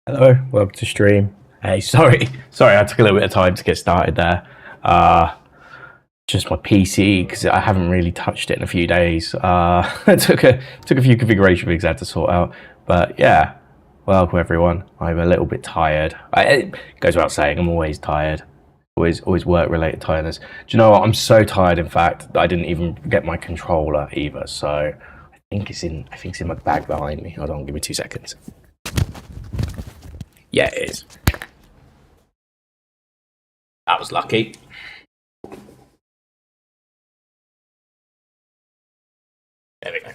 Hello, welcome to stream. Hey, sorry, I took a little bit of time to get started there. Uh, just my PC because I haven't really touched it in a few days. It took a few configuration things I had to sort out, but yeah, welcome everyone. I'm a little bit tired. It goes without saying, I'm always tired. Always work related tiredness. Do you know what? I'm so tired. In fact, that I didn't even get my controller either. So I think it's in my bag behind me. Hold on, give me 2 seconds. Yeah, it is. That was lucky. There we go.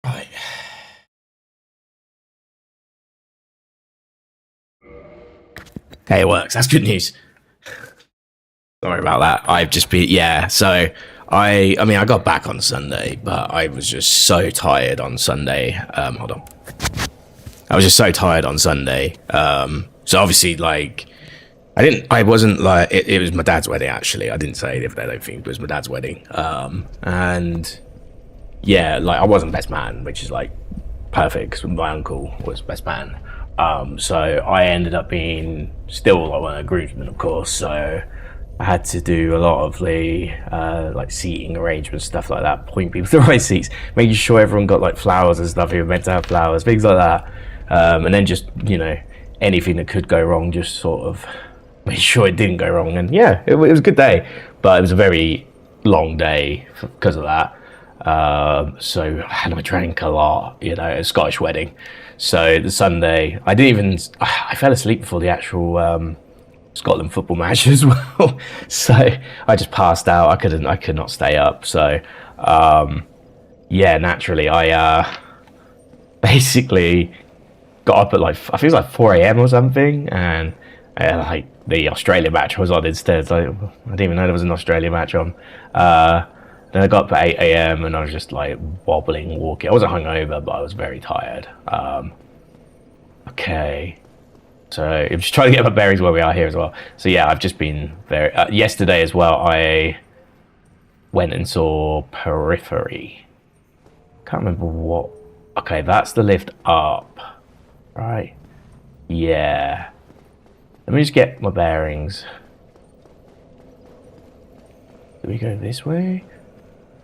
Right. Hey, it works. That's good news. Sorry about that. I've just been So I mean, I got back on Sunday, but I was just so tired on Sunday. Hold on. I was just so tired on Sunday. So obviously, like, I wasn't like, it was my dad's wedding actually. I didn't say it, I don't think it was my dad's wedding. And yeah, like I wasn't best man, which is like perfect because my uncle was best man. So I ended up being still like one of the groomsmen, of course. So I had to do a lot of the like seating arrangements, stuff like that, point people to the right seats, making sure everyone got like flowers and stuff. You were meant to have flowers, things like that, and then just anything that could go wrong, just sort of make sure it didn't go wrong. And yeah, it was a good day, but it was a very long day because of that. So I drank a lot, a Scottish wedding. So the Sunday, I fell asleep before the actual Scotland football match as well. So I just passed out. I could not stay up. So yeah, naturally, I basically got up at like I think it was like 4 a.m. or something, and like the Australia match was on instead. So I didn't even know there was an Australia match on. Then I got up at 8 a.m. and I was just like wobbling, walking. I wasn't hungover, but I was very tired. Okay. So I'm just trying to get my bearings where we are here as well. So yeah, I've just been very. Yesterday as well, I went and saw Periphery. Can't remember what. Okay, that's the lift up. Right. Yeah. Let me just get my bearings. Do we go this way?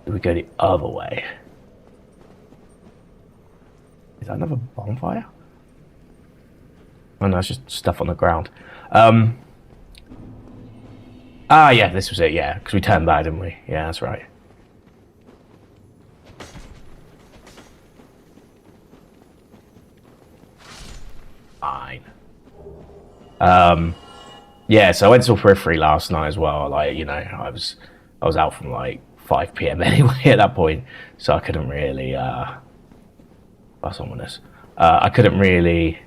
Do we go the other way? Is that another bonfire? Oh no, it's just stuff on the ground. Yeah, this was it, yeah. Because we turned back, didn't we? Yeah, that's right. Fine. Yeah, so I went to Periphery last night as well. Like, I was out from like 5 p.m. anyway at that point, so I couldn't really pass on this. I couldn't really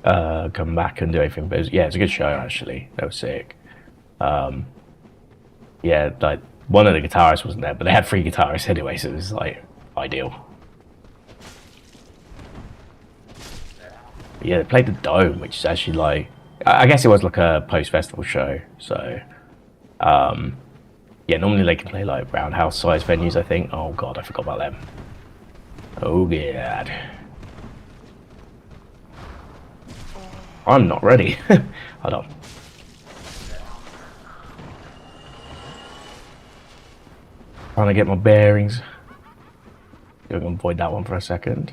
come back and do anything. But it's a good show actually. That was sick. Yeah, like one of the guitarists wasn't there, but they had 3 guitarists anyway, so it was like ideal. But yeah, they played the Dome, which is actually like I guess it was like a post-festival show. So yeah, normally they can play like roundhouse size venues, I think. Oh god, I forgot about them. Oh god. I'm not ready. Hold on. Trying to get my bearings. I'm gonna avoid that one for a second.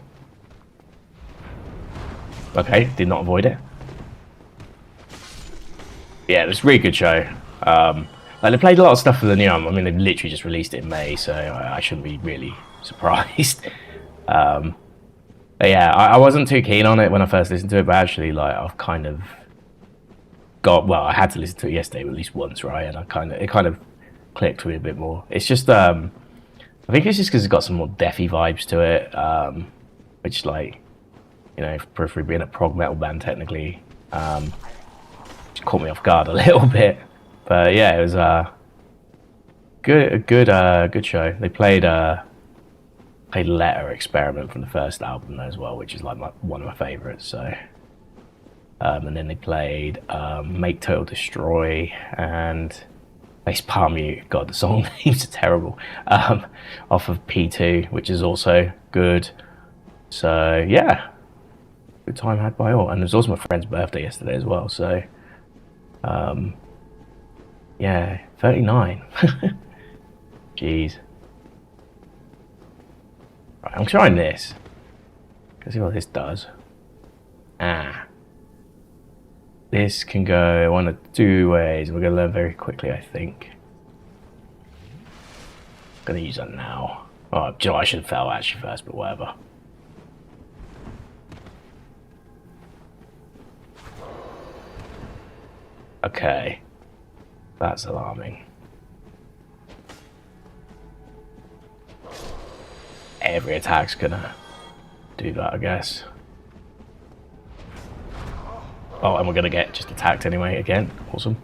Okay, did not avoid it. Yeah, it was a really good show. Like they played a lot of stuff for the new album. I mean, they've literally just released it in May, so I shouldn't be really surprised. But yeah, I wasn't too keen on it when I first listened to it, but actually, like, I've kind of I had to listen to it yesterday at least once, right? And it kind of clicked with me a bit more. It's just, I think it's just because it's got some more deathy vibes to it, which, like, Periphery being a prog metal band technically, just caught me off guard a little bit. But yeah, it was a good show. They played Played Letter Experiment from the first album as well, which is like one of my favorites. So, and then they played Make Total Destroy and Face Palm Mute. God, the song names are terrible. Off of P2, which is also good. So yeah, good time had by all. And it was also my friend's birthday yesterday as well. So, yeah, 39. Jeez. Right, I'm trying this. Let's see what this does. This can go one of two ways. We're going to learn very quickly, I think. I'm going to use that now. Oh, I should have fell actually first, but whatever. Okay. That's alarming. Every attack's gonna do that, I guess. Oh, and we're gonna get just attacked anyway again. Awesome.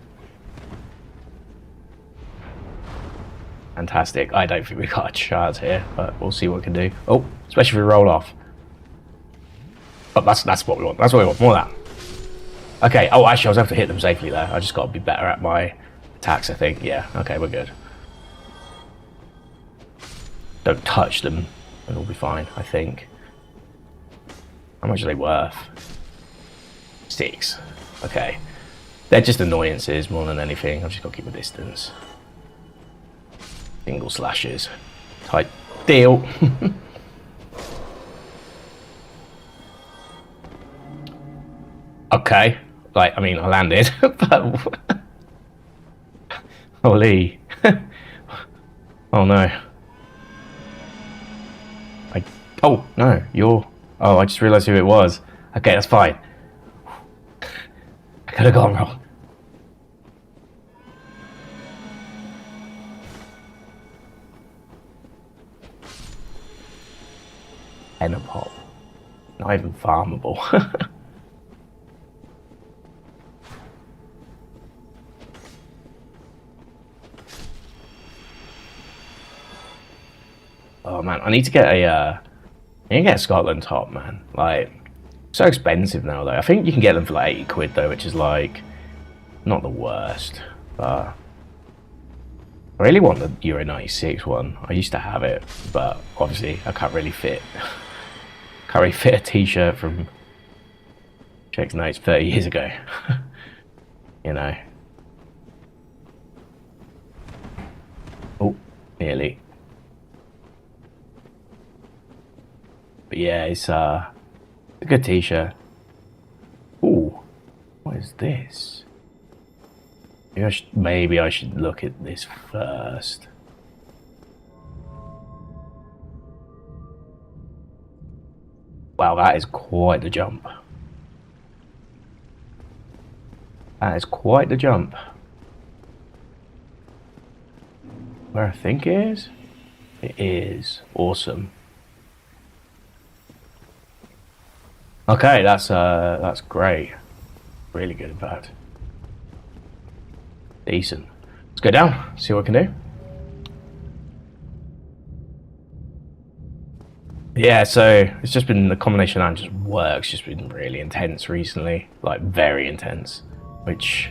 Fantastic. I don't think we got a chance here, but we'll see what we can do. Oh, especially if we roll off. But that's what we want. That's what we want. More of that. Okay. Oh, actually, I was able to hit them safely there. I just got to be better at my attacks, I think. Yeah. Okay, we're good. Don't touch them, and we'll be fine, I think. How much are they worth? 6. Okay. They're just annoyances more than anything. I've just got to keep a distance. Single slashes. Type deal. Okay. Like, I mean, I landed, but... Holy. Oh, no. Oh, no, you're... Oh, I just realised who it was. Okay, that's fine. I could have gone wrong. Enopop. Not even farmable. Oh man, I need to get a Scotland top, man. Like, so expensive now though. I think you can get them for like 80 quid though, which is like not the worst. But I really want the Euro 96 one. I used to have it, but obviously I can't really fit a t-shirt from Czech Nights 30 years ago. You know. Oh, nearly. But yeah, it's a good t-shirt. Ooh, what is this? Maybe I should look at this first. Wow, that is quite the jump. That is quite the jump. Where I think it is? It is. Awesome. Okay, that's great. Really good, in fact. Decent. Let's go down, see what we can do. Yeah, so it's just been the combination of that and just work's just been really intense recently. Like, very intense. Which...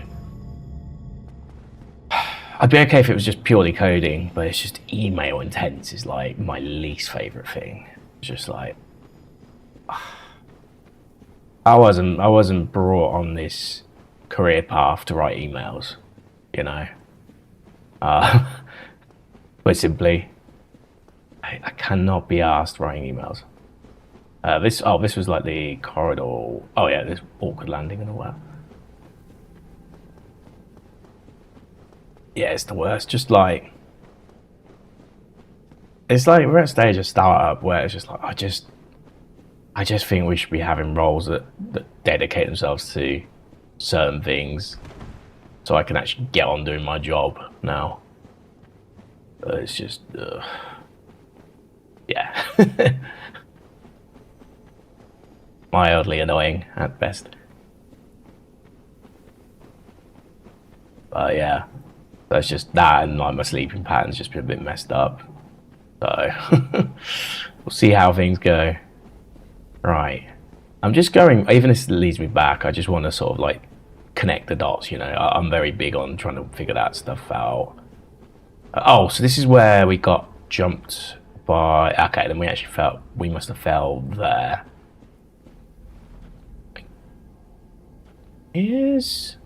I'd be okay if it was just purely coding, but it's just email intense is like my least favourite thing. It's just like... I wasn't brought on this career path to write emails, you know. But simply, I cannot be asked writing emails. This was like the corridor. Oh yeah, this awkward landing and all that. Yeah, it's the worst. Just like, it's like we're at a stage of startup where it's just like I just think we should be having roles that dedicate themselves to certain things, so I can actually get on doing my job now. It's just, yeah, mildly annoying at best. But yeah, that's just that, and like my sleeping pattern's just been a bit messed up. So we'll see how things go. Right. I'm just going, even if it leads me back, I just want to sort of like connect the dots, you know. I'm very big on trying to figure that stuff out. Oh, so this is where we got jumped by... Okay, then we actually fell... We must have fell there. Is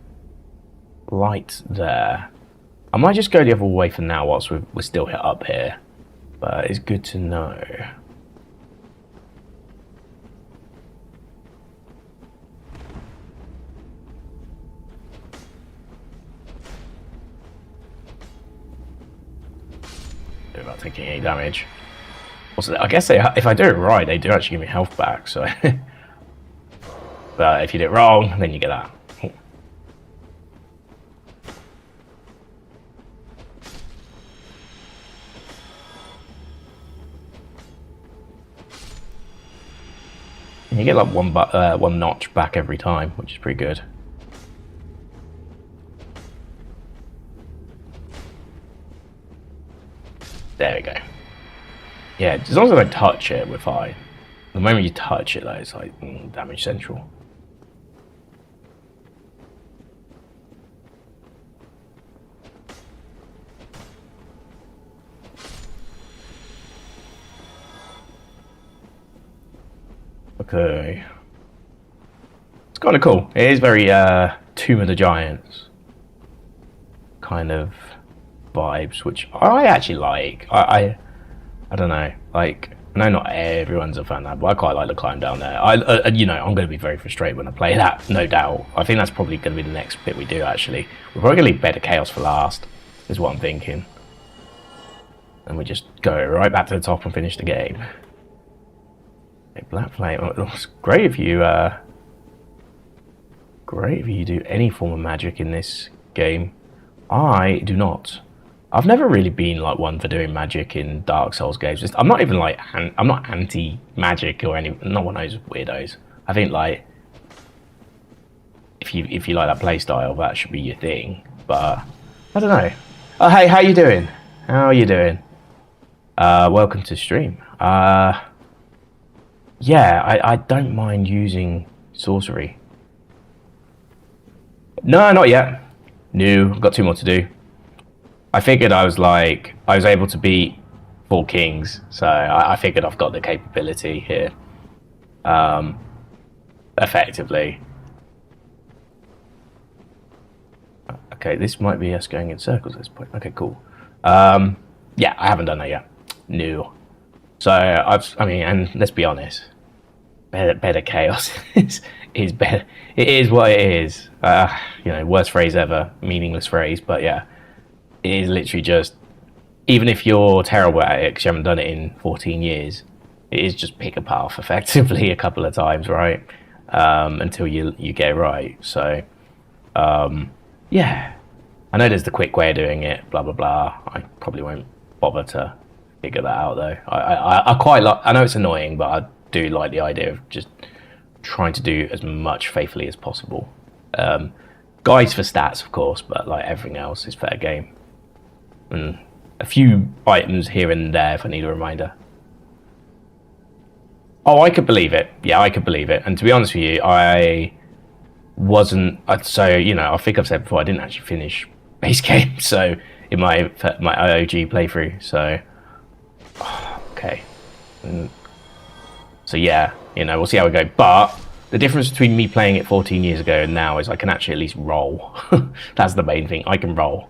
light there? I might just go the other way for now whilst we're still up here. But it's good to know. Without taking any damage. Also, I guess if I do it right, they do actually give me health back, so... But if you do it wrong, then you get that. You get like one notch back every time, which is pretty good. There we go. Yeah, as long as I don't touch it, we're fine. The moment you touch it, though, it's like damage central. Okay. It's kind of cool. It is very Tomb of the Giants kind of vibes, which I actually like. I don't know. Like, I know not everyone's a fan of that, but I quite like the climb down there. You know, I'm going to be very frustrated when I play that, no doubt. I think that's probably going to be the next bit we do, actually. We're probably going to leave Bed of Chaos for last, is what I'm thinking. And we just go right back to the top and finish the game. Black Flame. It's great if you do any form of magic in this game. I do not. I've never really been like one for doing magic in Dark Souls games. I'm not even like I'm not anti-magic or any. Not one of those weirdos. I think like if you like that play style, that should be your thing. But I don't know. Oh hey, how you doing? How are you doing? Welcome to stream. Yeah, I don't mind using sorcery. No, not yet. No, I've got 2 more to do. I figured I was able to beat 4 kings, so I figured I've got the capability here. Effectively. Okay, this might be us going in circles at this point. Okay, cool. Yeah, I haven't done that yet. No. So I mean, and let's be honest, Bed of Chaos is better. It is what it is. You know, worst phrase ever, meaningless phrase, but yeah, it is literally just. Even if you're terrible at it because you haven't done it in 14 years, it is just pick a path effectively a couple of times, right? Until you get it right. So, yeah, I know there's the quick way of doing it. Blah blah blah. I probably won't bother to figure that out though. I quite like. I know it's annoying, but I do like the idea of just trying to do as much faithfully as possible. Guides for stats, of course, but like everything else is fair game. And a few items here and there if I need a reminder. Oh, I could believe it. Yeah, I could believe it. And to be honest with you, I wasn't. So you know, I think I've said before, I didn't actually finish base game. So in my OG playthrough. So. Okay. So yeah, you know, we'll see how we go. But the difference between me playing it 14 years ago and now is I can actually at least roll. That's the main thing. I can roll.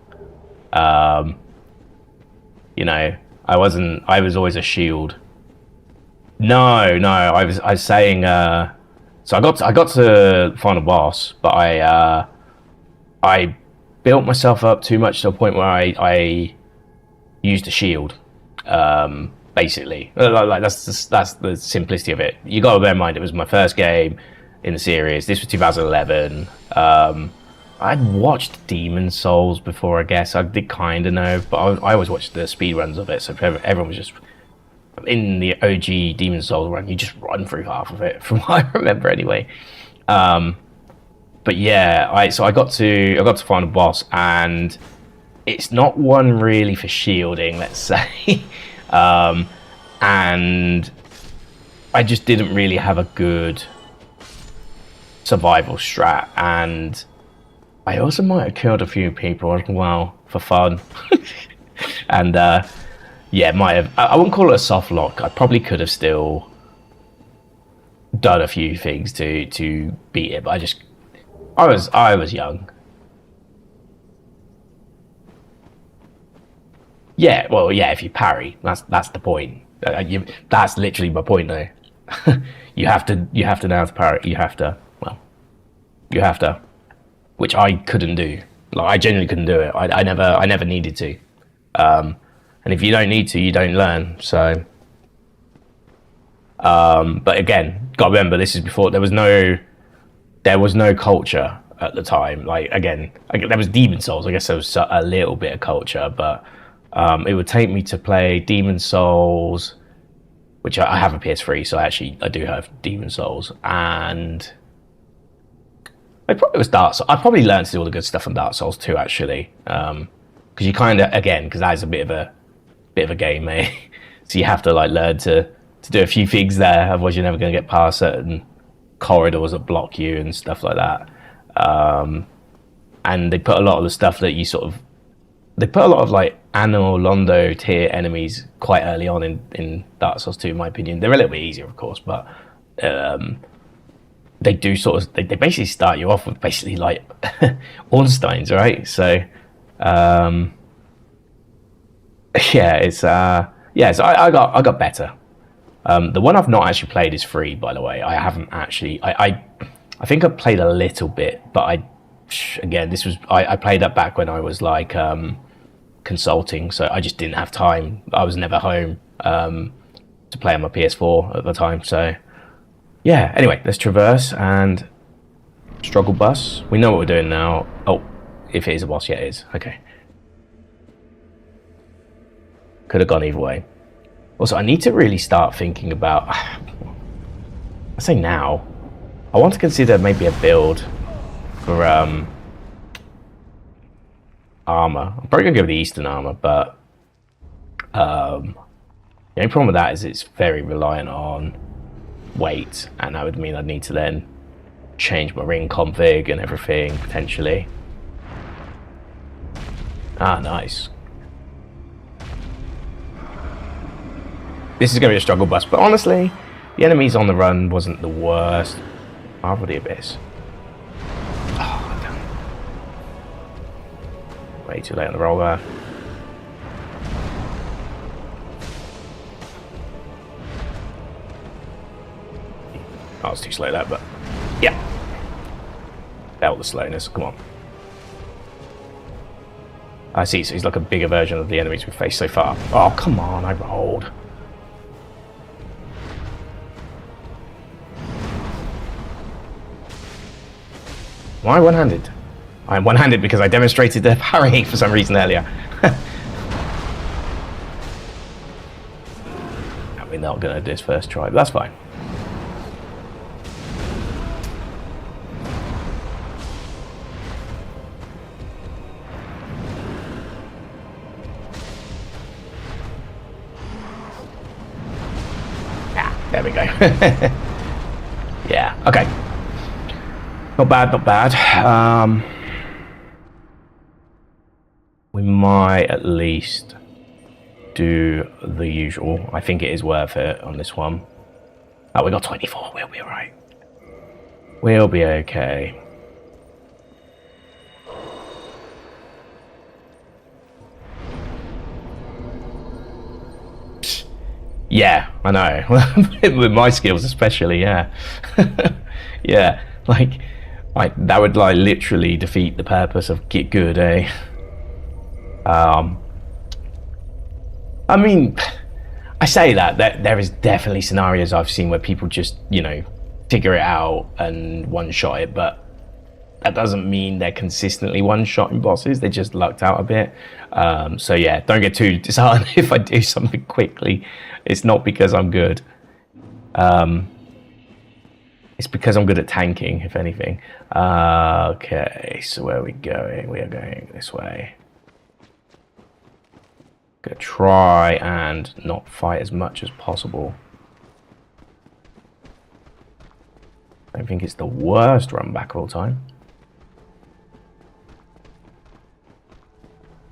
You know, I was always a shield. No, I was saying. So I got to final boss, but I built myself up too much to a point where I used a shield. Basically, like that's the simplicity of it. You got to bear in mind it was my first game in the series. This was 2011. I'd watched Demon Souls before, I guess. I did kind of know, but I always watched the speed runs of it. So everyone was just in the OG Demon Souls run. You just run through half of it, from what I remember, anyway. But yeah, I got to final boss, and it's not one really for shielding, let's say. And I just didn't really have a good survival strat, and I also might have killed a few people as well for fun. And yeah, might have. I wouldn't call it a soft lock. I probably could have still done a few things to beat it, but I was young. Yeah, well, yeah. If you parry, that's the point. That's literally my point, though. You have to know how to parry. You have to. Well, you have to, which I couldn't do. Like I genuinely couldn't do it. I never needed to. And if you don't need to, you don't learn. So, but again, gotta remember this is before there was no culture at the time. Like again, there was Demon Souls. I guess there was a little bit of culture, but it would take me to play Demon Souls, which I have a PS3, so I do have Demon Souls, and it was Dark Souls. I probably learned to do all the good stuff from Dark Souls too, actually, because you kind of again because that is a bit of a game, eh? So you have to like learn to do a few things there, otherwise you're never going to get past certain corridors that block you and stuff like that. And they put a lot of the stuff that you sort of they put a lot of like Anno Londo tier enemies quite early on in Dark Souls 2, in my opinion. They're a little bit easier, of course, but they do sort of they basically start you off with basically like Ornsteins, right? So yeah, it's yeah. So I got better. The one I've not actually played is free, by the way. I haven't actually. I think I played a little bit, but again this was I played that back when I was like consulting, so I just didn't have time. I was never home to play on my PS4 at the time. So yeah. Anyway, let's traverse and struggle bus. We know what we're doing now. Oh, if it is a boss, yeah, it is. Okay. Could have gone either way. Also, I need to really start thinking about. I say now. I want to consider maybe a build for armor. I'm probably gonna go with the Eastern armor, but the only problem with that is it's very reliant on weight, and that would mean I'd need to then change my ring config and everything potentially. Ah, nice. This is going to be a struggle bus, but honestly, the enemies on the run wasn't the worst. Marvel the Abyss. Oh, damn. Way too late on the roll there. Oh, it's too slow there, but yeah. Felt the slowness, come on. I see, so he's like a bigger version of the enemies we've faced so far. Oh, come on, I rolled. Why one-handed? I'm one-handed because I demonstrated the parrying for some reason earlier. We're not going to do this first try, but that's fine. There we go. Yeah, okay. Not bad, not bad. We might at least do the usual. I think it is worth it on this one. Oh, we got 24. We'll be alright. We'll be okay. Yeah, I know. With my skills especially, yeah. Yeah, like that would like literally defeat the purpose of Get Good, eh? I mean, I say that there is definitely scenarios I've seen where people just, you know, figure it out and one-shot it, but that doesn't mean they're consistently one-shotting bosses. They just lucked out a bit. So yeah, don't get too disheartened if I do something quickly. It's not because I'm good. It's because I'm good at tanking, if anything. Okay, so where are we going? We are going this way. Gonna try and not fight as much as possible. think it's the worst run back of all time.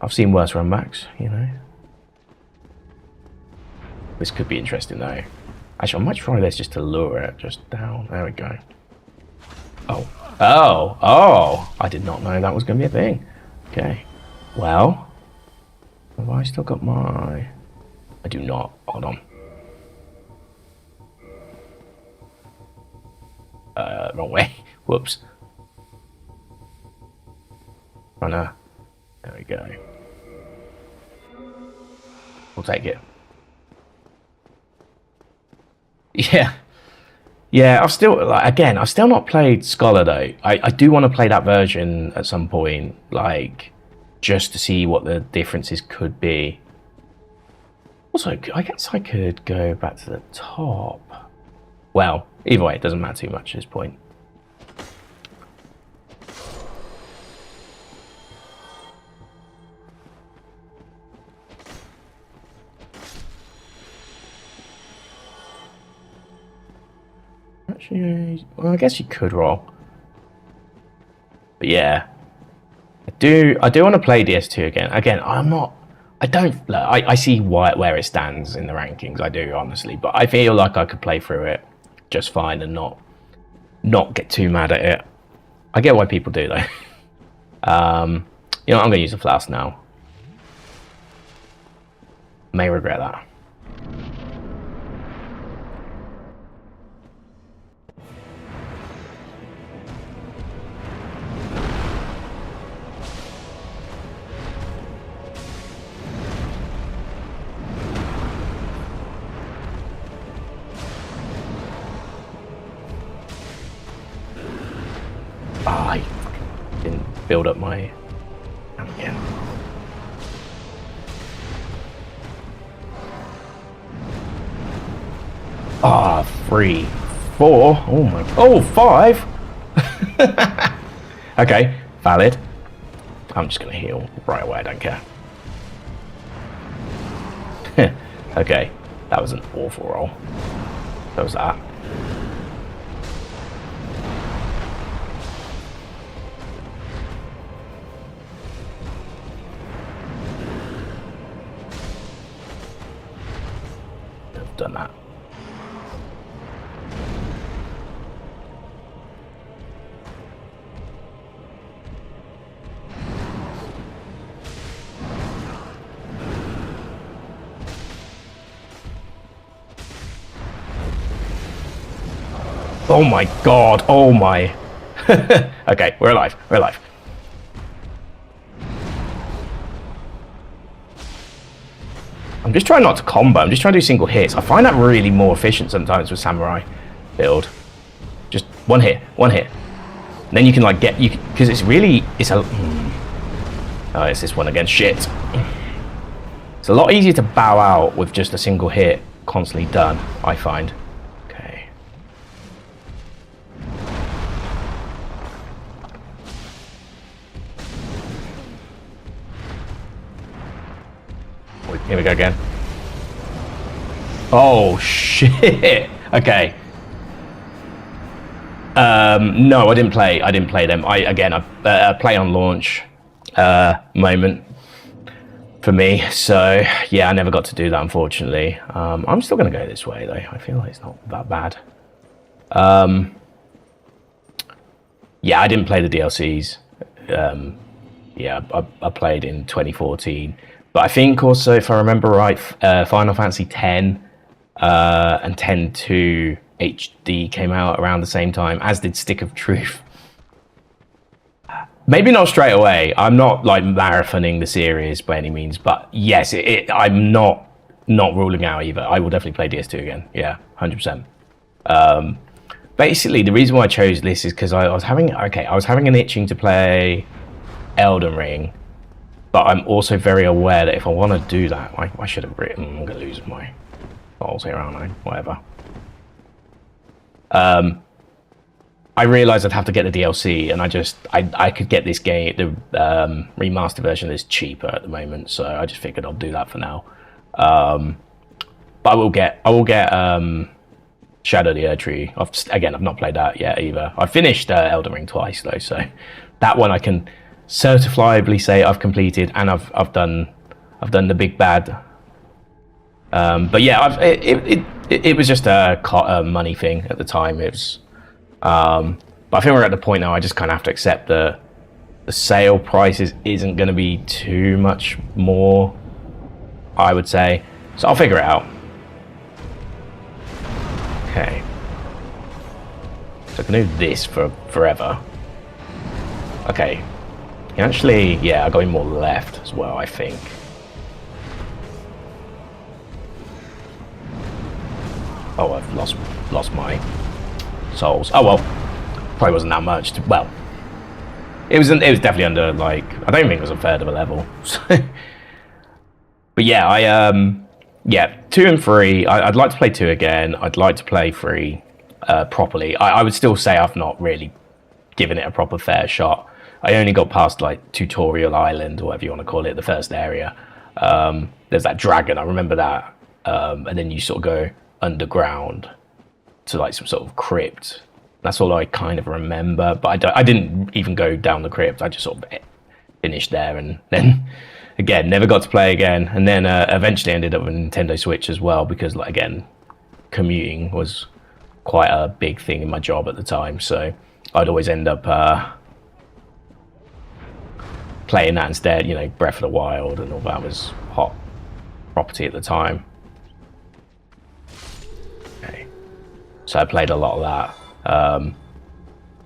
I've seen worse run backs, you know. This could be interesting though. Actually, I might try this just to lure it just down. There we go. Oh. Oh. Oh. I did not know that was going to be a thing. Okay. Well. Have I still got my... I do not. Hold on. Wrong way. Whoops. Runner. There we go. We'll take it. Yeah. Yeah, I've still, like, again, I've still not played Scholar though. I do want to play that version at some point, like, just to see what the differences could be. Also, I guess I could go back to the top. Well, either way, it doesn't matter too much at this point. Actually, well, I guess you could roll. But yeah, I do want to play DS2 again. Again, I see where it stands in the rankings. I do, honestly, but I feel like I could play through it just fine and not get too mad at it. I get why people do though. You know, I'm going to use a flask now. May regret that. I didn't build up my again. Ah, 3, 4. Oh my. Oh, 5. Okay, valid. I'm just gonna heal right away. I don't care. Okay, that was an awful roll. That was that. Done that. Oh my god, oh my. Okay, we're alive, we're alive. I'm just trying not to combo, I'm just trying to do single hits. I find that really more efficient sometimes with Samurai build. Just one hit. And then you can like get, because it's a, oh, it's this one again, shit. It's a lot easier to bow out with just a single hit constantly done, I find. Okay. Here we go again. Oh shit. Okay. No, I didn't play them. I play on launch moment for me. So yeah, I never got to do that, unfortunately. I'm still gonna go this way though. I feel like it's not that bad. Yeah, I didn't play the DLCs. Yeah, I played in 2014. But I think also, if I remember right, Final Fantasy X and X-2 HD came out around the same time, as did Stick of Truth. Maybe not straight away. I'm not like marathoning the series by any means, but yes, I'm not ruling out either. I will definitely play DS2 again. Yeah, 100%. Basically, the reason why I chose this is because I was having an itching to play Elden Ring. But I'm also very aware that if I want to do that, I should have written. I'm going to lose my balls here, aren't I? Whatever. I realised I'd have to get the DLC, and I could get this game, the remaster version is cheaper at the moment, so I just figured I'll do that for now. But I will get Shadow of the Erdtree. I've not played that yet either. I finished Elden Ring twice though, so that one I can certifiably say I've completed, and I've done the big bad. But yeah, it was just a money thing at the time. It was, but I think we're at the point now. I just kind of have to accept that the sale prices isn't going to be too much more, I would say. So I'll figure it out. Okay. So I can do this for forever. Okay. Actually, yeah, I'm going more left as well, I think. Oh, I've lost my souls. Oh well, probably wasn't that much. Well, it was definitely under, like, I don't think it was a third of a level. But yeah, yeah, 2 and 3. I'd like to play 2 again. I'd like to play 3 properly. I would still say I've not really given it a proper fair shot. I only got past like Tutorial Island, or whatever you want to call it, the first area. There's that dragon. I remember that, and then you sort of go underground to like some sort of crypt. That's all I kind of remember, but I didn't even go down the crypt. I just sort of finished there, and then again never got to play again. And then eventually ended up with a Nintendo Switch as well, because, like, again, commuting was quite a big thing in my job at the time, so I'd always end up playing that instead. You know, Breath of the Wild and all that was hot property at the time. Okay, so I played a lot of that.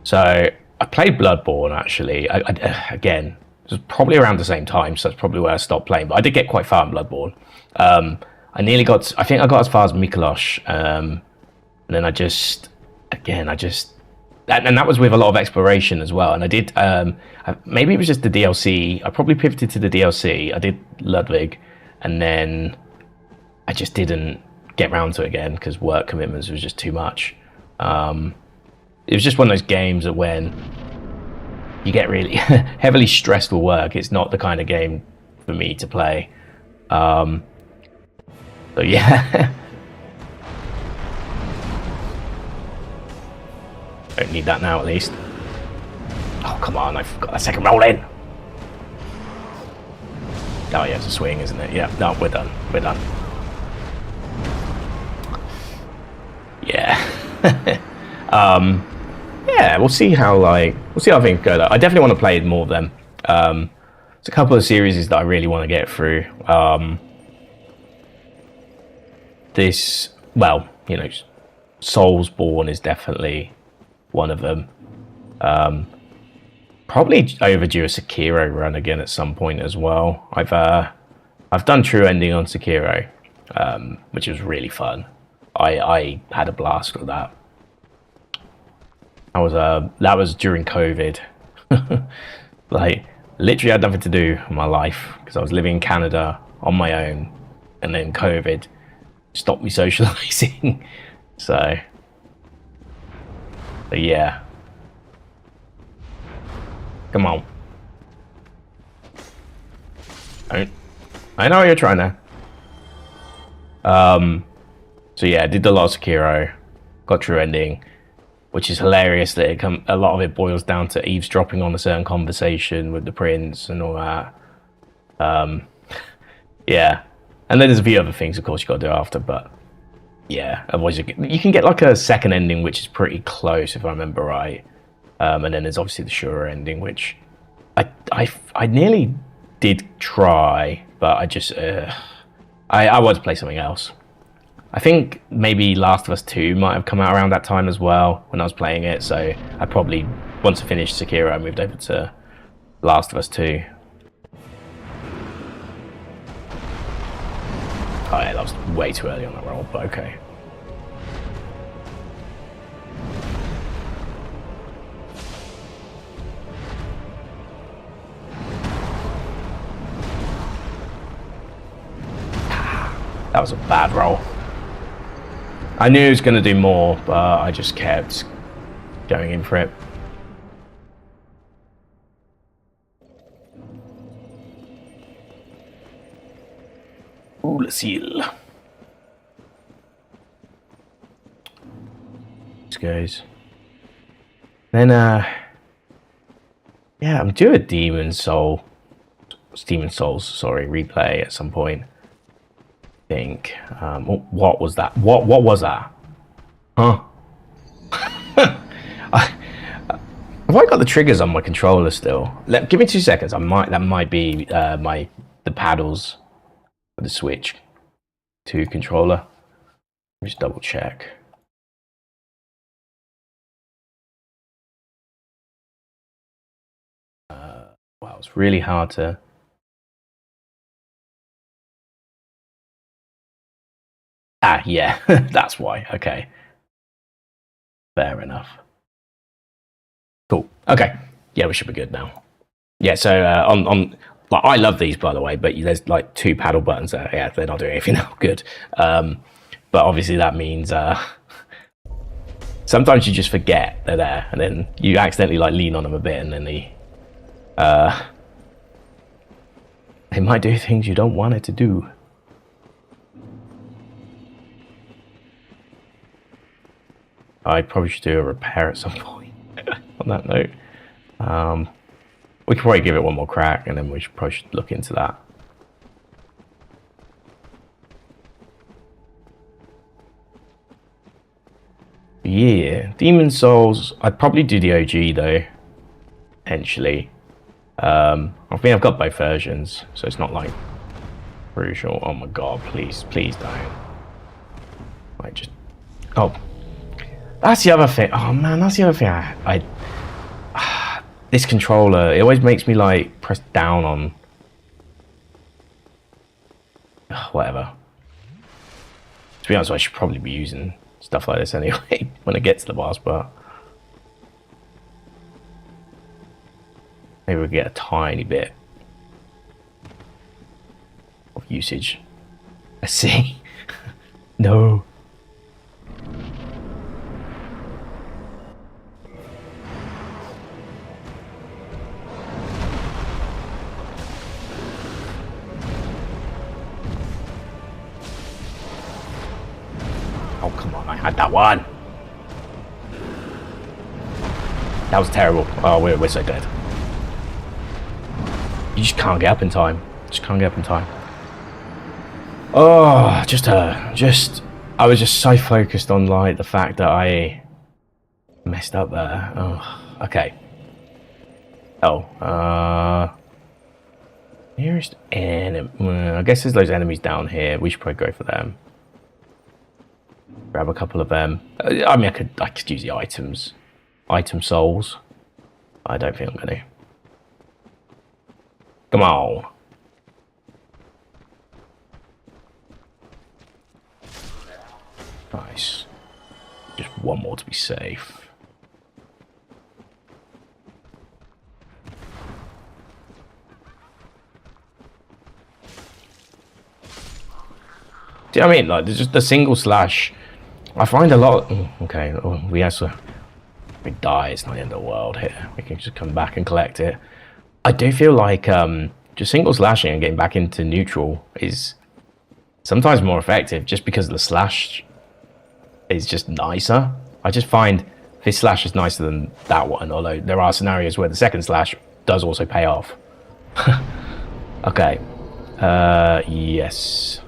So I played Bloodborne, actually. Again, it was probably around the same time, so that's probably where I stopped playing. But I did get quite far in Bloodborne. I nearly got, I think I got as far as Mikolos, and then I just, and that was with a lot of exploration as well. And I did, maybe it was just the DLC. I probably pivoted to the DLC. I did Ludwig, and then I just didn't get round to it again because work commitments was just too much. It was just one of those games that when you get really heavily stressed with work, it's not the kind of game for me to play. So yeah. Don't need that now, at least. Oh, come on, I've got a second roll in. Oh yeah, it's a swing, isn't it? Yeah, no, we're done. We're done. Yeah. Yeah, we'll see how things go though. I definitely want to play more of them. There's a couple of series that I really want to get through. This, well, you know, Soulsborne is definitely one of them. Probably overdue a Sekiro run again at some point as well. I've done True Ending on Sekiro, which was really fun. I had a blast with that. That was during COVID. Like, literally had nothing to do in my life because I was living in Canada on my own, and then COVID stopped me socializing. So yeah. Come on. I know you're trying to. So yeah, I did a lot of Sekiro, got True Ending, which is hilarious that a lot of it boils down to eavesdropping on a certain conversation with the prince and all that. Yeah, and then there's a few other things, of course, you got to do after, but yeah, otherwise you can get like a second ending, which is pretty close if I remember right. And then there's obviously the Shura ending, which I nearly did try, but I just I wanted to play something else. I think maybe Last of Us 2 might have come out around that time as well when I was playing it, so I probably, once I finished Sekiro, I moved over to Last of Us 2. Oh yeah, that was way too early on that roll, but okay. That was a bad roll. I knew he was going to do more, but I just kept going in for it. Ooh, Lucille. goes. Then, yeah, I'm due a Demon Souls, sorry, replay at some point. I think. What was that? What was that? Huh? Have I got the triggers on my controller still? Give me 2 seconds. That might be the paddles for the Switch 2 controller. Just double check. Wow, it's really hard to. Ah, yeah, that's why. Okay, fair enough. Cool. Okay, yeah, we should be good now. Yeah, so on like I love these, by the way, but there's like 2 paddle buttons there. Yeah, they're not doing anything now. Good. But obviously that means sometimes you just forget they're there, and then you accidentally like lean on them a bit, and then they might do things you don't want it to do. I probably should do a repair at some point. On that note, we could probably give it one more crack, and then we should probably look into that. Yeah, Demon Souls. I'd probably do the OG though, potentially. I mean, I've got both versions, so it's not like crucial. Oh my god, please don't. Like just. Oh, that's the other thing. Oh man, that's the other thing. This controller, it always makes me like press down on. Whatever. To be honest, I should probably be using stuff like this anyway when it gets to the boss, but maybe we'll get a tiny bit of usage. Let's see. No. Oh, come on, I had that one. That was terrible. Oh, we're so dead. You just can't get up in time. Just can't get up in time. Oh, I was just so focused on like the fact that I messed up there. Oh, okay. Oh, nearest enemy. I guess there's those enemies down here. We should probably go for them. Grab a couple of them. I mean, I could use the items. Item souls. I don't think I'm gonna. Come on. Nice. Just one more to be safe. Do you know what I mean? Like, there's just the single slash. I find a lot. Okay, we also. We die. It's not the end of the world here. We can just come back and collect it. I do feel like just single slashing and getting back into neutral is sometimes more effective, just because the slash is just nicer. I just find this slash is nicer than that one. Although there are scenarios where the second slash does also pay off. Okay. Yes.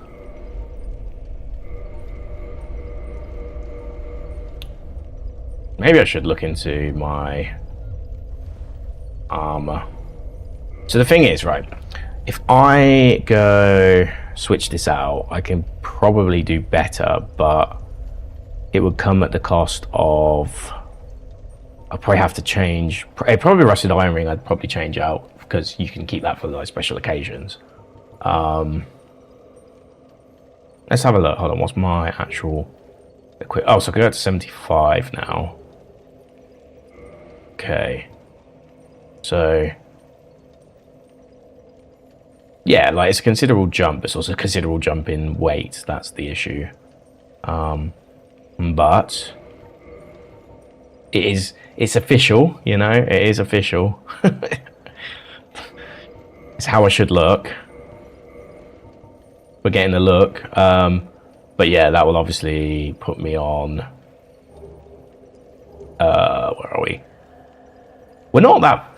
Maybe I should look into my armor. So the thing is, right, if I go switch this out, I can probably do better, but it would come at the cost of I'll probably have to change. Probably Rusted Iron Ring I'd probably change out, because you can keep that for like special occasions. Let's have a look. Hold on, what's my actual equip? Oh, so I can go to 75 now. Okay, so yeah, like it's a considerable jump. It's also a considerable jump in weight. That's the issue. But it's official, you know. It is official. It's how I should look. We're getting the look. But yeah, that will obviously put me on Where are we? We're not that.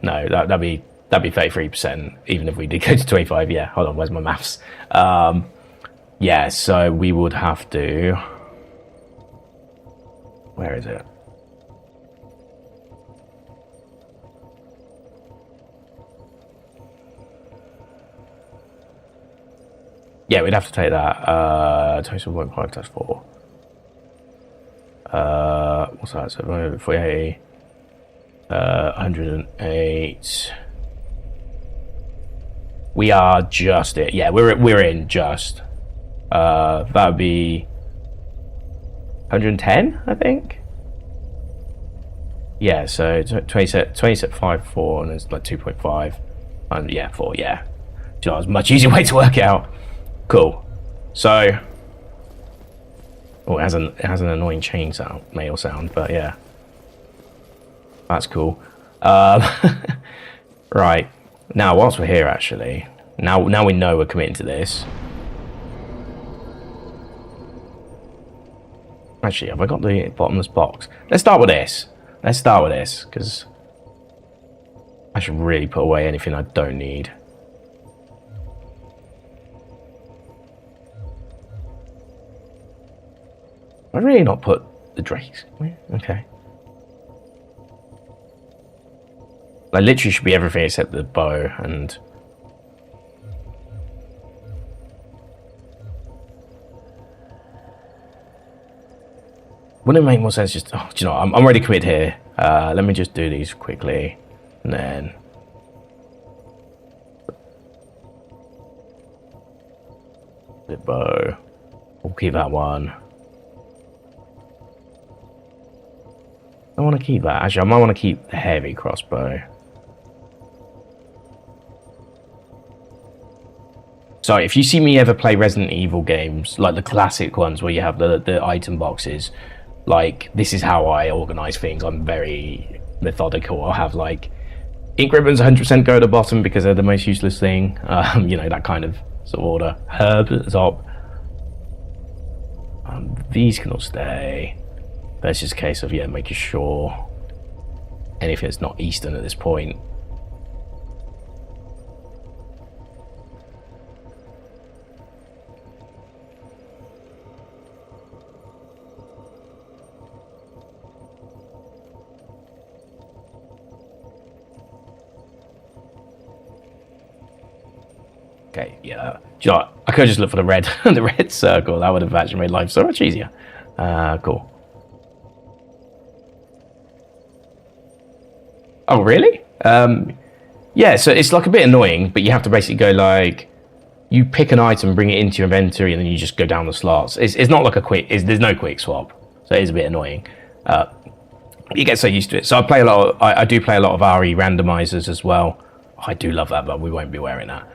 No, that'd be 33%. Even if we did go to 25, yeah. Hold on, where's my maths? Yeah, so we would have to. Where is it? Yeah, we'd have to take that. 27.5 times 4. What's that? So 48. 108. We are just it. Yeah, we're in just. That would be 110, I think. Yeah, so 20 set 5 4, and it's like 2.5, and yeah 4. Yeah, you know, it's a much easier way to work it out. Cool. So, oh, it has an annoying chain sound, mail sound, but yeah, that's cool. Right now, whilst we're here, actually, now we know we're committing to this. Actually, have I got the bottomless box? Let's start with this. Let's start with this, because I should really put away anything I don't need. I'd really not put the drakes. Okay. Like, literally should be everything except the bow and... Wouldn't it make more sense just... Oh, do you know what? I'm already committed here. Let me just do these quickly. And then... The bow. We'll keep that one. I want to keep that. Actually, I might want to keep the heavy crossbow. So, if you see me ever play Resident Evil games, like the classic ones where you have the item boxes, like, this is how I organize things. I'm very methodical. I'll have, like, ink ribbons 100% go to the bottom because they're the most useless thing. You know, that kind of sort of order. Herb at the top. These can all stay. But it's just a case of, yeah, making sure anything that's not Eastern at this point. Okay, yeah. Do you know what? I could have just looked for the red, the red circle. That would have actually made life so much easier. Cool. Oh, really? Yeah, so it's like a bit annoying, but you have to basically go like, you pick an item, bring it into your inventory, and then you just go down the slots. It's not like a quick, there's no quick swap, so it is a bit annoying. You get so used to it. So I do play a lot of RE randomizers as well. I do love that, but we won't be wearing that.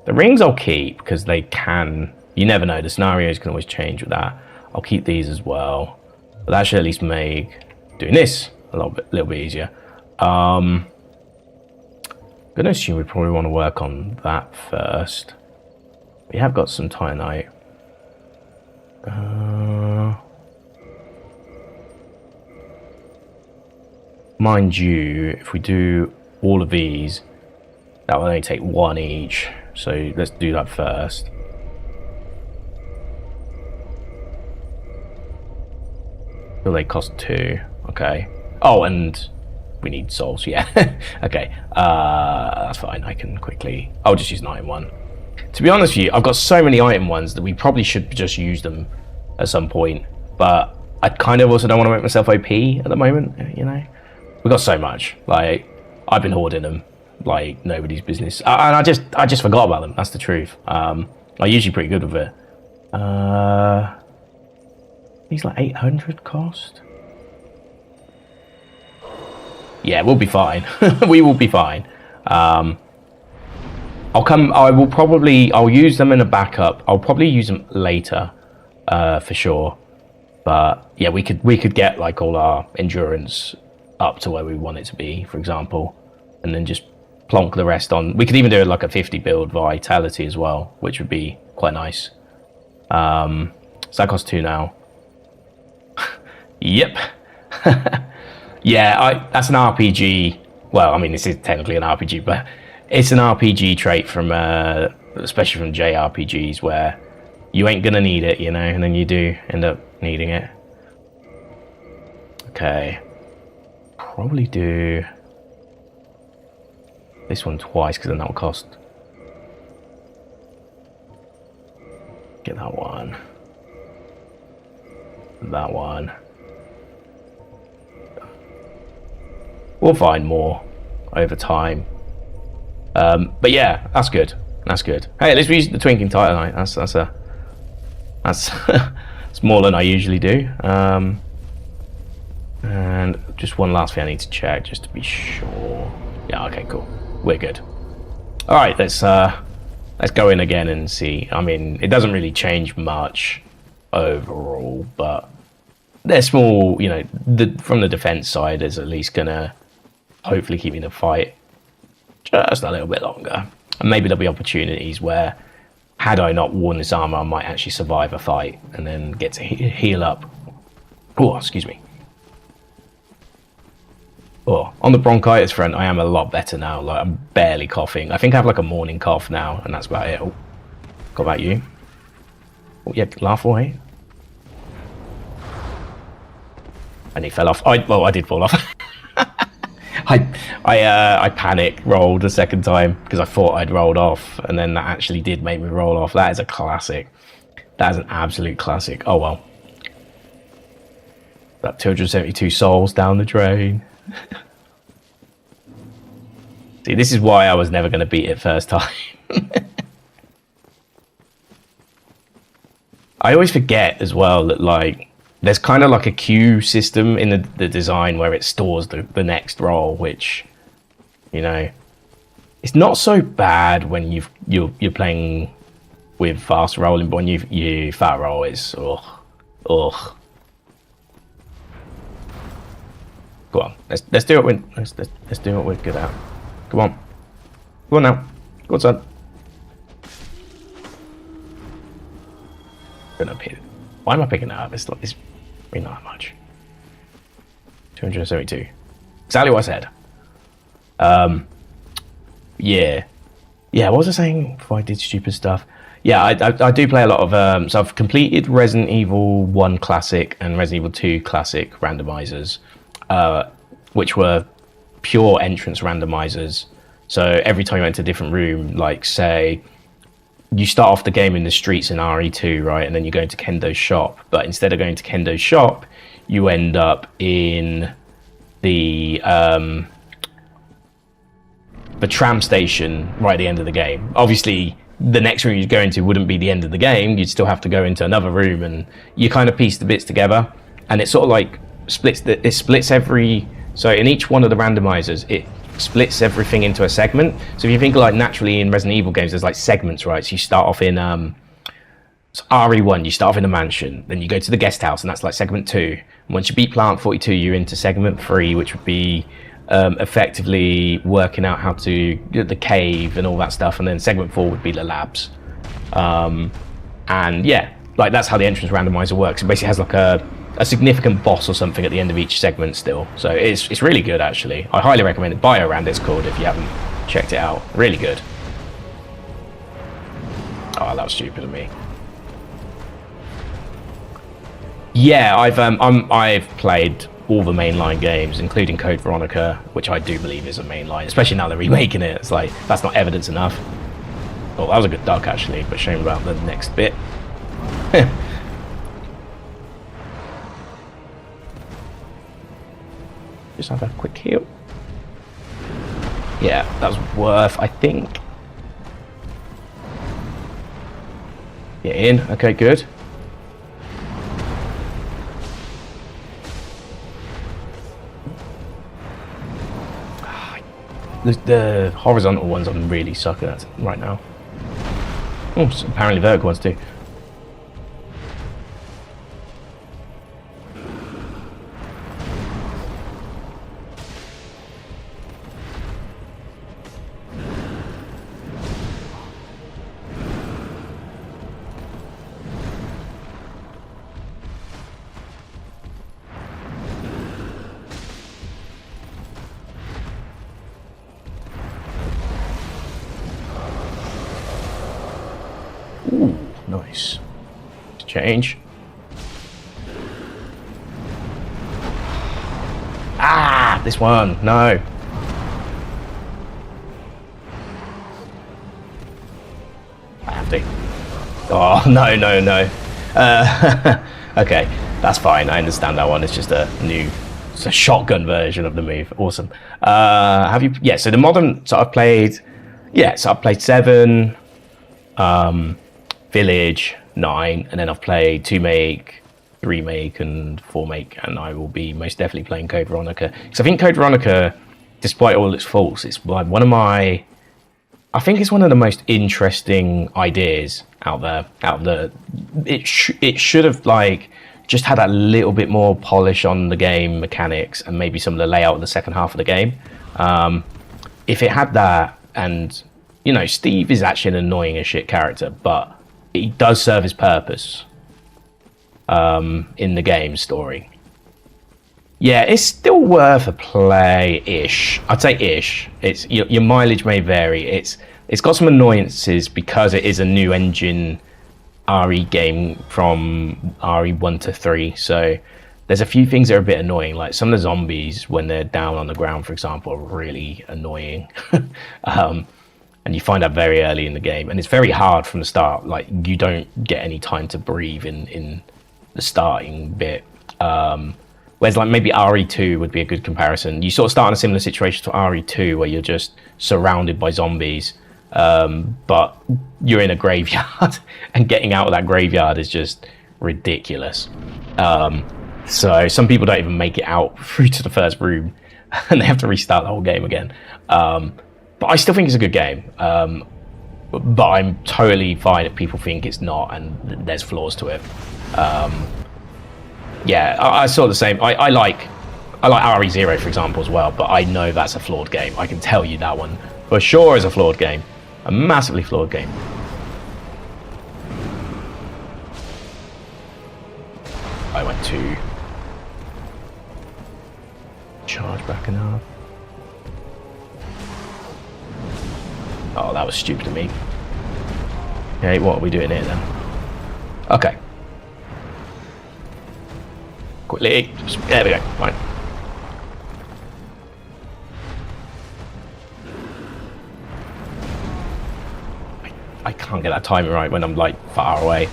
The rings I'll keep because they can, you never know, the scenarios can always change with that. I'll keep these as well, but that should at least make doing this a little bit easier. I'm gonna assume we probably want to work on that first. We have got some titanite. Mind you, if we do all of these, that will only take one each. So let's do that first. Will they cost 2? Okay. Oh, and we need souls, yeah. Okay, that's fine. I can quickly... I'll just use an item one. To be honest with you, I've got so many item ones that we probably should just use them at some point. But I kind of also don't want to make myself OP at the moment, you know? We've got so much. Like, I've been hoarding them like nobody's business. And I just forgot about them. That's the truth. I'm usually pretty good with it. These like 800 cost? Yeah, we'll be fine. We will be fine. I'll use them in a backup. I'll probably use them later, for sure. But yeah, we could get like all our endurance up to where we want it to be, for example, and then just plonk the rest on. We could even do like a 50 build vitality as well, which would be quite nice. So that costs 2 now. Yep. Yeah, that's an RPG. Well, I mean, this is technically an RPG, but it's an RPG trait from, especially from JRPGs, where you ain't gonna need it, you know, and then you do end up needing it. Okay. Probably do this one twice, because then that'll cost. Get that one. That one. We'll find more over time. But yeah, that's good. That's good. Hey, at least we used the Twinkling Titanite. That's that's more than I usually do. And just one last thing I need to check, just to be sure. Yeah, okay, cool. We're good. All right, let's go in again and see. I mean, it doesn't really change much overall, but they're small. You know, from the defense side is at least gonna hopefully keep me in the fight just a little bit longer. And maybe there'll be opportunities where, had I not worn this armor, I might actually survive a fight and then get to heal up. Oh, excuse me. Oh, on the bronchitis front, I am a lot better now. Like, I'm barely coughing. I think I have like a morning cough now, and that's about it. Oh, got about you. Oh, yeah, laugh away. And he fell off. Well, I did fall off. I panic rolled a second time because I thought I'd rolled off, and then that actually did make me roll off. That is a classic. That is an absolute classic. Oh well. About 272 souls down the drain. See, this is why I was never going to beat it first time. I always forget as well that, like, there's kind of like a queue system in the design where it stores the next roll, which, you know, it's not so bad when you're playing with fast rolling, but when you fat roll, it's ugh. Go on, let's do it. Let's do what we're good at. Come on, go on now. Go on, son. Gonna pick. Why am I picking that up? It's really not that much. 272. Exactly what I said. Yeah. What was I saying before I did stupid stuff? Yeah, I do play a lot of. So I've completed Resident Evil 1 Classic and Resident Evil 2 Classic randomizers. Which were pure entrance randomizers. So every time you went to a different room, like say, you start off the game in the streets in RE2, right? And then you go into Kendo's shop. But instead of going to Kendo's shop, you end up in the tram station right at the end of the game. Obviously, the next room you'd go into wouldn't be the end of the game. You'd still have to go into another room, and you kind of piece the bits together. And it's sort of like it splits every. So in each one of the randomizers, it splits everything into a segment. So if you think like naturally in Resident Evil games, there's like segments, right? So you start off in RE1, you start off in a mansion, then you go to the guest house, and that's like segment 2. And once you beat Plant 42, you're into segment 3, which would be effectively working out how to get the cave and all that stuff. And then segment 4 would be the labs. And yeah, like that's how the entrance randomizer works. It basically has like a significant boss or something at the end of each segment still. So it's really good, actually. I highly recommend it. BioRand it's called, if you haven't checked it out. Really good. Oh, that was stupid of me. Yeah, I've played all the mainline games, including Code Veronica, which I do believe is a mainline, especially now they're remaking it. It's like, that's not evidence enough. Oh, that was a good duck, actually, but shame about the next bit. Just have a quick heal. Yeah, that was worth, I think. Get in. Okay, good. The horizontal ones I'm really sucking at right now. Oh, apparently vertical ones too. nice. Change. Ah, this one. No. I have to. Oh, no, no, no. Okay, that's fine. I understand that one. It's just it's a shotgun version of the move. Awesome. Have you? Yeah. So the modern. So I've played. Yeah. So I've played 7, Village, 9, and then I've played 2 make, 3 make, and 4 make, and I will be most definitely playing Code Veronica. Because I think Code Veronica, despite all its faults, it's like I think it's one of the most interesting ideas out there. It should have like just had that little bit more polish on the game mechanics and maybe some of the layout of the second half of the game. If it had that, and Steve is actually an annoying as shit character, but he does serve his purpose in the game story. Yeah, it's still worth a play-ish. I'd say ish. It's your mileage may vary. It's got some annoyances because it is a new engine RE game from RE 1 to 3. So there's a few things that are a bit annoying. Like some of the zombies when they're down on the ground, for example, are really annoying. And you find out very early in the game, and it's very hard from the start. Like you don't get any time to breathe in the starting bit. Whereas like maybe RE2 would be a good comparison. You sort of start in a similar situation to RE2 where you're just surrounded by zombies, but you're in a graveyard and getting out of that graveyard is just ridiculous. So some people don't even make it out through to the first room and they have to restart the whole game again. But I still think it's a good game. But I'm totally fine if people think it's not and there's flaws to it. Yeah, I saw the same. I like RE0, for example, as well, but I know that's a flawed game. I can tell you that one for sure is a flawed game. A massively flawed game. I went to charge back enough. Oh, that was stupid of me. Okay, what are we doing here then? Okay. Quickly. There we go. Right. I can't get that timing right when I'm like far away.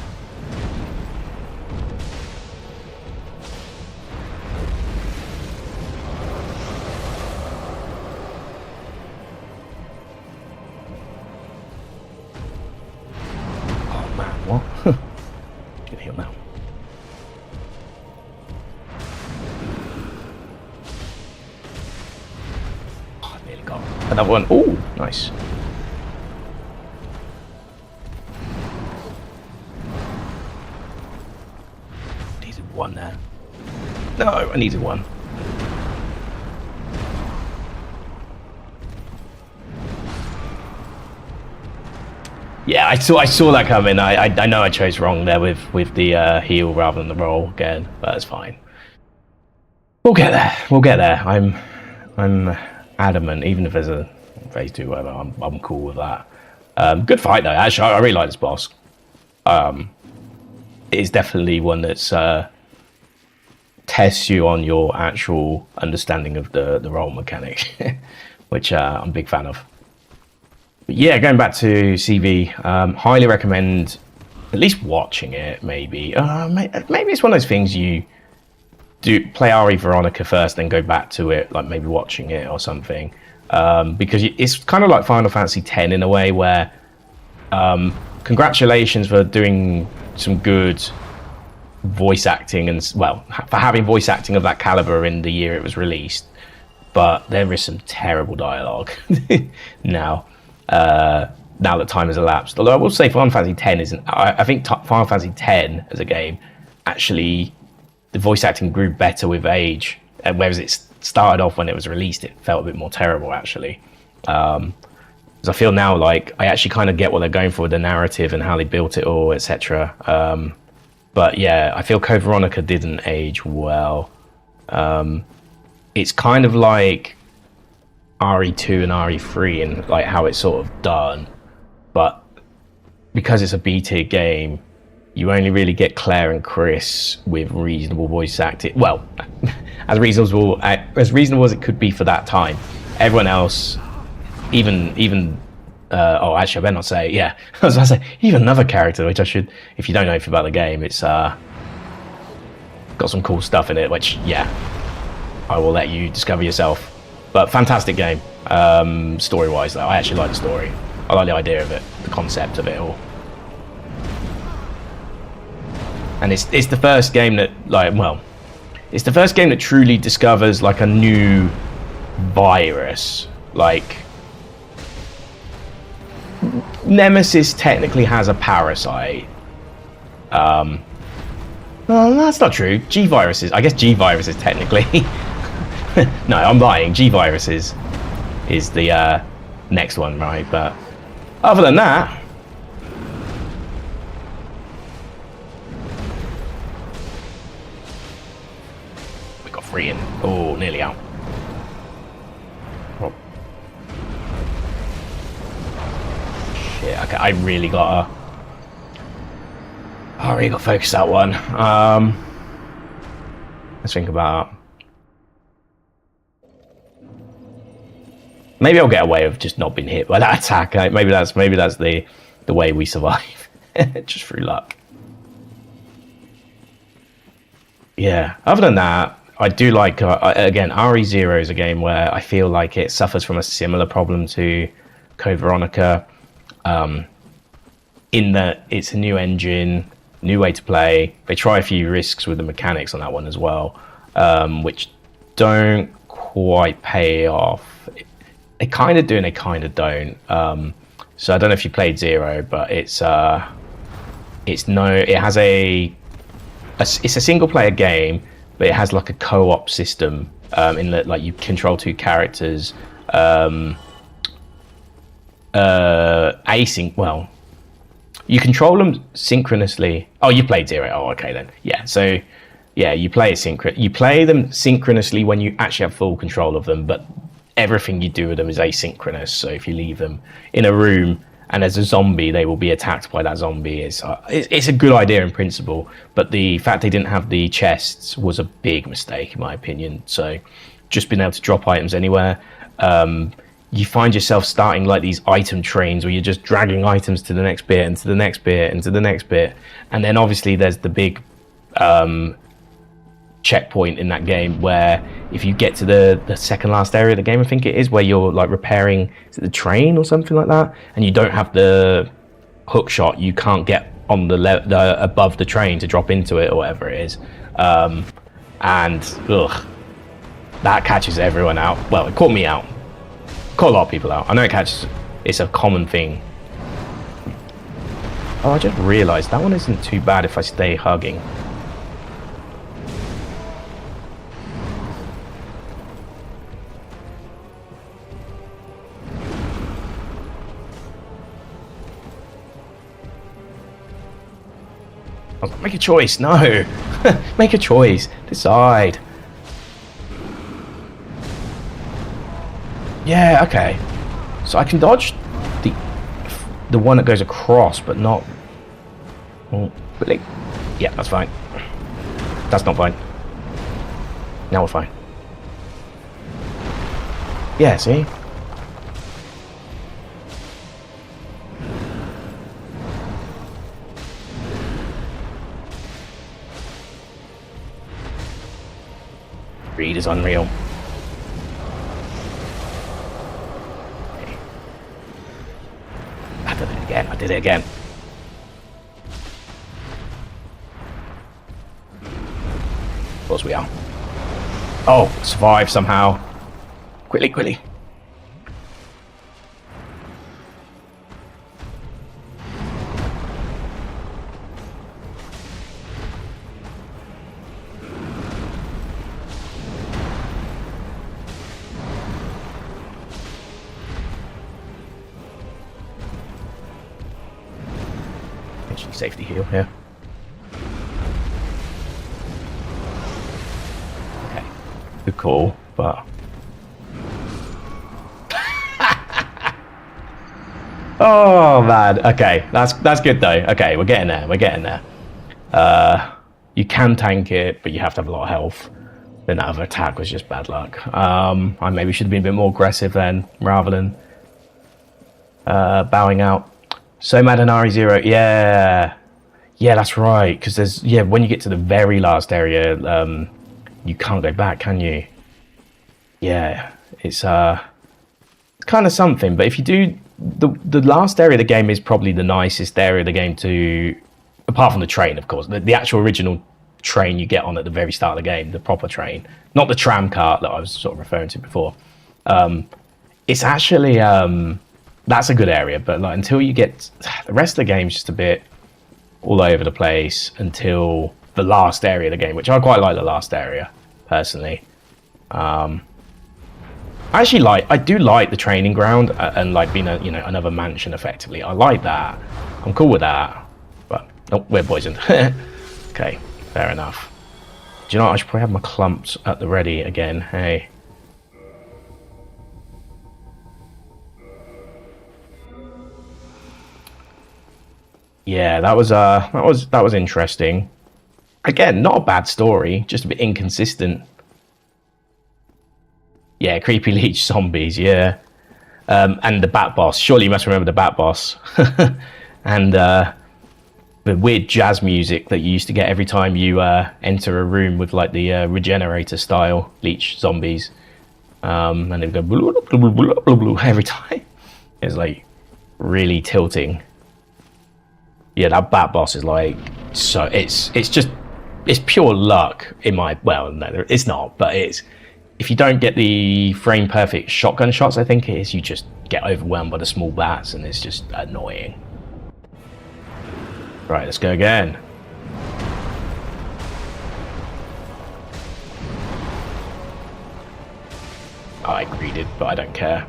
Oh man, what? Gonna heal now. Oh, I nearly got another one. Ooh, nice. One there. No, I needed one. Yeah, I saw that coming. I know I chose wrong there with the heal rather than the roll again, but it's fine. We'll get there. We'll get there. I'm adamant, even if there's a phase 2, whatever. I'm cool with that. Good fight though. Actually, I really like this boss. It is definitely one that's tests you on your actual understanding of the roll mechanic, which I'm a big fan of. But yeah, going back to CV, highly recommend at least watching it. Maybe it's one of those things you do play RE Veronica first, then go back to it, like maybe watching it or something, because it's kind of like Final Fantasy X in a way where congratulations for doing some good voice acting and for having voice acting of that caliber in the year it was released, but there is some terrible dialogue now that time has elapsed. Although I will say Final Fantasy X isn't. I think Final Fantasy X as a game actually the voice acting grew better with age, whereas it started off when it was released it felt a bit more terrible actually. Because I feel now like I actually kind of get what they're going for with the narrative and how they built it all, etc. But yeah, I feel Code Veronica didn't age well. It's kind of like RE2 and RE3 and like how it's sort of done, but because it's a B-tier game, you only really get Claire and Chris with reasonable voice acting. Well, as reasonable as it could be for that time. Everyone else, even oh, actually, I better not say. Yeah, I was going to say even another character, which I should. If you don't know anything about the game, it's got some cool stuff in it, which yeah, I will let you discover yourself. But fantastic game, story-wise though. I actually like the story. I like the idea of it, the concept of it all. And it's the first game that it's the first game that truly discovers like a new virus. Like Nemesis technically has a parasite. No, that's not true. G-Virus I guess G-Virus is technically. No, I'm lying. G-Virus is the next one, right? But other than that, we got 3 in. Oh, nearly out. Oh. Shit, okay, I really gotta focus that one. Let's think about. Maybe I'll get away with just not being hit by that attack. Maybe that's the way we survive, just through luck. Yeah. Other than that, I do like again RE0 is a game where I feel like it suffers from a similar problem to Code Veronica, in that it's a new engine, new way to play. They try a few risks with the mechanics on that one as well, which don't quite pay off. They kind of do and they kind of don't. So I don't know if you played Zero, but it has it's a single player game, but it has like a co-op system in that like you control 2 characters. Well, you control them synchronously. Oh, you played Zero. Oh, okay then. Yeah. So yeah, you play them synchronously when you actually have full control of them, but everything you do with them is asynchronous. So if you leave them in a room and there's a zombie, they will be attacked by that zombie. It's a good idea in principle, but the fact they didn't have the chests was a big mistake in my opinion. So just being able to drop items anywhere, you find yourself starting like these item trains where you're just dragging items to the next bit and to the next bit and to the next bit. And then obviously there's the big checkpoint in that game where if you get to the second last area of the game, I think it is, where you're like repairing, is it the train or something like that, and you don't have the hook shot, you can't get on the above the train to drop into it or whatever it is, and that catches everyone out. Well, it caught me out, caught a lot of people out. I know it's a common thing. Oh, I just realized that one isn't too bad if I stay hugging. Make a choice. No. Make a choice. Decide. Yeah, okay. So I can dodge the one that goes across, but not... Really? Yeah, that's fine. That's not fine. Now we're fine. Yeah, see? Read is unreal. Okay. I did it again. Of course we are. Oh, survive somehow. Quickly. Safety heal here. Okay. Good call, but Oh man. Okay, that's good though. Okay, we're getting there. We're getting there. You can tank it, but you have to have a lot of health. Then that other attack was just bad luck. I maybe should have been a bit more aggressive then, rather than bowing out. So Madanari Zero, yeah, that's right. Because there's when you get to the very last area, you can't go back, can you? Yeah, it's kind of something. But if you do the last area of the game is probably the nicest area of the game to, apart from the train, of course, the actual original train you get on at the very start of the game, the proper train, not the tram cart that I was sort of referring to before. It's actually that's a good area, but like until you get the rest of the game's just a bit all over the place until the last area of the game, which I quite like the last area personally. I do like the training ground and like being another mansion effectively. I like that. I'm cool with that. But oh, we're poisoned. Okay, fair enough. Do you know what? I should probably have my clumps at the ready again. Hey. Yeah, that was interesting. Again, not a bad story, just a bit inconsistent. Yeah, creepy leech zombies, yeah. And the bat boss. Surely you must remember the bat boss. And the weird jazz music that you used to get every time you enter a room with like the regenerator style leech zombies. And they would go blah, blah, blah, blah, blah, blah, every time. It's like really tilting. Yeah, that bat boss is like, so it's pure luck in my, well, no, it's not, but it's, if you don't get the frame perfect shotgun shots, I think it is, you just get overwhelmed by the small bats and it's just annoying. Right, let's go again. I greeted, but I don't care.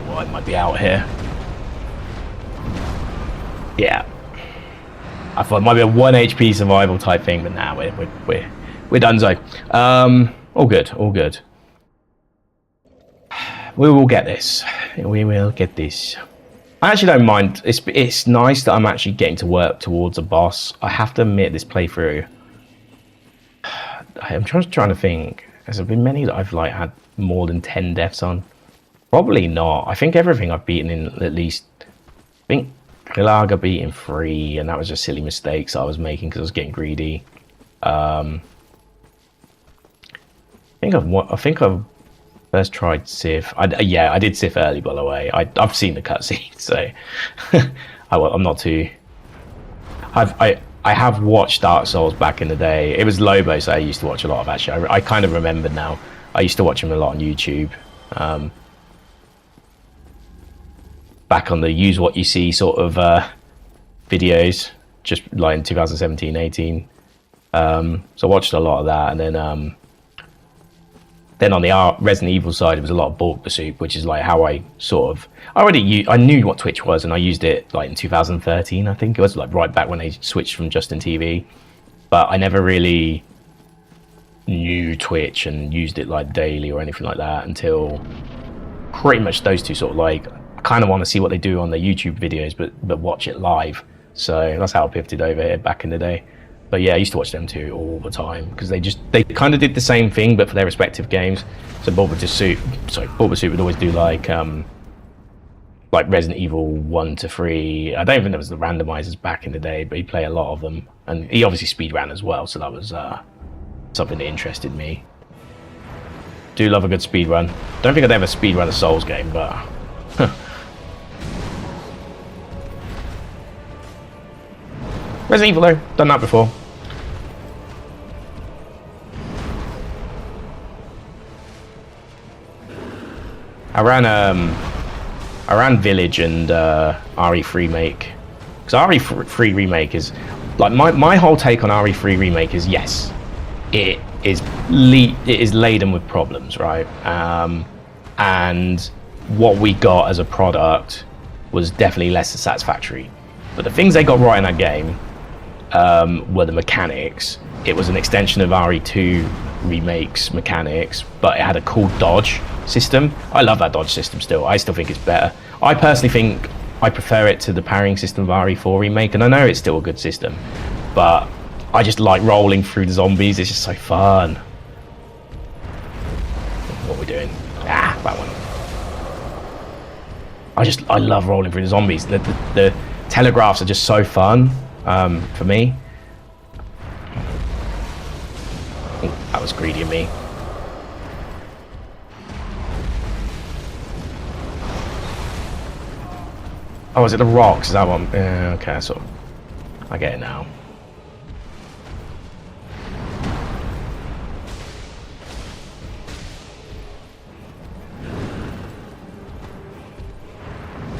I might be out here. Yeah. I thought it might be a 1 HP survival type thing, but now we're done so. All good, all good. We will get this. We will get this. I actually don't mind. It's nice that I'm actually getting to work towards a boss. I have to admit, this playthrough, I'm trying to think. Has there been many that I've like had more than 10 deaths on? Probably not. I think everything I've beaten in at least, I think Galaga beat in 3, and that was just silly mistakes I was making because I was getting greedy. I think I've first tried Sif. Yeah, I did Sif early, by the way. I've seen the cutscene, so I'm not too. I have watched Dark Souls back in the day. It was Lobos I used to watch a lot of, actually. I kind of remembered now. I used to watch him a lot on YouTube. Back on the use what you see sort of videos, just like in 2017, 18. So I watched a lot of that, and then on the Resident Evil side, it was a lot of Bulk Pursuit, which is like how I sort of, I knew what Twitch was, and I used it like in 2013, I think it was, like right back when they switched from Justin TV, but I never really knew Twitch and used it like daily or anything like that until pretty much those two sort of like, I kind of want to see what they do on their YouTube videos, but watch it live. So that's how I pivoted over here back in the day. But yeah, I used to watch them too all the time because they kind of did the same thing but for their respective games. So Bulk Pursuit would always do like Resident Evil 1 to 3. I don't even think there was the randomizers back in the day, but he'd play a lot of them, and he obviously speedran as well. So that was something that interested me. Do love a good speedrun. Don't think I'd ever speedrun a Souls game, but. Resident Evil though, done that before. I ran Village and RE3 Remake. Because RE3 Remake is like my whole take on RE3 Remake is yes, it is laden with problems, right? And what we got as a product was definitely less than satisfactory. But the things they got right in that game were the mechanics. It was an extension of RE2 Remake's mechanics, but it had a cool dodge system. I love that dodge system still. I still think it's better. I personally think I prefer it to the parrying system of RE4 Remake, and I know it's still a good system, but I just like rolling through the zombies. It's just so fun. What are we doing? Ah, that one. I love rolling through the zombies. The telegraphs are just so fun for me. Oh, that was greedy of me. Oh, is it the rocks? Is that one? Yeah, okay, so I get it now.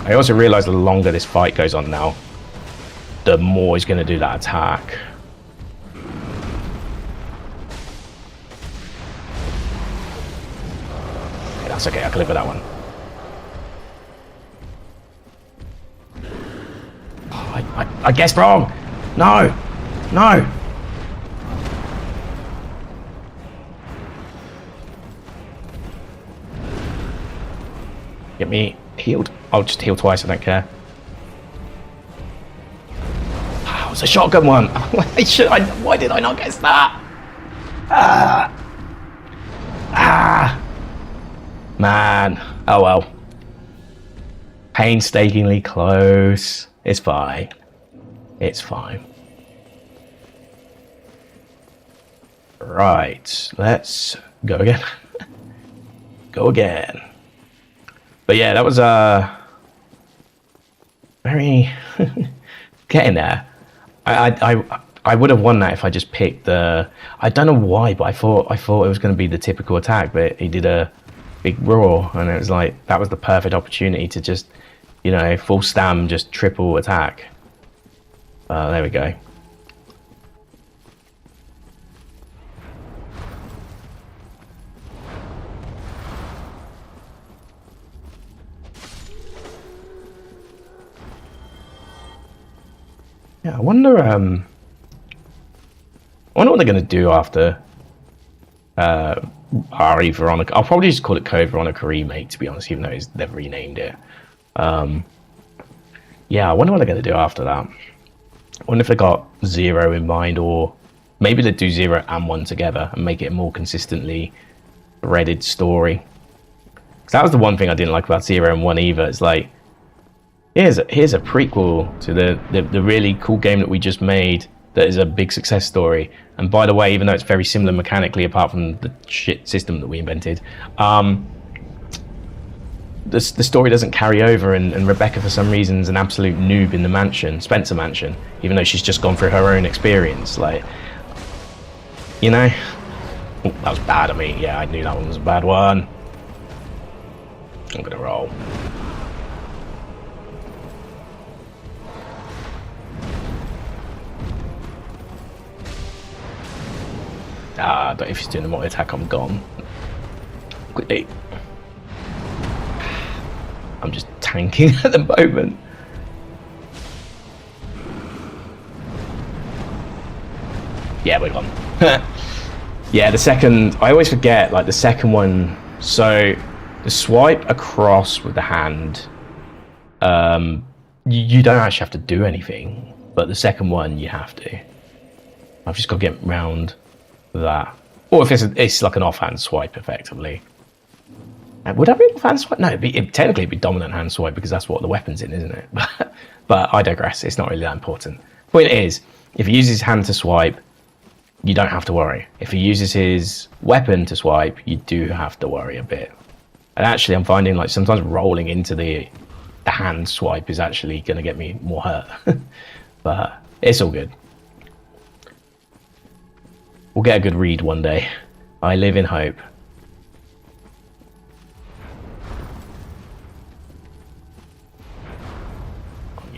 I also realise the longer this fight goes on now, the more he's going to do that attack. Okay, that's okay, I can live with that one. Oh, I guessed wrong! No! No! Get me healed. I'll just heal twice, I don't care. Oh, it's a shotgun one. Why did I not guess that? Man. Oh well. Painstakingly close. It's fine. It's fine. Right. Let's go again. Go again. But yeah, that was very getting there. I would have won that if I just picked the. I don't know why, but I thought it was going to be the typical attack, but he did a big roar, and it was like that was the perfect opportunity to just, you know, full stam, just triple attack. There we go. Yeah, I wonder what they're going to do after RE Veronica. I'll probably just call it Code Veronica Remake, to be honest, even though they've renamed it. Yeah, I wonder what they're going to do after that. I wonder if they got 0 in mind, or maybe they do 0 and 1 together and make it a more consistently threaded story. Because that was the one thing I didn't like about 0 and 1 either. It's like, here's a prequel to the really cool game that we just made that is a big success story. And by the way, even though it's very similar mechanically, apart from the shit system that we invented, the story doesn't carry over, and Rebecca, for some reason, is an absolute noob in the mansion, Spencer Mansion, even though she's just gone through her own experience. Like, you know? Oh, that was bad of me. Yeah, I knew that one was a bad one. I'm gonna roll. If he's doing the multi-attack, I'm gone. Quickly. I'm just tanking at the moment. Yeah, we're gone. Yeah, the second... I always forget, like, the second one... So, the swipe across with the hand... you don't actually have to do anything. But the second one, you have to. I've just got to get round that. Or if it's like an offhand swipe, effectively. Would that be offhand swipe? No, technically it'd be dominant hand swipe, because that's what the weapon's in, isn't it? But I digress. It's not really that important. Point is, if he uses his hand to swipe, you don't have to worry. If he uses his weapon to swipe, you do have to worry a bit. And actually, I'm finding like sometimes rolling into the hand swipe is actually going to get me more hurt. But it's all good. We'll get a good read one day. I live in hope.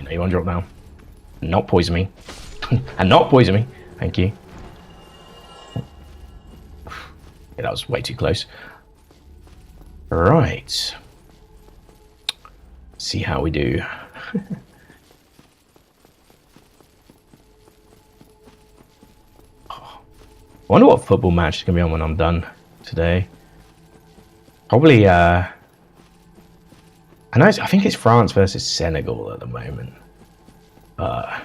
No, you want to drop down. Not poison me. And not poison me. Thank you. Yeah, that was way too close. Right. See how we do. I wonder what football match is going to be on when I'm done today. Probably, I think it's France versus Senegal at the moment. I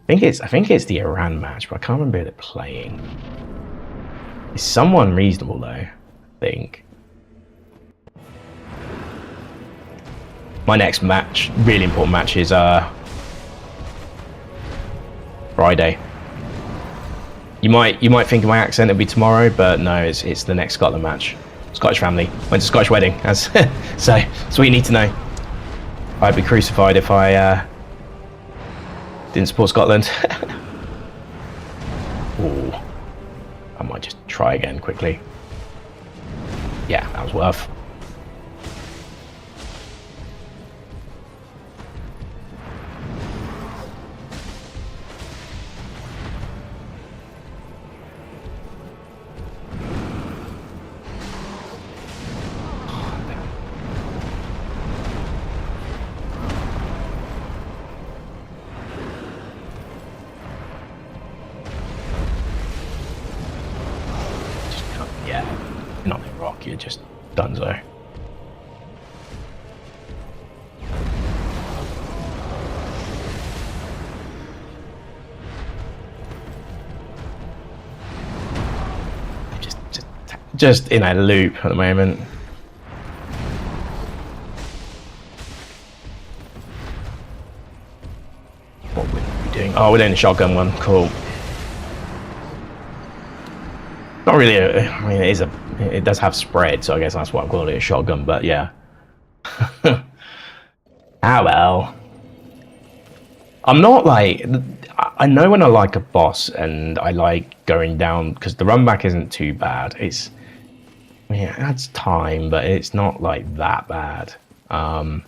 think it's the Iran match, but I can't remember it playing. It's someone reasonable though, I think. My next match, really important match, is Friday. You might think of my accent it'll be tomorrow, but no, it's the next Scotland match. Scottish family. Went to Scottish wedding. So that's what you need to know. I'd be crucified if I didn't support Scotland. Ooh. I might just try again quickly. Yeah, that was worth. You're just donezo. Just in a loop at the moment. What would we be doing? Oh, we're doing the shotgun one. Cool. Not really. I mean, it does have spread, so I guess that's why I'm calling it a shotgun. But yeah. Ah well. I'm not like. I know when I like a boss, and I like going down because the run back isn't too bad. It's. I mean, it adds time, but it's not like that bad. You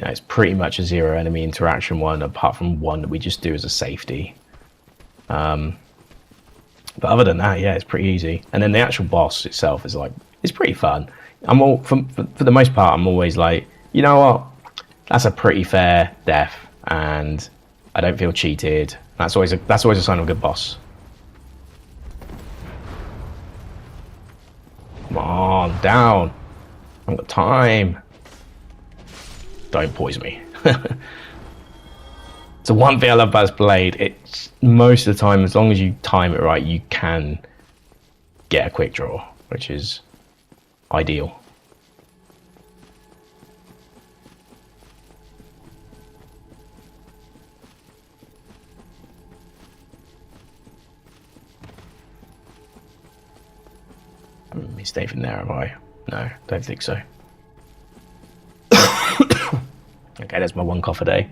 know, it's pretty much a zero enemy interaction one, apart from one that we just do as a safety. But other than that, yeah, it's pretty easy. And then the actual boss itself is like, it's pretty fun. For the most part, I'm always like, you know what? That's a pretty fair death, and I don't feel cheated. That's always a sign of a good boss. Come on, down. I haven't got time. Don't poison me. So one thing I love about this blade, it's most of the time, as long as you time it right, you can get a quick draw, which is ideal. I haven't missed anything there, have I? No, don't think so. Okay, that's my one cough a day.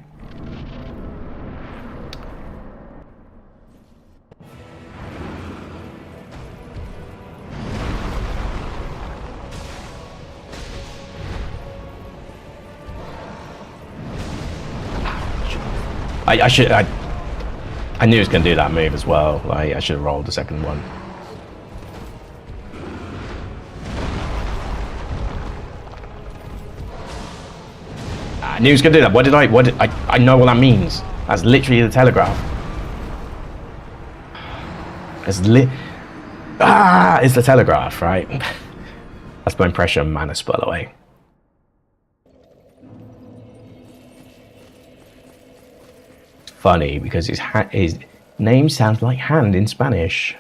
I knew he was going to do that move as well. Like, I should have rolled the second one. I knew he was going to do that. I know what that means. That's literally the telegraph. It's the telegraph, right? That's my impression of Manus, by the way. Funny because his name sounds like hand in Spanish,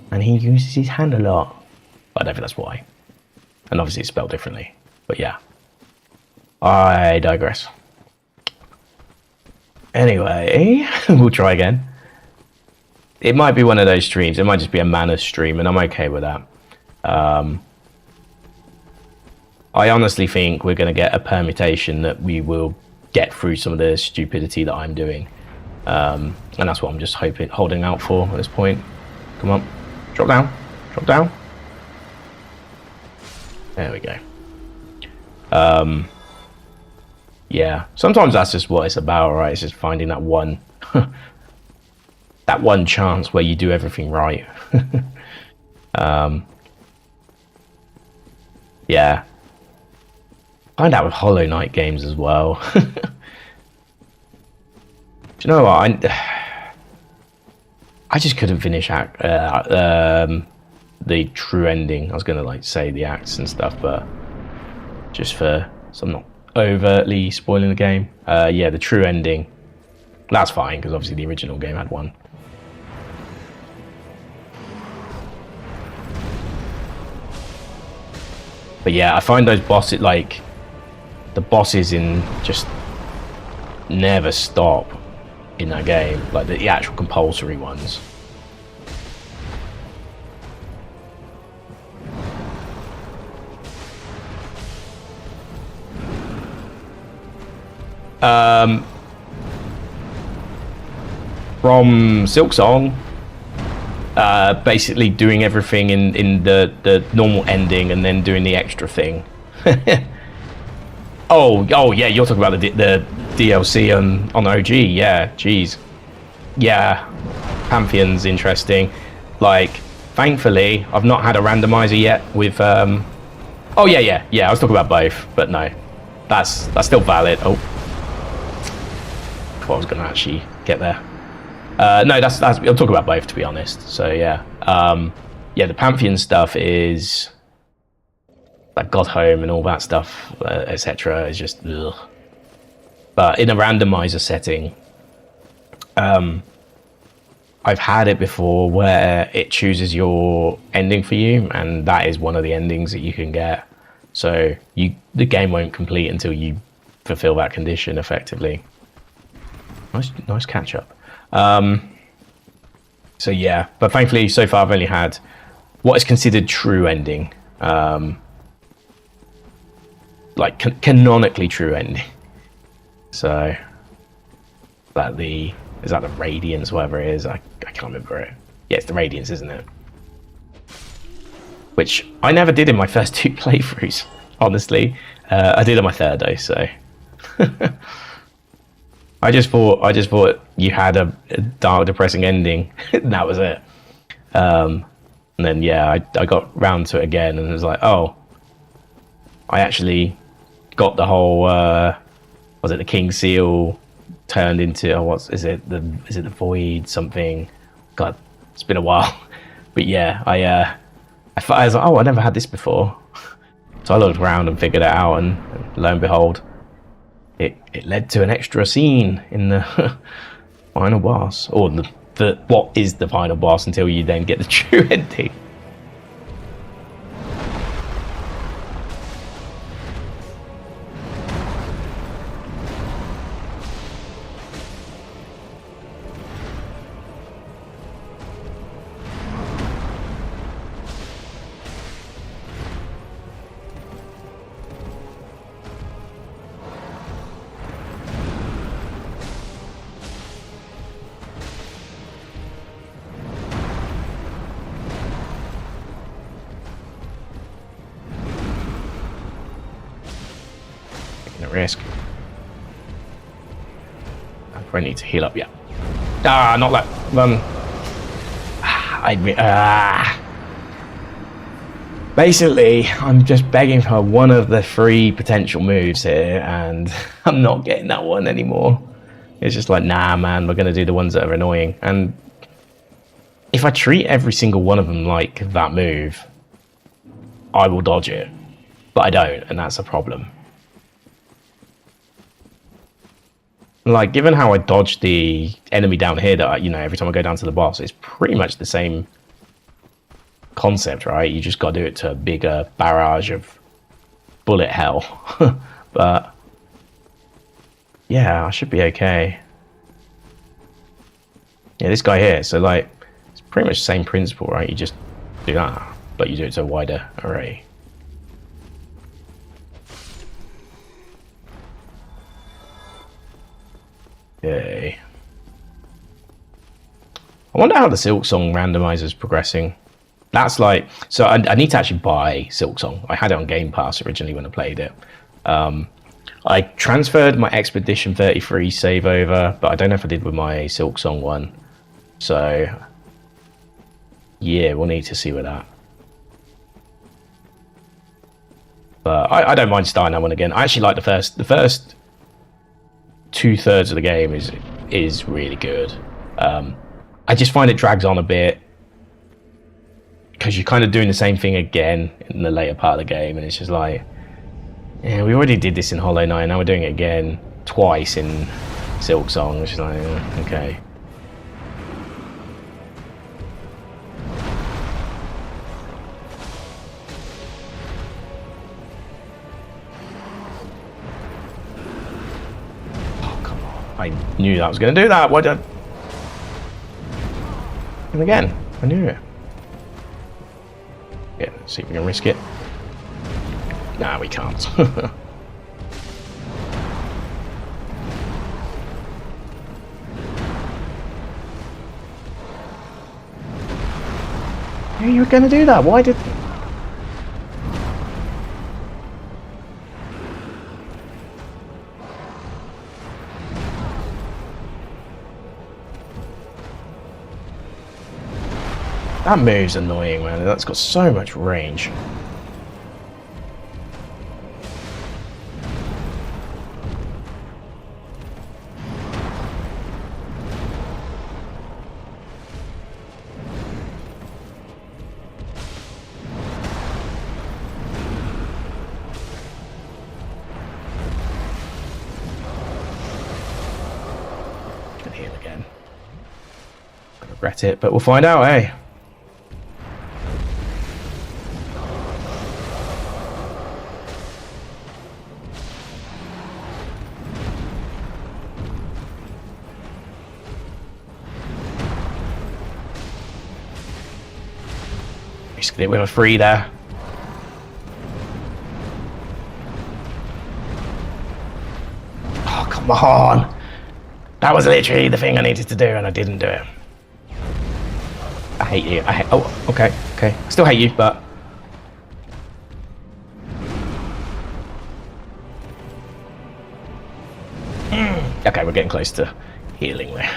and he uses his hand a lot, but I don't think that's why. And obviously it's spelled differently, but yeah, I digress. Anyway, we'll try again. It might be one of those streams, it might just be a Manus stream, and I'm okay with that. I honestly think we're going to get a permutation that we will get through some of the stupidity that I'm doing, and that's what I'm just holding out for at this point. Come on, drop down, drop down. There we go. Yeah, sometimes that's just what it's about, right? It's just finding that one, that one chance where you do everything right. Yeah, find out with Hollow Knight games as well. Do you know what? I just couldn't finish the true ending. I was gonna like say the acts and stuff, but just so I'm not overtly spoiling the game. Yeah, the true ending. That's fine because obviously the original game had one. But yeah, I find those bosses, like the bosses in just never stop in that game, like the actual compulsory ones. From Silksong, basically doing everything in the normal ending and then doing the extra thing. oh yeah, you're talking about the DLC on OG. Yeah, jeez. Yeah, Pantheon's interesting. Like, thankfully, I've not had a randomizer yet with. Oh yeah. I was talking about both, but no, that's still valid. Oh, I was gonna actually get there. No, that's I'm talking about both, to be honest. So yeah, yeah, the Pantheon stuff is like God Home and all that stuff, etc. is just ugh. But in a randomizer setting, I've had it before where it chooses your ending for you, and that is one of the endings that you can get. So the game won't complete until you fulfill that condition effectively. Nice catch up. So yeah, but thankfully so far I've only had what is considered true ending, like canonically true ending. So is that the Radiance, whatever it is? I can't remember it. Yeah, it's the Radiance, isn't it? Which I never did in my first 2 playthroughs, honestly. I did on my 3rd though, so I just thought you had a dark, depressing ending, and that was it. And then yeah, I got round to it again, and it was like, oh, I actually got the whole was it the King Seal turned into is it the Void something? God, it's been a while, but yeah, I was like, oh, I never had this before. So I looked around and figured it out, and lo and behold, it led to an extra scene in the final boss, or the what is the final boss, until you then get the true ending. Risk. I probably need to heal up. Yeah. Not that. Basically, I'm just begging for one of the 3 potential moves here, and I'm not getting that one anymore. It's just like, nah, man, we're gonna do the ones that are annoying. And if I treat every single one of them like that move, I will dodge it. But I don't, and that's a problem. Like, given how I dodged the enemy down here, that every time I go down to the boss, it's pretty much the same concept, right? You just got to do it to a bigger barrage of bullet hell. But yeah, I should be okay. Yeah, this guy here. So like, it's pretty much the same principle, right? You just do that, but you do it to a wider array. Okay. I wonder how the Silksong randomizer is progressing. That's like, so I need to actually buy Silksong. I had it on Game Pass originally when I played it. I transferred my Expedition 33 save over, but I don't know if I did with my Silksong one. So, yeah, we'll need to see with that. But I don't mind starting that one again. I actually like the first 2/3 of the game is really good. I just find it drags on a bit because you're kind of doing the same thing again in the later part of the game, and it's just like, yeah, we already did this in Hollow Knight, now we're doing it again twice in Silksong, which is like, okay. Oh, come on. I knew that was going to do that. Why did I... And again, I knew it. Yeah, let's see if we can risk it. Nah, we can't. Yeah, you were going to do that. Why did... That move's annoying, man. That's got so much range. Gonna heal again. I regret it, but we'll find out, eh? Risked it with a 3 there. Oh, come on! That was literally the thing I needed to do, and I didn't do it. I hate you. Oh, okay, okay. I still hate you, but... Okay, we're getting close to healing there.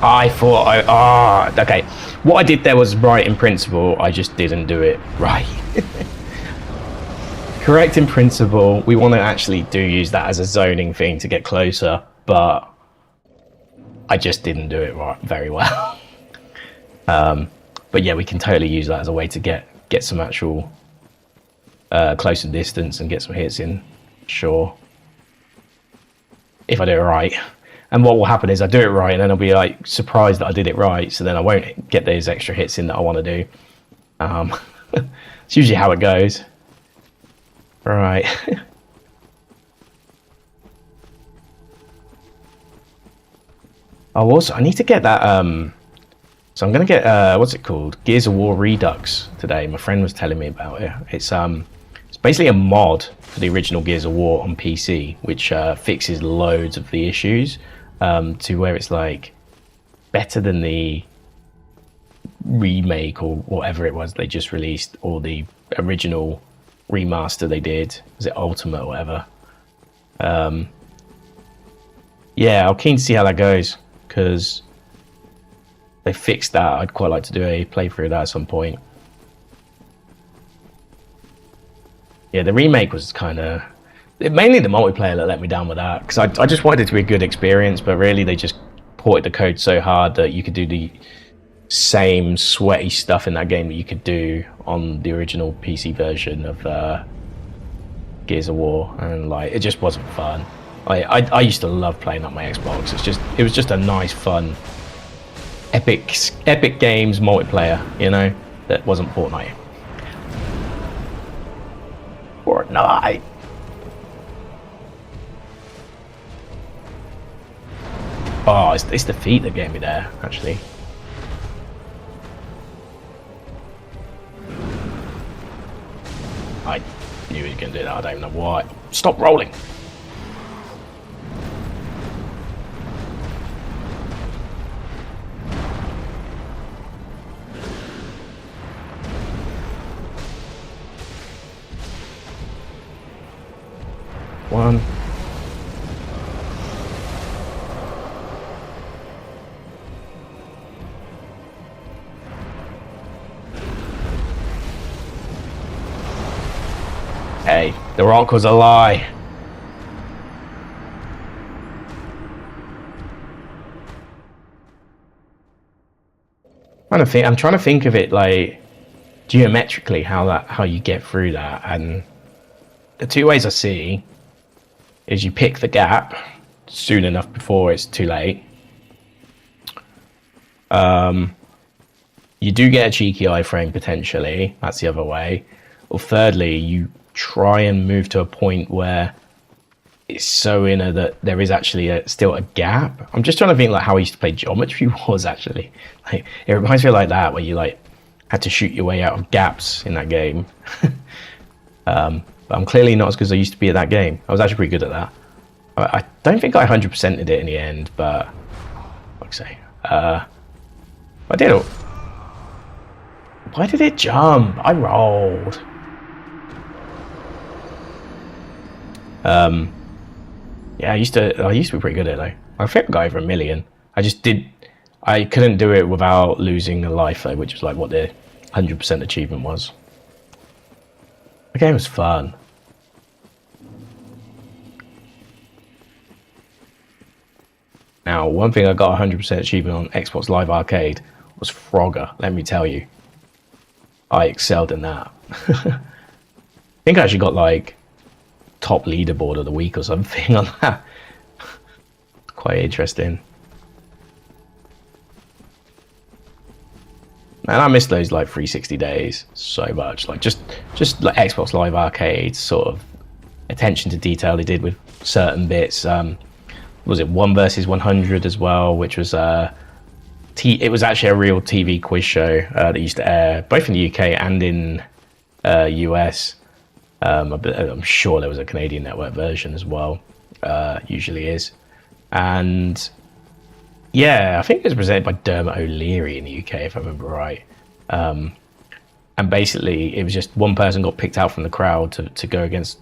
I thought okay. What I did there was right in principle, I just didn't do it right. Correct in principle, we want to actually use that as a zoning thing to get closer, but I just didn't do it very well. But yeah, we can totally use that as a way to get some actual closer distance and get some hits in, sure. If I do it right. And what will happen is I do it right, and then I'll be like surprised that I did it right. So then I won't get those extra hits in that I want to do. It's usually how it goes. Right. Oh, also I need to get that. So I'm gonna get what's it called? Gears of War Redux today. My friend was telling me about it. It's basically a mod for the original Gears of War on PC, which fixes loads of the issues. To where it's like better than the remake or whatever it was they just released, or the original remaster they did. Was it Ultimate or whatever? Yeah, I'm keen to see how that goes, because they fixed that. I'd quite like to do a playthrough of that at some point. Yeah, the remake was kind of... mainly the multiplayer that let me down with that, because I just wanted it to be a good experience, but really they just ported the code so hard that you could do the same sweaty stuff in that game that you could do on the original PC version of Gears of War, and like it just wasn't fun. I used to love playing on my Xbox. It was just a nice, fun, epic games multiplayer, you know, that wasn't Fortnite. Fortnite. Oh, it's the feet that gave me there, actually. I knew he was going to do that. I don't even know why. Stop rolling. One. Hey, the rock was a lie. I'm trying to think of it like geometrically how you get through that, and the two ways I see is you pick the gap soon enough before it's too late. You do get a cheeky iframe potentially. That's the other way. Or thirdly, you try and move to a point where it's so inner that there is actually still a gap. I'm just trying to think like how I used to play Geometry Wars actually. Like it reminds me of like that, where you like had to shoot your way out of gaps in that game. But I'm clearly not as good as I used to be at that game. I was actually pretty good at that. I don't think I 100%ed it in the end, but like I say, I did it. Why did it jump? I rolled. Yeah, I used to be pretty good at it though. I think I got over 1 million. I couldn't do it without losing a life though, which was like what the 100% achievement was. The game was fun. Now, one thing I got 100% achievement on Xbox Live Arcade was Frogger, let me tell you. I excelled in that. I think I actually got like top leaderboard of the week or something on that. Quite interesting. Man, I miss those like 360 days so much. Like just like Xbox Live Arcade sort of attention to detail they did with certain bits. Was it 1 versus 100 as well, which was it was actually a real TV quiz show that used to air both in the UK and in US. I'm sure there was a Canadian network version as well. Usually is. And yeah, I think it was presented by Dermot O'Leary in the UK, if I remember right. And basically, it was just one person got picked out from the crowd to go against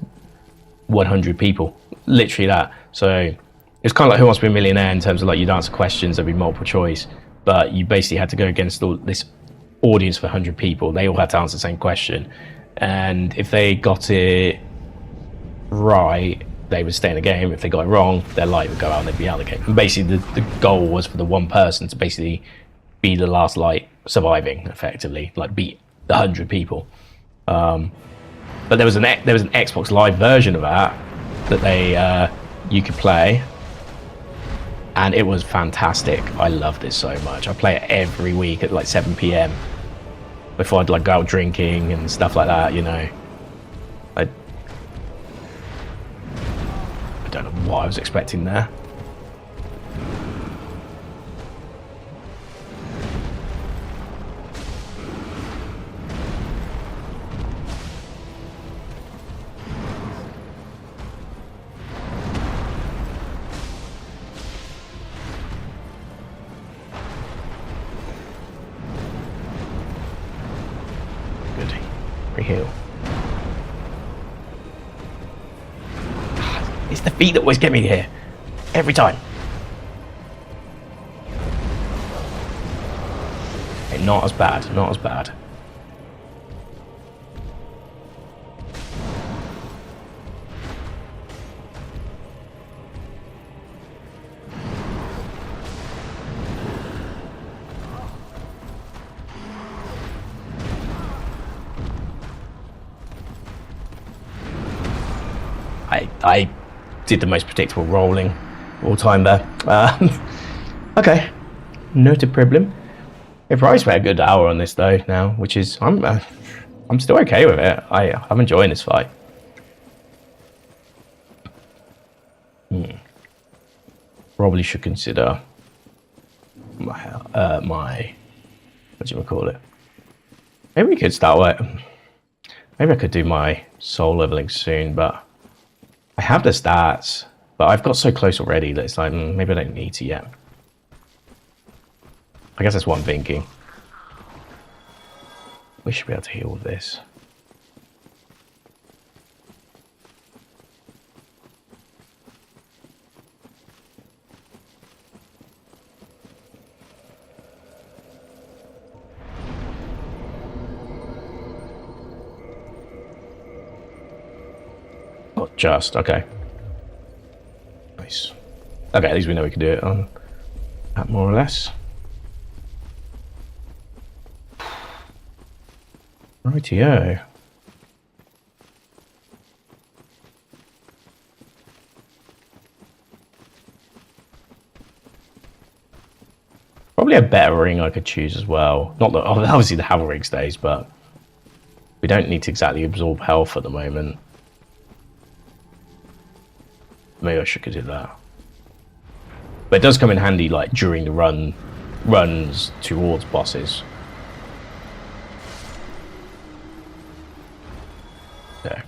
100 people. Literally that. So it's kind of like Who Wants to Be a Millionaire in terms of like you'd answer questions, there'd be multiple choice, but you basically had to go against all this audience for 100 people. They all had to answer the same question. And if they got it right, they would stay in the game. If they got it wrong, their light would go out and they'd be out of the game. And basically the goal was for the one person to basically be the last light surviving, effectively, like beat the 100 people. But there was an Xbox Live version of that they you could play, and it was fantastic. I loved it so much. I play it every week at like 7 p.m. before I'd like go out drinking and stuff like that, you know. I don't know what I was expecting there. Heal. It's the feet that always get me here. Every time. Okay, not as bad, not as bad. I did the most predictable rolling all time there. Okay, not a problem. We've probably spent a good hour on this though now, which is I'm still okay with it. I'm enjoying this fight. Probably should consider my what do you call it? Maybe we could start with. Maybe I could do my soul leveling soon, but I have the stats, but I've got so close already that it's like, maybe I don't need to yet. I guess that's what I'm thinking. We should be able to heal with this. Not just, okay. Nice. Okay, at least we know we can do it on that more or less. Rightio. Probably a better ring I could choose as well. Not that obviously the Havelrig stays, but we don't need to exactly absorb health at the moment. Maybe I should do that. But it does come in handy like during the runs towards bosses. Okay.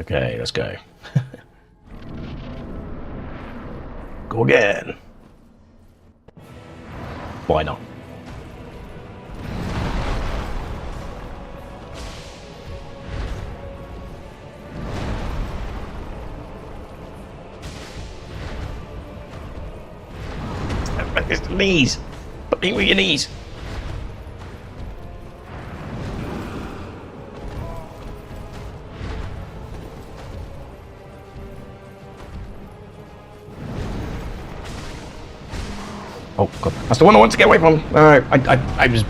Okay, let's go. Go again. Why not? It's the knees. Put me with your knees. Oh god, that's the one I want to get away from. I was. Do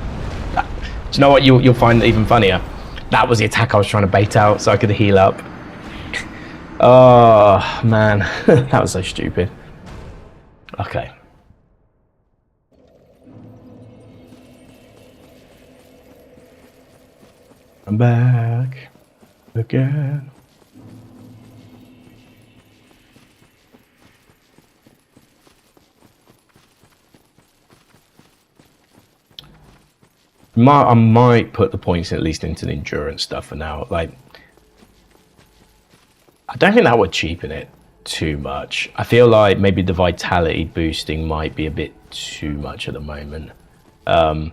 you know what? You'll find even funnier. That was the attack I was trying to bait out so I could heal up. Oh man, that was so stupid. Okay. I'm back again. I might put the points at least into the endurance stuff for now. Like, I don't think that would cheapen it too much. I feel like maybe the vitality boosting might be a bit too much at the moment. I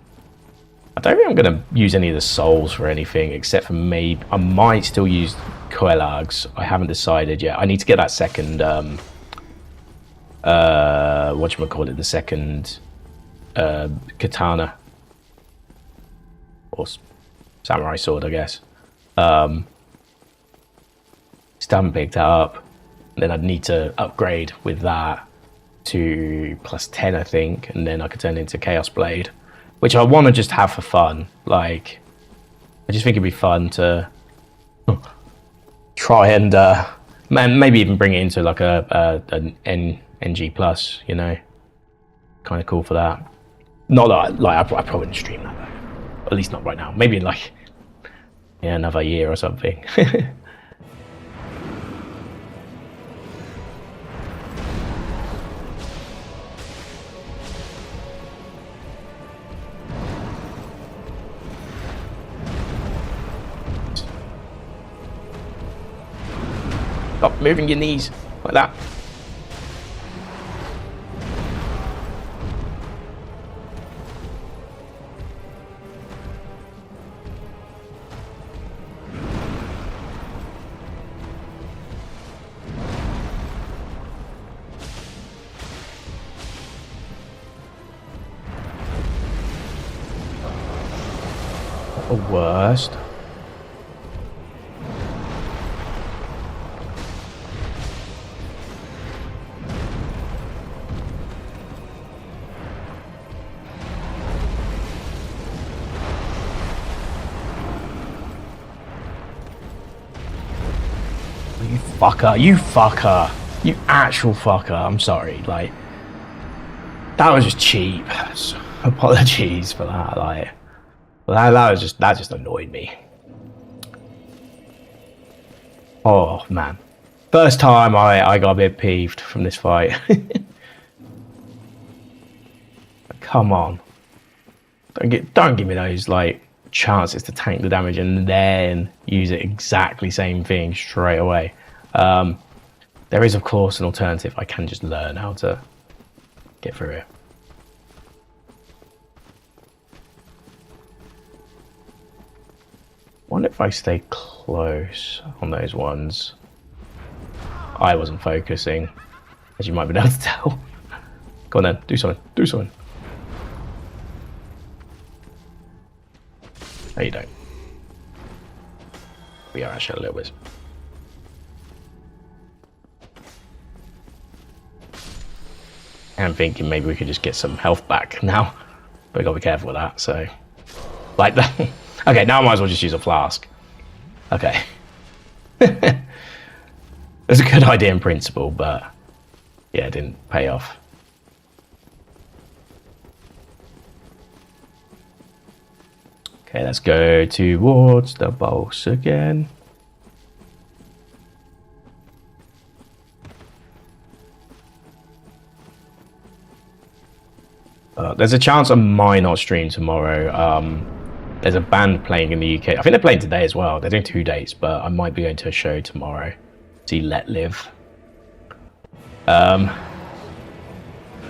don't think I'm going to use any of the souls for anything, except for maybe I might still use Coelags. I haven't decided yet. I need to get that second, whatchamacallit, the second katana. Or samurai sword, I guess. Still haven't picked that up. Then I'd need to upgrade with that to +10, I think, and then I could turn it into Chaos Blade, which I want to just have for fun. Like, I just think it'd be fun to try and maybe even bring it into like an NG plus, you know, kind of cool for that. Not that I probably wouldn't stream that though. At least not right now. Maybe in like another year or something. Stop moving your knees like that. The worst. You fucker, you fucker, you actual fucker. I'm sorry, like, that was just cheap. So, apologies for that, like, that just annoyed me. Oh man, first time I got a bit peeved from this fight. Come on, don't give me those like chances to tank the damage and then use it exactly same thing straight away. There is of course an alternative. I can just learn how to get through it. Wonder if I stay close on those ones. I wasn't focusing, as you might be able to tell. Go on then, do something, do something. No, you don't. We are actually a little bit. I'm thinking maybe we could just get some health back now, but we gotta be careful with that. So, like that. Okay, now I might as well just use a flask. Okay. It's a good idea in principle, but yeah, it didn't pay off. Okay, let's go towards the boss again. There's a chance I might not stream tomorrow. There's a band playing in the UK. I think they're playing today as well. They're doing 2 dates, but I might be going to a show tomorrow. See Let Live. And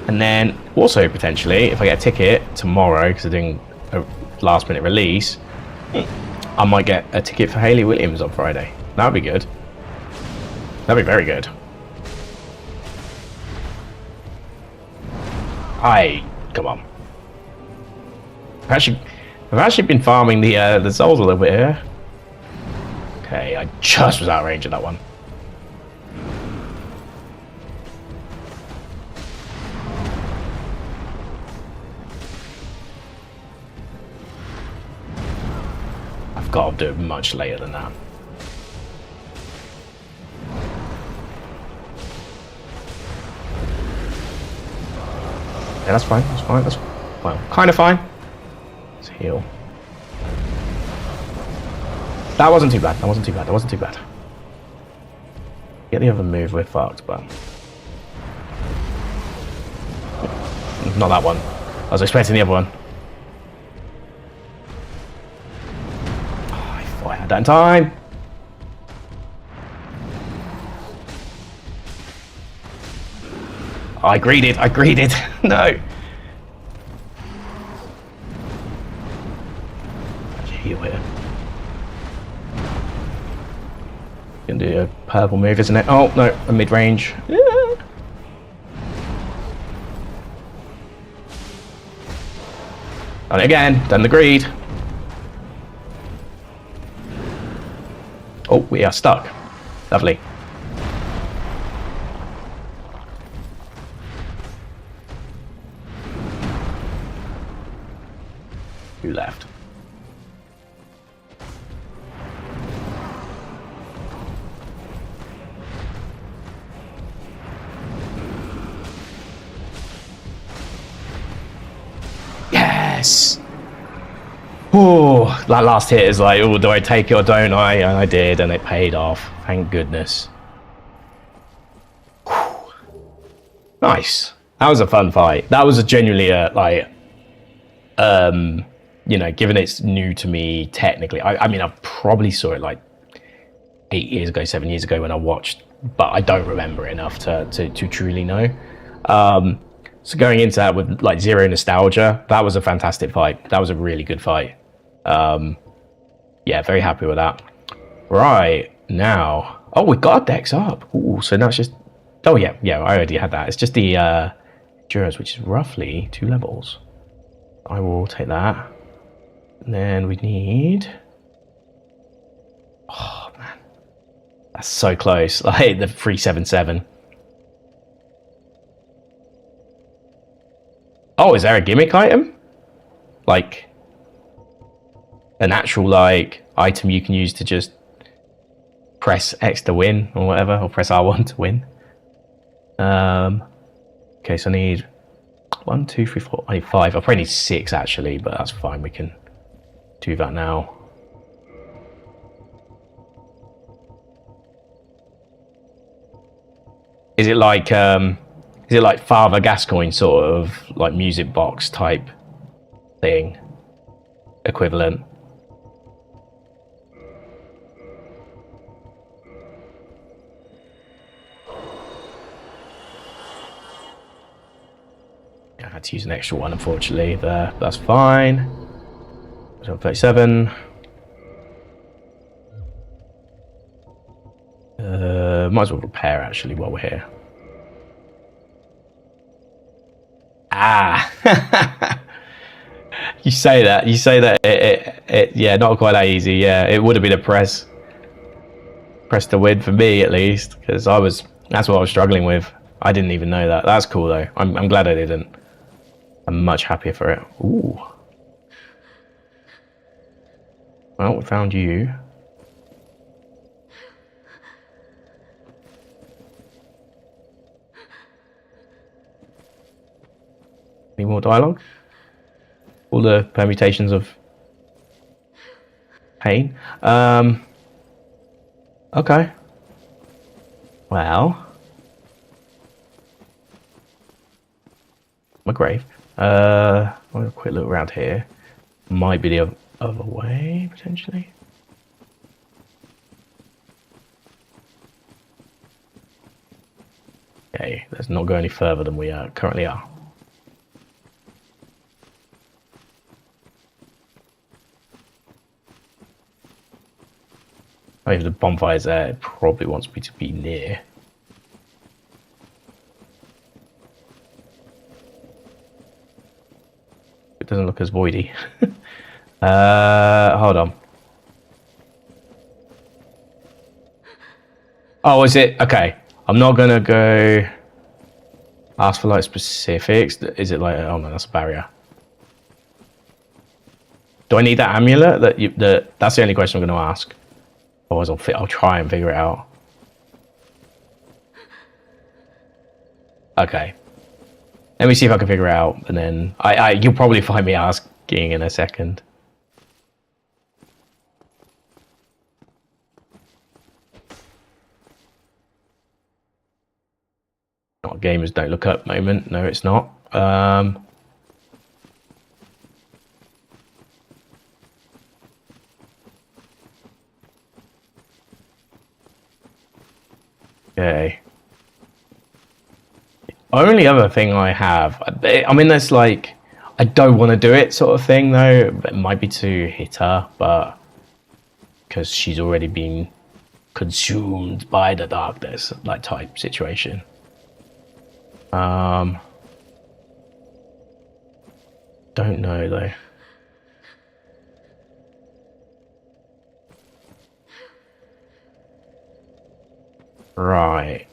then also potentially, if I get a ticket tomorrow, because they're doing a last minute release, I might get a ticket for Hayley Williams on Friday. That would be good. That'd be very good. Come on. I've actually been farming the souls a little bit here. Okay, I just was out of range of that one. I've got to do it much later than that. Yeah, that's fine. That's fine. That's well, kind of fine. Let's heal. That wasn't too bad. That wasn't too bad. That wasn't too bad. Get the other move. We're fucked, but not that one. I was expecting the other one. Oh, I thought I had that in time. I greeded. I greeded. No. Heal here. Gonna do a purple move, isn't it? Oh no, a mid range. Yeah. Done it again. Done the greed. Oh, we are stuck. Lovely. Who left? Yes! Oh, that last hit is like, oh, do I take it or don't I? And I did, and it paid off. Thank goodness. Whew. Nice. That was a fun fight. That was a genuinely like, you know, given it's new to me technically. I mean, I probably saw it like 8 years ago, 7 years ago when I watched, but I don't remember it enough to truly know. So going into that with like zero nostalgia, that was a fantastic fight. That was a really good fight. Yeah, very happy with that. Right, now, oh, we got our decks up. Ooh, so now it's just, oh yeah, I already had that. It's just the Endurance, which is roughly 2 levels. I will take that. And then we need, oh man, that's so close. I hate the 377. Oh, is there a gimmick item? Like an actual like item you can use to just press X to win or whatever, or press R1 to win. Okay, so I need 1, 2, 3, 4. I need 5. I probably need 6 actually, but that's fine. We can do that now. Is it like Father Gascoigne sort of like music box type thing equivalent? I had to use an extra one, unfortunately. There, that's fine. 37. might as well repair actually while we're here. Ah. You say that. Yeah, not quite that easy. Yeah, it would have been a press to win for me at least, because that's what I was struggling with. I didn't even know that. That's cool though. I'm glad I didn't. I'm much happier for it. Ooh. Well, we found you. Any more dialogue? All the permutations of pain. Okay. Well, my grave. I'll have a quick look around here. Might be the other way potentially. Okay, let's not go any further than we currently are. Oh, if the bonfire's there, it probably wants me to be near. It doesn't look as voidy. Hold on. Oh, is it? Okay. I'm not gonna go ask for like specifics. Is it like, oh no, that's a barrier. Do I need that amulet? That's the only question I'm gonna ask. Otherwise I'll try and figure it out. Okay. Let me see if I can figure it out, and then you'll probably find me asking in a second. Not a gamers don't look up moment. No, it's not. Okay. Only other thing I have, I mean, there's like, I don't want to do it sort of thing though. It might be to hit her, but because she's already been consumed by the darkness, like type situation. Don't know though. Right.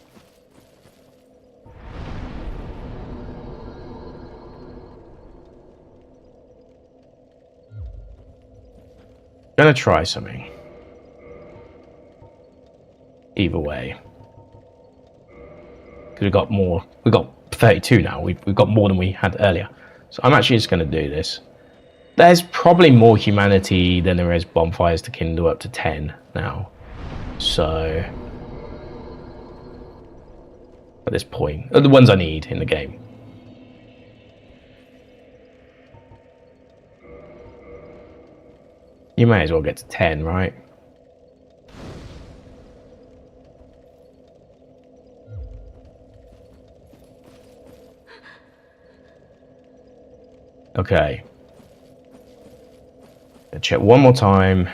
Gonna try something. Either way. Because we've got more. We've got 32 now. We've got more than we had earlier. So I'm actually just gonna do this. There's probably more humanity than there is bonfires to kindle up to 10 now. So at this point, the ones I need in the game. You may as well get to 10, right? Okay. Let's check one more time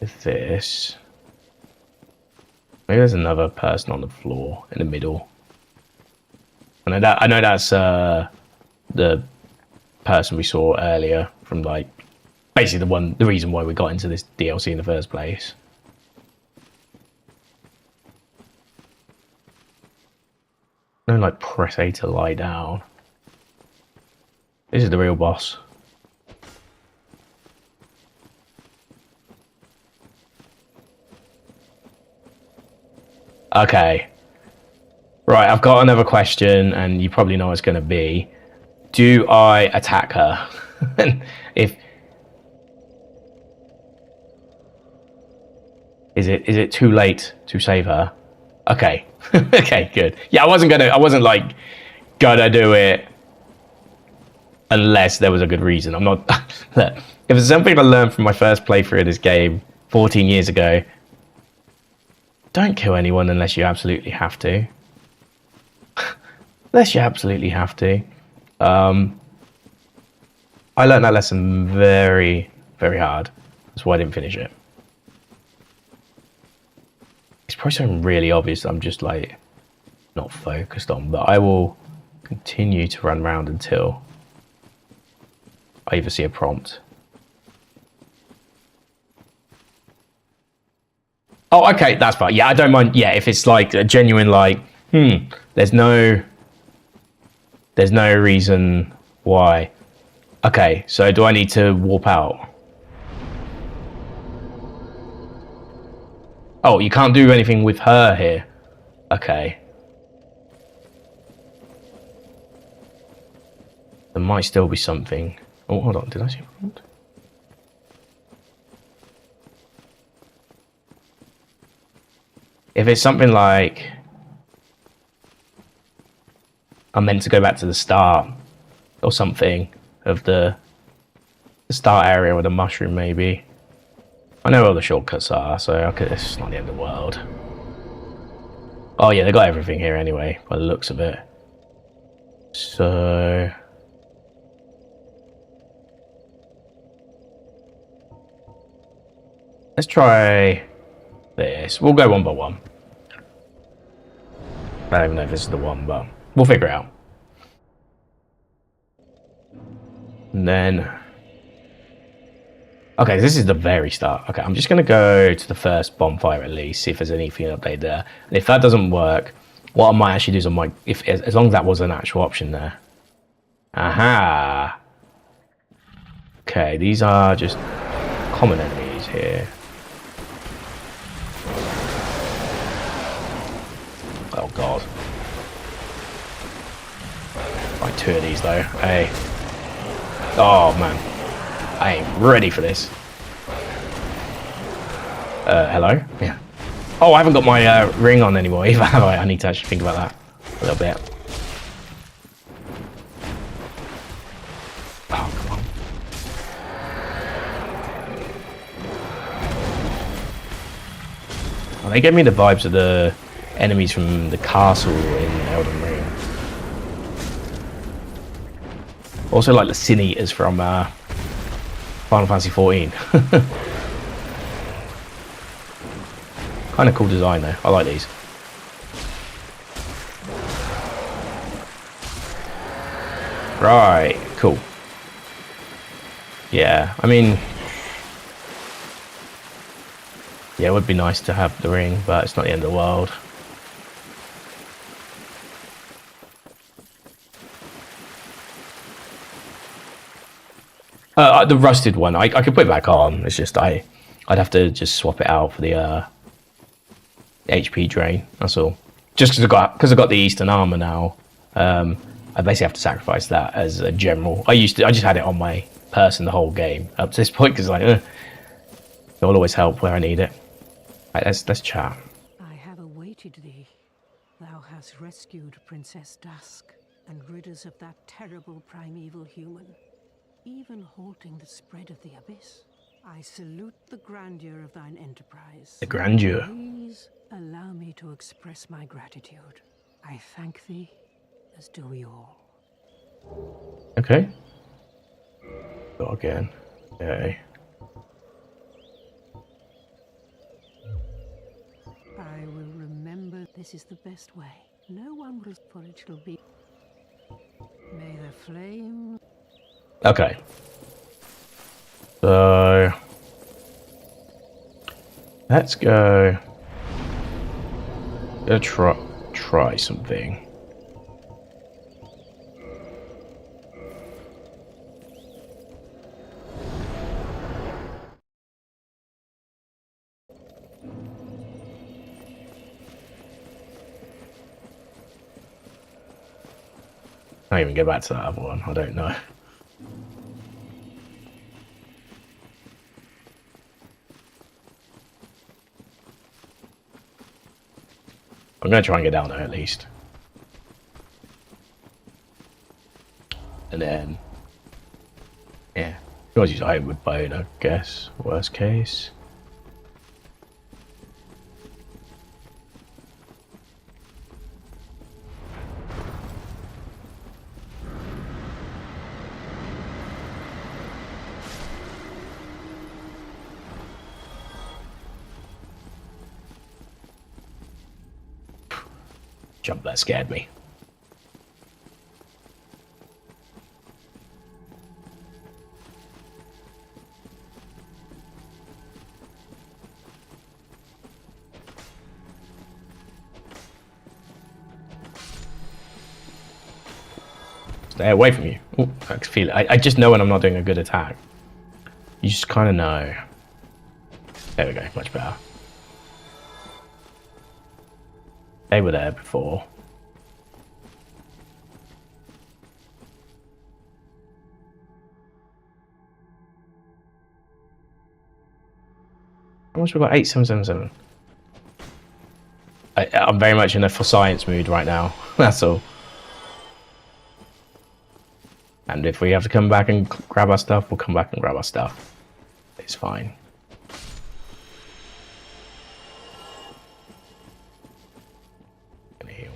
with this. Maybe there's another person on the floor in the middle. I know that's the person we saw earlier from like basically the reason why we got into this DLC in the first place. No, like press A to lie down. This is the real boss. Okay. Right, I've got another question, and you probably know what it's going to be. Do I attack her? If is it too late to save her? Okay. Okay, good. Yeah, I wasn't like gonna do it unless there was a good reason. I'm not. Look, if there's something I learned from my first playthrough of this game 14 years ago, don't kill anyone unless you absolutely have to. Unless you absolutely have to. I learned that lesson very, very hard. That's why I didn't finish it. It's probably something really obvious that I'm just like not focused on, but I will continue to run around until I either see a prompt. Oh, okay, that's fine. Yeah, I don't mind. Yeah, if it's like a genuine like, there's no reason why. Okay, so do I need to warp out? Oh, you can't do anything with her here. Okay. There might still be something. Oh, hold on. Did I see a prompt? If it's something like I'm meant to go back to the start or something of the start area with a mushroom, maybe. I know where all the shortcuts are, so it's not the end of the world. Oh yeah, they got everything here anyway, by the looks of it. So let's try this. We'll go one by one. I don't even know if this is the one, but we'll figure it out. And then, okay, this is the very start. Okay, I'm just going to go to the first bonfire at least, see if there's anything updated there. And if that doesn't work, what I might actually do is I might, as long as that was an actual option there. Aha! Okay, these are just common enemies here. Oh god. Like 2 of these though. Hey. Oh man. I ain't ready for this. Hello? Yeah. Oh, I haven't got my ring on anymore either, have I? I need to actually think about that a little bit. Oh, come on. Oh, they gave me the vibes of the enemies from the castle in Elden Ring. Also like the Sin Eaters from Final Fantasy XIV. Kind of cool design though. I like these. Right, cool. Yeah, I mean, yeah, it would be nice to have the ring, but it's not the end of the world. The rusted one, I could put it back on. It's just I'd have to just swap it out for the HP drain. That's all. Just because I got the Eastern armor now, I basically have to sacrifice that as a general. I just had it on my person the whole game up to this point because like it will always help where I need it. Right, let's chat. I have awaited thee. Thou hast rescued Princess Dusk and rid us of that terrible primeval human, even halting the spread of the abyss. I salute the grandeur of thine enterprise. The grandeur. Please allow me to express my gratitude. I thank thee, as do we all. Okay. Go again. Okay. I will remember this is the best way. No one will, for it shall be. May the flame. Okay. So let's go. Let's try something. I can't even go back to that other one. I don't know. I'm going to try and get down there at least. And then, yeah, you can always use a homeward bone, I guess, worst case. Jump that scared me. Stay away from you. Ooh, I can feel it. I just know when I'm not doing a good attack. You just kind of know. There we go, much better. They were there before. How much we got? 8777. I'm very much in a for science mood right now. That's all. And if we have to come back and grab our stuff, we'll come back and grab our stuff. It's fine. Gonna heal.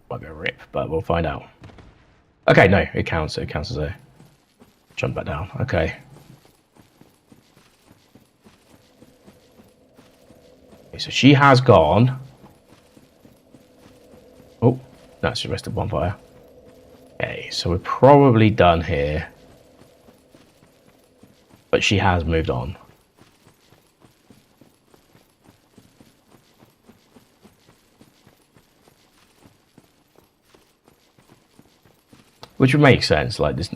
Might be a rip, but we'll find out. Okay, no, it counts. It counts as a jump back down. Okay. Okay, so she has gone. Oh, that's the rest of bonfire. Okay, so we're probably done here. But she has moved on. Which would make sense, like this.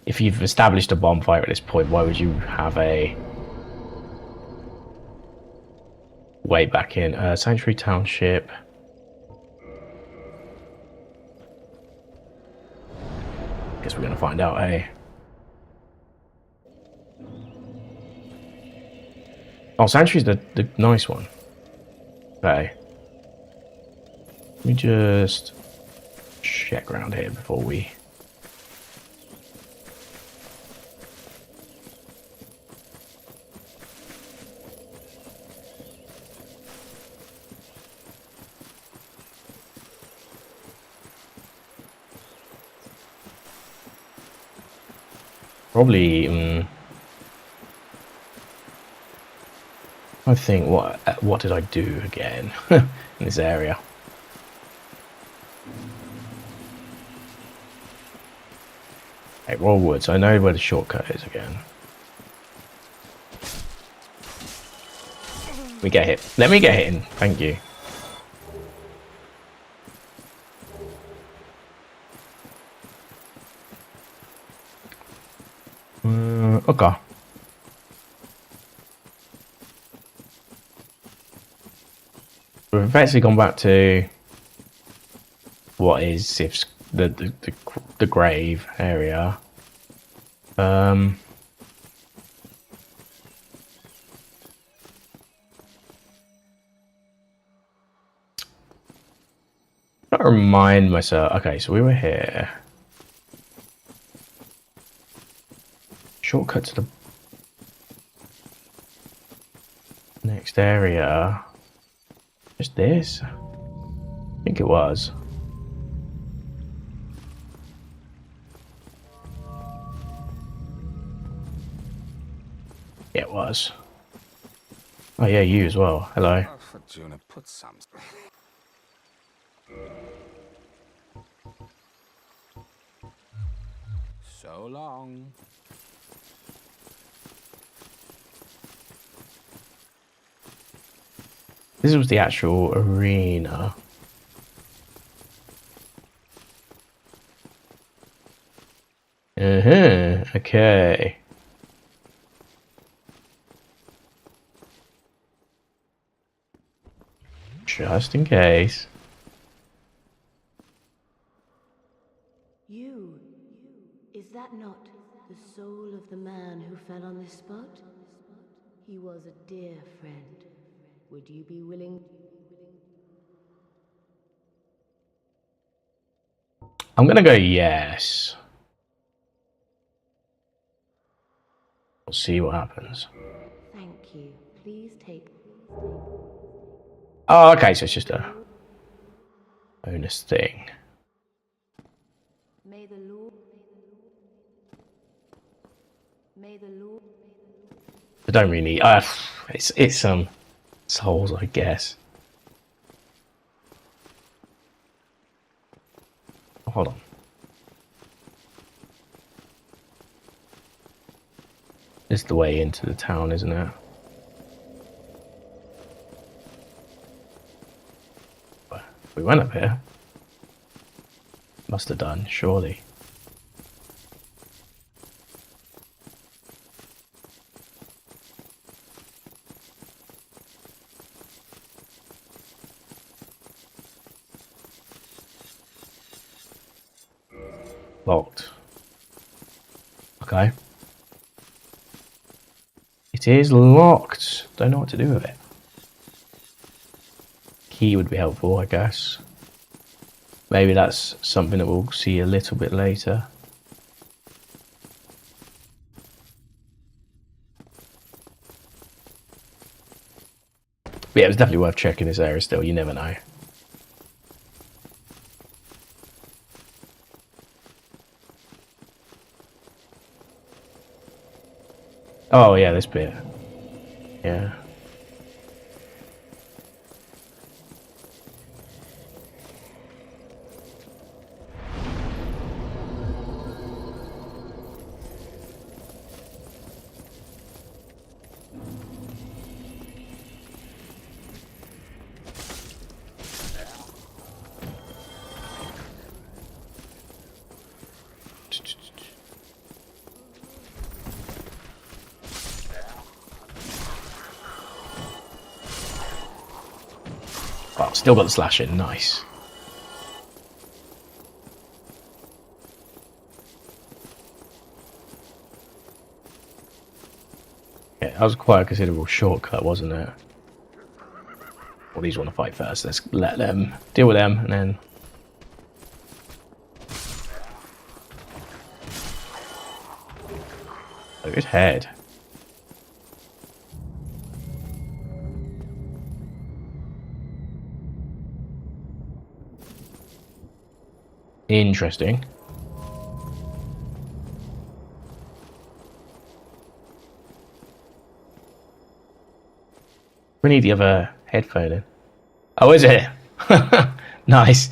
If you've established a bonfire at this point, why would you have a way back in? Sanctuary Township. Guess we're gonna find out, eh? Oh, Sanctuary's the nice one. Okay. Let me just check around here before we... Probably, I think, what did I do again in this area? Hey, Royal Woods, I know where the shortcut is again. We get hit. Let me get hit in, thank you. Okay. We've actually gone back to what is if the grave area. Don't remind myself. Okay, so we were here. Shortcut to the next area. Just this? I think it was. Yeah, it was. Oh yeah, you as well. Hello. Oh, for Juna, put some. So long. This was the actual arena. Okay. Just in case. You, is that not the soul of the man who fell on this spot? He was a dear friend. Would you be willing? I'm gonna go yes. We'll see what happens. Thank you. Please take. Oh, okay, so it's just a bonus thing. May the Lord. May the Lord. I don't really need. It's Souls, I guess. Oh, hold on. This is the way into the town, isn't it? We went up here. Must have done, surely. Locked. Okay. It is locked. Don't know what to do with it. Key would be helpful, I guess. Maybe that's something that we'll see a little bit later. But yeah, it's definitely worth checking this area still. You never know. Oh yeah, this bit. Yeah. Oh, still got the slashing. Nice. Yeah, that was quite a considerable shortcut, wasn't it? Well, these want to fight first. Let's let them deal with them, and then... Oh, good head. Interesting. We need the other headphone in. Oh, is it? Nice.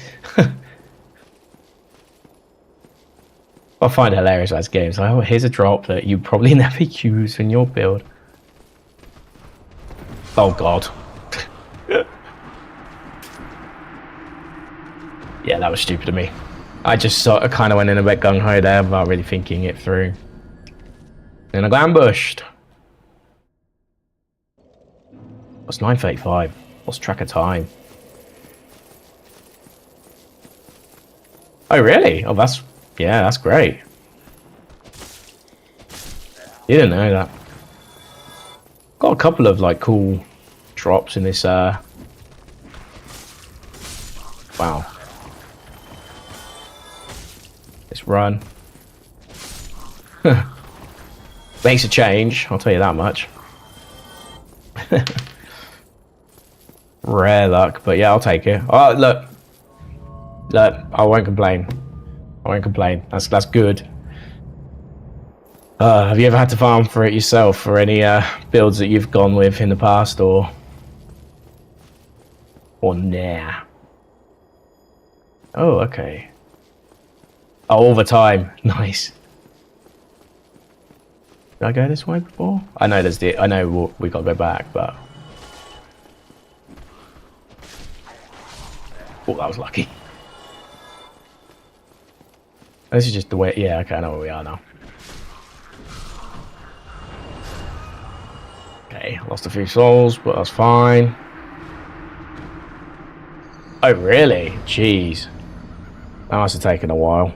I find it hilarious as games. Like, oh, here's a drop that you probably never use in your build. Oh god. Yeah, that was stupid of me. I just sort of kind of went in a bit gung-ho there without really thinking it through. And I got ambushed. What's 9:35? Lost track of time. Oh really? Oh, that's... yeah, that's great. You didn't know that. Got a couple of like cool drops in this wow. This run. Makes a change, I'll tell you that much. Rare luck, but yeah, I'll take it. Oh, look. Look, I won't complain. I won't complain. That's good. Have you ever had to farm for it yourself, for any builds that you've gone with in the past, or nah? Oh, okay. Oh, all the time. Nice. Did I go this way before? I know there's the... I know we gotta go back, but... Oh, that was lucky. This is just the way... yeah, okay, I know where we are now. Okay, lost a few souls, but that's fine. Oh, really? Jeez. That must have taken a while.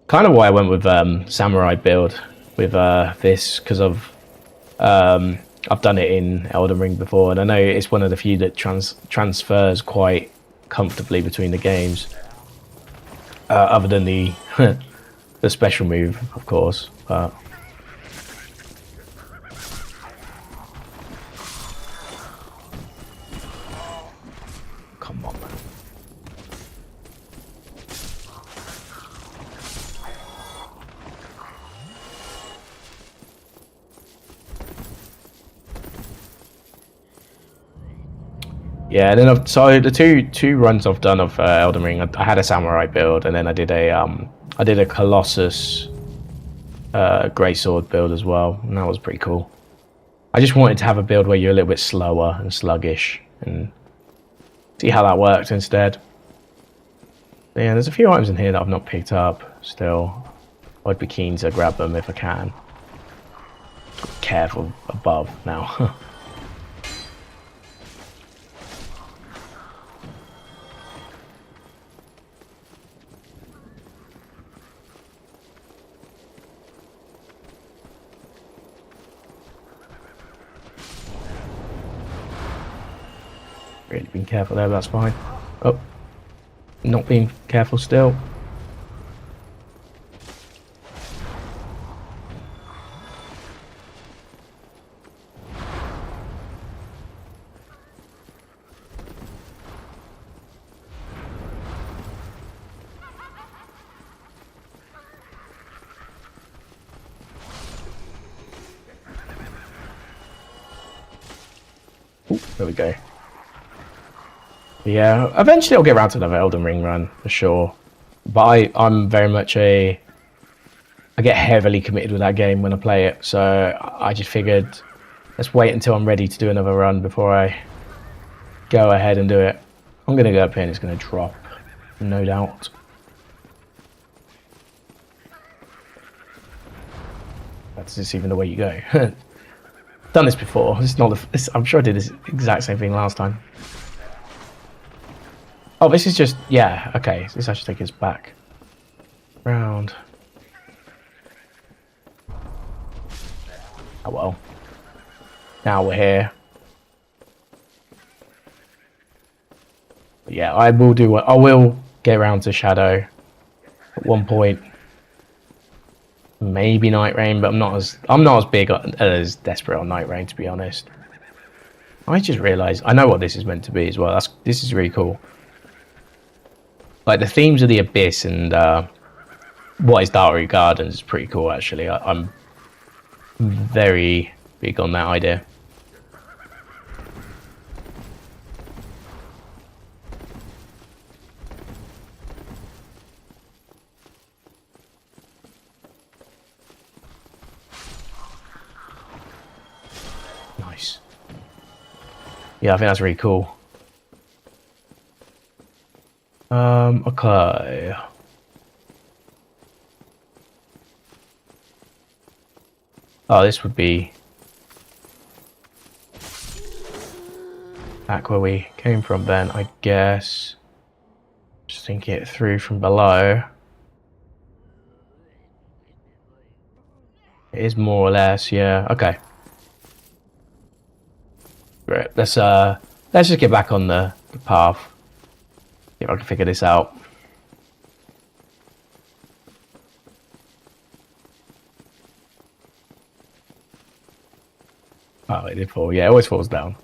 Kind of why I went with Samurai build with this, because I've done it in Elden Ring before, and I know it's one of the few that transfers quite comfortably between the games. Other than the the special move, of course. But come on, man. Yeah, and then so the two runs I've done of Elden Ring, I had a samurai build, and then I did a Colossus greatsword build as well, and that was pretty cool. I just wanted to have a build where you're a little bit slower and sluggish, and see how that worked instead. But yeah, there's a few items in here that I've not picked up still. I'd be keen to grab them if I can. Careful above now. Really being careful there, but that's fine. Oh, not being careful still. Ooh, there we go. Yeah, eventually I'll get around to another Elden Ring run, for sure. But I'm very much I get heavily committed with that game when I play it, so I just figured, let's wait until I'm ready to do another run before I go ahead and do it. I'm going to go up here and it's going to drop, no doubt. That's just even the way you go. Done this before. It's not. I'm sure I did this exact same thing last time. Oh, this is just, yeah, okay. This actually takes us back. Round. Oh well. Now we're here. But yeah, I will get around to Shadow at one point. Maybe Night Rain, but I'm not as big as desperate on Night Rain, to be honest. I just realised I know what this is meant to be as well. This is really cool. Like the themes of the Abyss and what is Darkroot Gardens is pretty cool actually. I'm very big on that idea. Nice. Yeah, I think that's really cool. Okay. Oh, this would be back where we came from then, I guess. Just think it through from below. It is more or less, yeah. Okay. Right, let's just get back on the path. See if I can figure this out. Oh, it did fall. Yeah, it always falls down.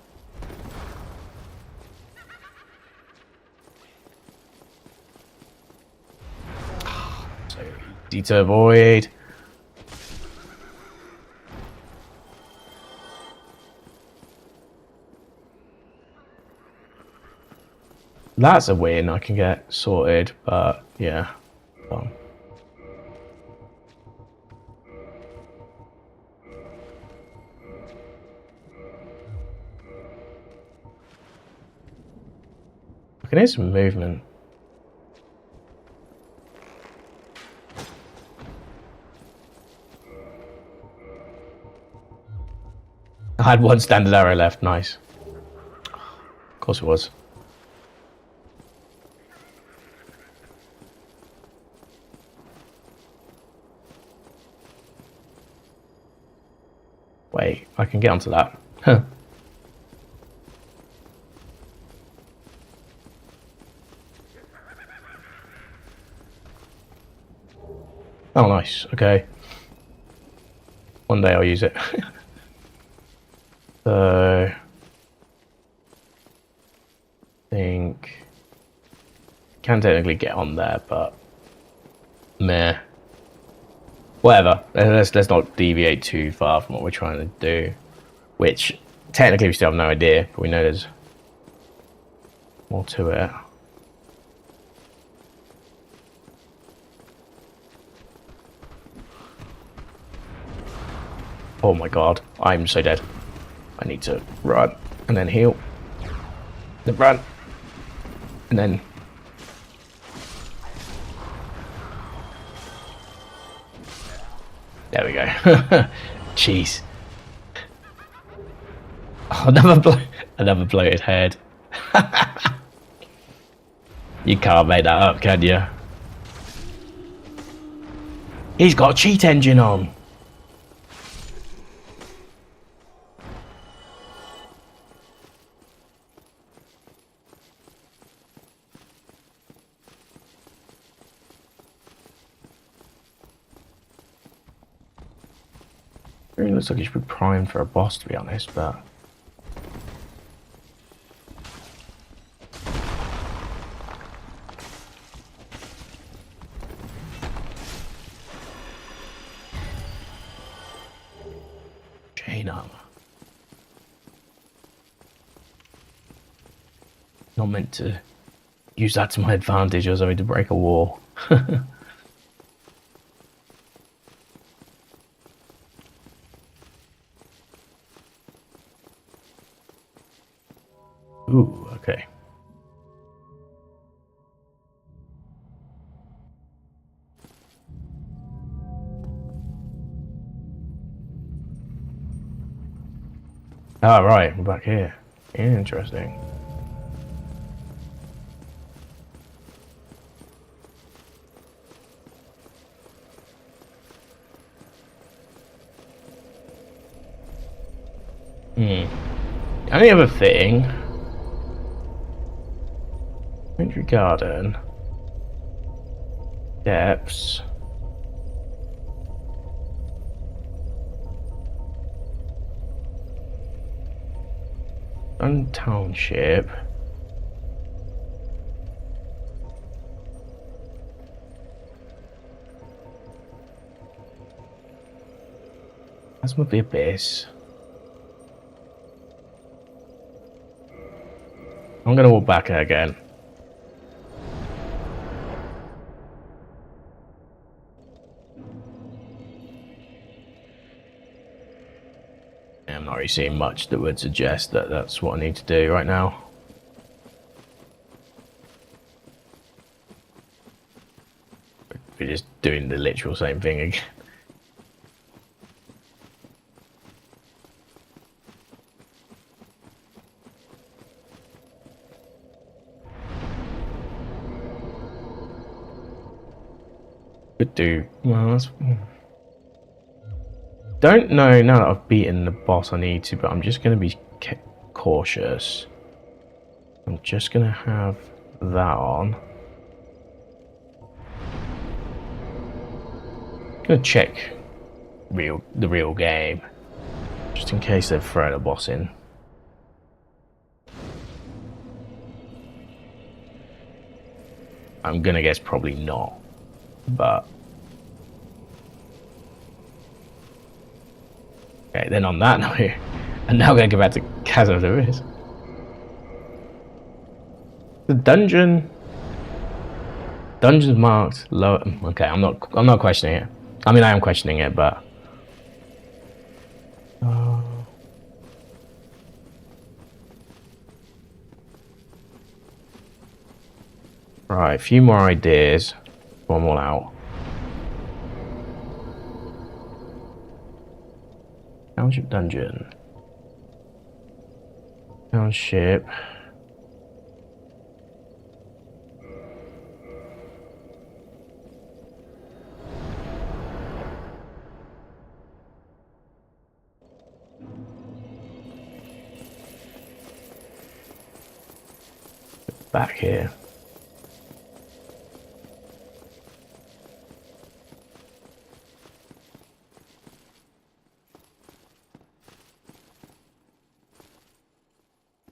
So easy to avoid. That's a win I can get sorted, but yeah. Well. I can hear some movement. I had one standard arrow left, nice. Of course it was. Wait, I can get onto that. Huh. Oh, nice. Okay. One day I'll use it. So, I think can technically get on there, but meh. Whatever. Let's not deviate too far from what we're trying to do. Which technically we still have no idea, but we know there's more to it. Oh my god, I'm so dead. I need to run and then heal. Then run. And then... There we go. Jeez. Oh, another bloated head. You can't make that up, can you? He's got a cheat engine on. It looks like he should be primed for a boss, to be honest, but... Chain armor. Not meant to use that to my advantage, I was having to break a wall. Ooh, okay. Oh, right, we're back here. Interesting. Only other thing... Entry garden. Depths. Sun Township. That's with the Abyss. I'm gonna walk back again. I'm not really seeing much that would suggest that that's what I need to do right now. We're just doing the literal same thing again. Could do well. That's... Don't know now that I've beaten the boss I need to, but I'm just going to be cautious. I'm just going to have that on. Gonna check the real game, just in case they've thrown a boss in. I'm gonna guess probably not, but okay. Then on that note, I'm now gonna go back to Chasm of the Abyss. The dungeon's marked low. Okay, I'm not questioning it. I mean, I am questioning it, but right, a few more ideas. One more out. Township dungeon. Township. Back here.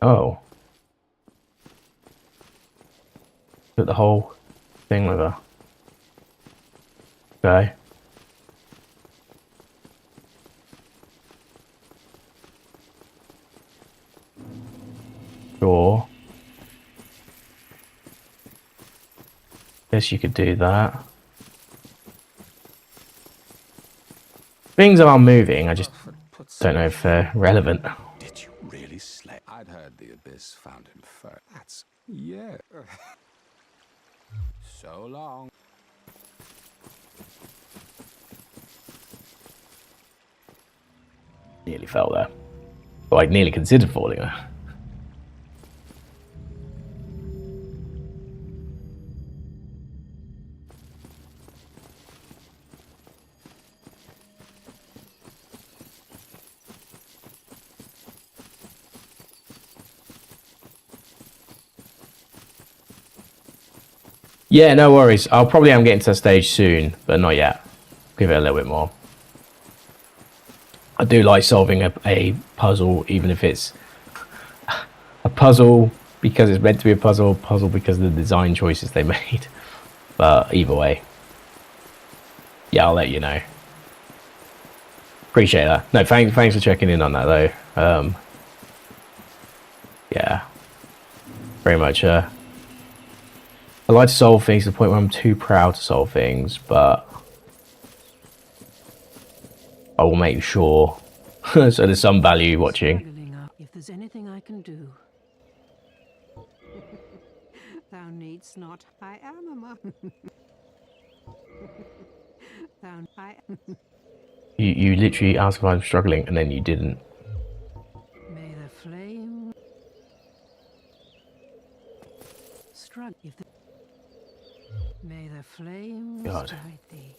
Oh. Put the whole thing with her. Okay. Sure. Guess you could do that. Things are moving, I just don't know if they're relevant. Did you really slay? I'd heard the Abyss found him first. That's... yeah. So long. Nearly fell there. Well, I nearly considered falling there. Yeah, no worries. I'll probably am getting to that stage soon, but not yet. Give it a little bit more. I do like solving a puzzle, even if it's a puzzle because it's meant to be a puzzle because of the design choices they made. But either way, yeah, I'll let you know. Appreciate that. No, thanks for checking in on that though. Yeah, very much. I like to solve things to the point where I'm too proud to solve things, but I will make sure so there's some value watching. Struggling up. If there's anything I can do. Thou needst not. I am a man. You literally asked if I'm struggling and then you didn't. May the flame struggle. May the flame God. guide thee.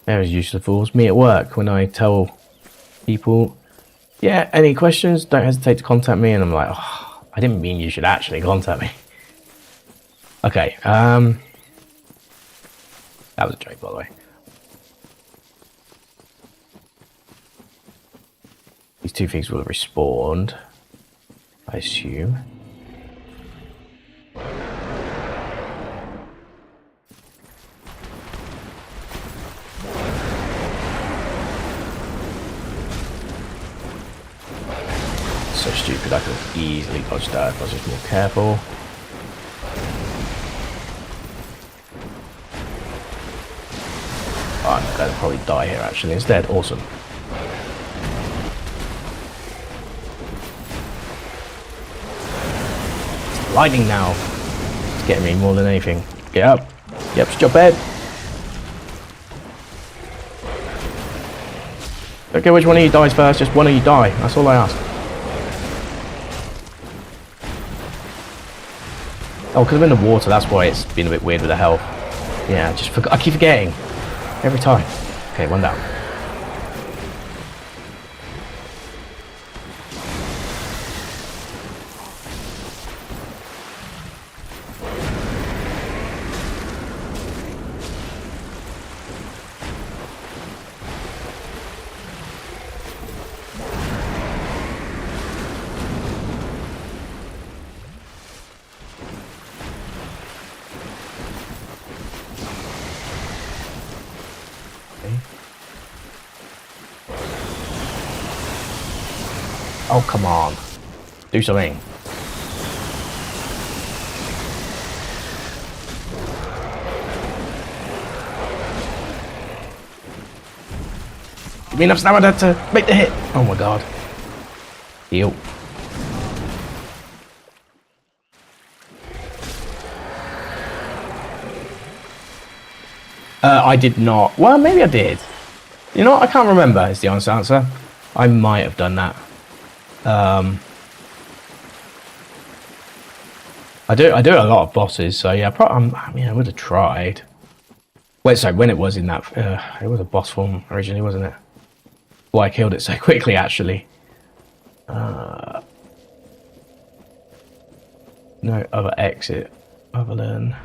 There is useless fools. Me at work when I tell people, yeah, any questions, don't hesitate to contact me, and I'm like, oh, I didn't mean you should actually contact me. Okay, that was a joke, by the way. These two things will have respawned, I assume. So stupid, I could have easily dodged that if I was just more careful. Oh, I'm going to probably die here actually instead. Awesome. It's lightning now. It's getting me more than anything. Get up. Yep, it's your bed. Don't care which one of you dies first, just one of you die. That's all I ask. Oh, because I'm in the water, that's why it's been a bit weird with the health. Yeah, I keep forgetting. Every time. Okay, one down. Oh, come on. Do something. Give me enough stamina to make the hit. Oh my god. Heal. I did not. Well, maybe I did. You know what? I can't remember is the honest answer. I might have done that. I do a lot of bosses, so yeah, I mean, I would have tried. Wait, sorry, when it was in that, it was a boss form originally, wasn't it? Well, I killed it so quickly, actually. No other exit other than...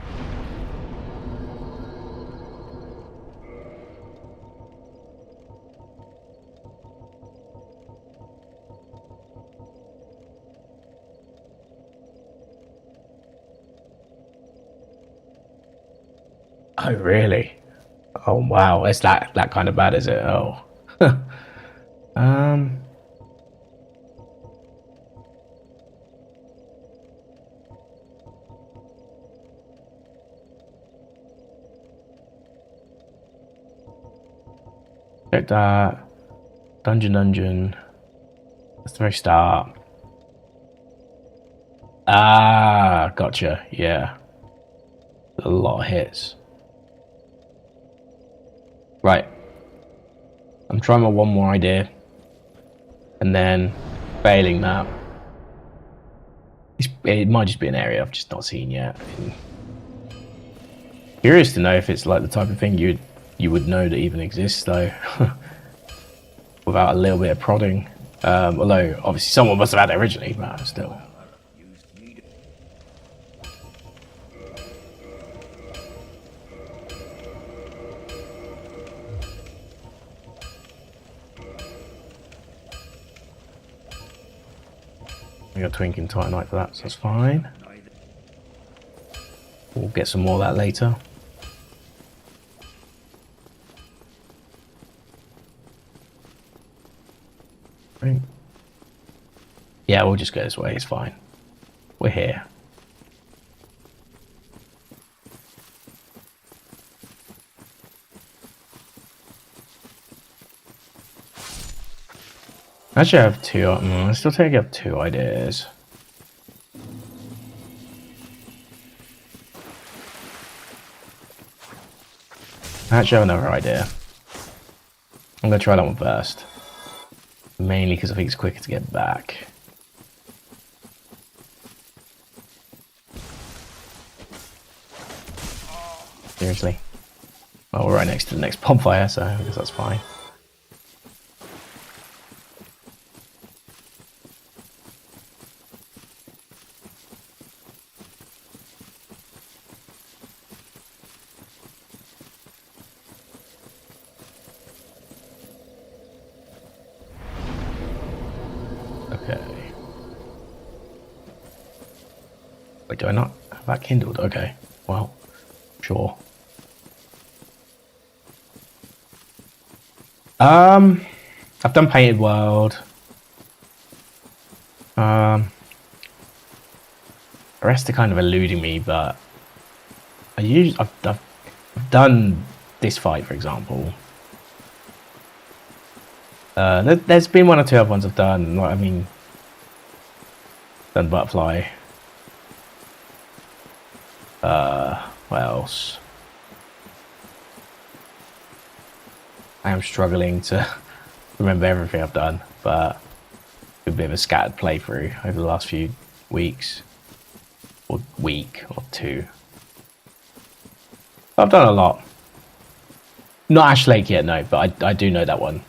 Oh, really? Oh, wow. It's that kind of bad, is it? Oh. Check that. Dungeon. That's the very start. Ah, gotcha. Yeah. A lot of hits. Right. I'm trying my one more idea. And then, failing that, it might just be an area I've just not seen yet. Curious to know if it's like the type of thing you would know that even exists, though, without a little bit of prodding. Although obviously someone must have had it originally, but still. We got Twinkling Titanite for that, so that's fine. We'll get some more of that later. Right. Yeah, we'll just go this way, it's fine. We're here. Actually, I have two. I still think I have two ideas. I actually have another idea. I'm gonna try that one first. Mainly because I think it's quicker to get back. Seriously. Well, we're right next to the next bonfire, so I guess that's fine. Okay. Wait, do I not have that kindled? Okay. Well, sure. I've done Painted World. The rest are kind of eluding me, but I've done this fight, for example. There's been one or two other ones I've done. I mean, done Butterfly. What else? I am struggling to remember everything I've done, but a bit of a scattered playthrough over the last few weeks, or week or two. I've done a lot. Not Ash Lake yet, no, but I do know that one.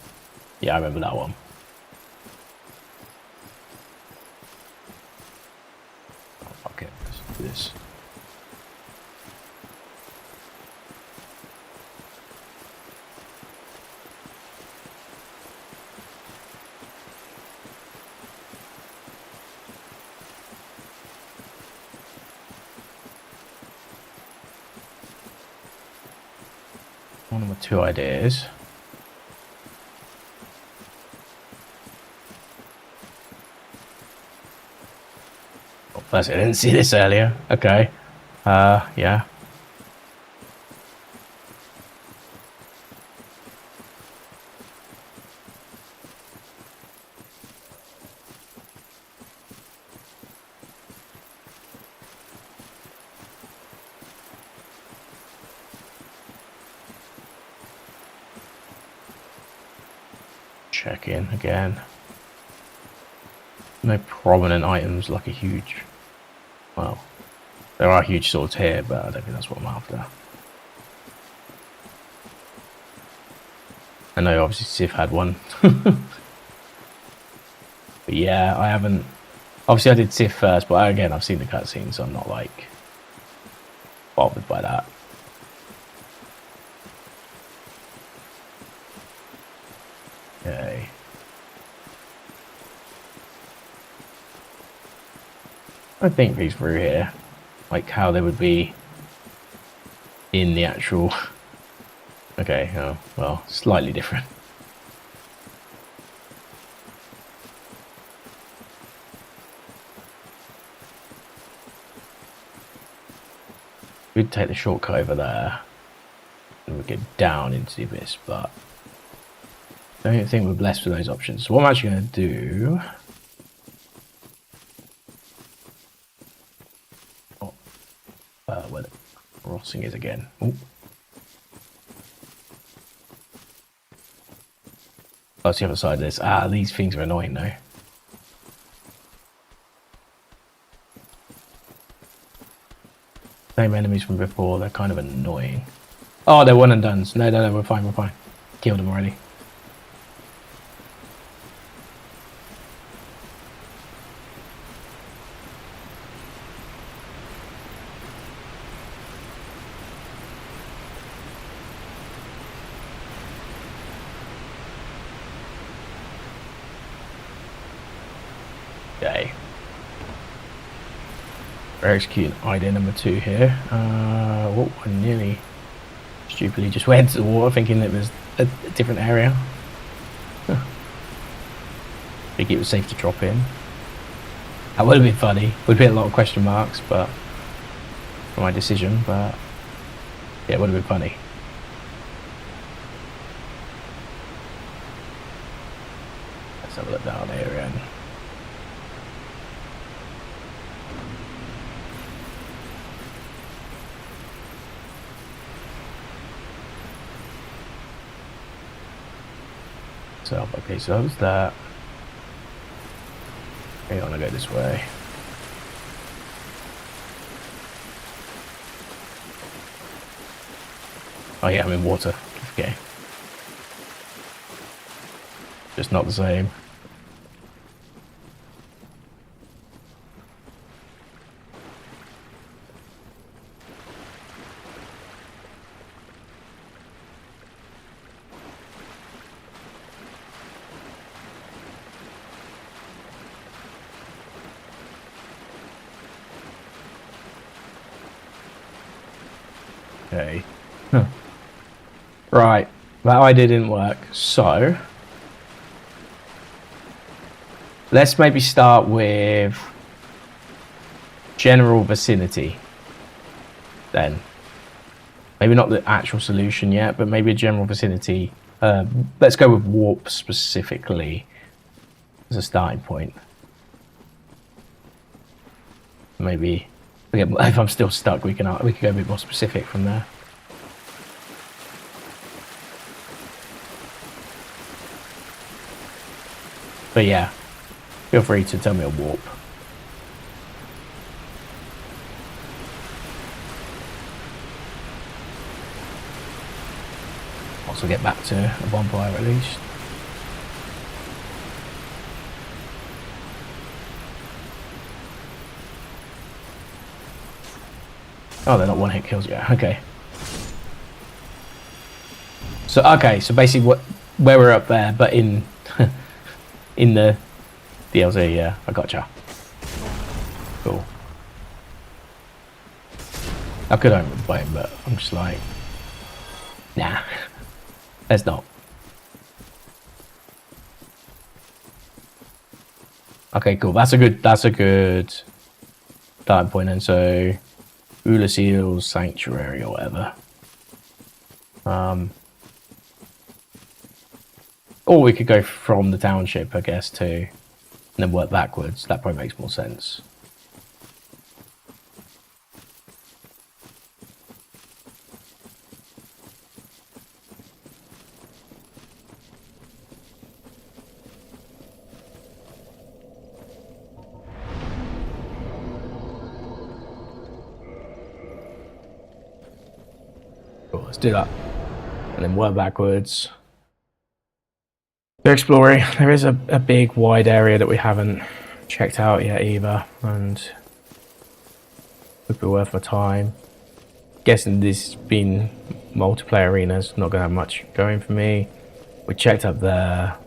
Yeah, I remember that one. Oh, fuck it. Let's do this. One of my two ideas. Oh, first, I didn't see this earlier. Okay. Yeah. Check in again. No prominent items like a huge... Well, there are huge swords here, but I don't think that's what I'm after. I know obviously Sif had one. But yeah, I haven't... Obviously I did Sif first, but again, I've seen the cutscene, so I'm not like bothered by that. Okay. I think these through here, like how they would be in the actual... Okay, oh, well, slightly different. We'd take the shortcut over there and we'd get down into the abyss, but Don't think we're blessed with those options. So what I'm actually going to do... where the crossing is again. Ooh. That's the other side of this. Ah, these things are annoying though. Same enemies from before, they're kind of annoying. Oh, they're one and dones. No, we're fine, we're fine. Killed them already. Okay. We're executing idea number 2 here. I nearly stupidly just went to the water thinking it was a different area. Huh. I think it was safe to drop in. That would have been funny. Would be a lot of question marks, but for my decision, but yeah, it would have been funny. Let's have a look down here and so, okay, so that was that. Okay, I want to go this way. Oh yeah, I'm in water. Okay. Just not the same. Okay. Huh. Right. That idea didn't work. So let's maybe start with general vicinity then. Maybe not the actual solution yet, but maybe a general vicinity. Let's go with warp specifically as a starting point. Maybe if I'm still stuck, we can go a bit more specific from there. But yeah, feel free to tell me a warp. Also get back to a bonfire at least. Oh, they're not one-hit kills yet. Okay. So basically, where we're up there, but in in the DLC. Yeah, I gotcha. Cool. I could own with blame, but I'm just like, nah, let's not. Okay, cool. That's a good starting point. And so, Ulaseel's Sanctuary or whatever. Or we could go from the township, I guess, and then work backwards. That probably makes more sense. Cool, let's do that. And then work backwards. We're exploring. There is a big wide area that we haven't checked out yet either, and would be worth my time. Guessing this being multiplayer arena's not gonna have much going for me. We checked up there.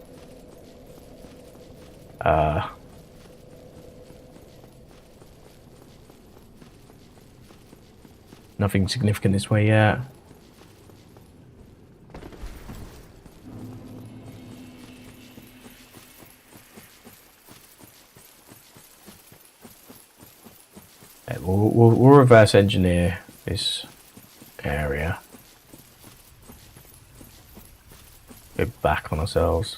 Nothing significant this way yet. We'll reverse engineer this area. Go back on ourselves.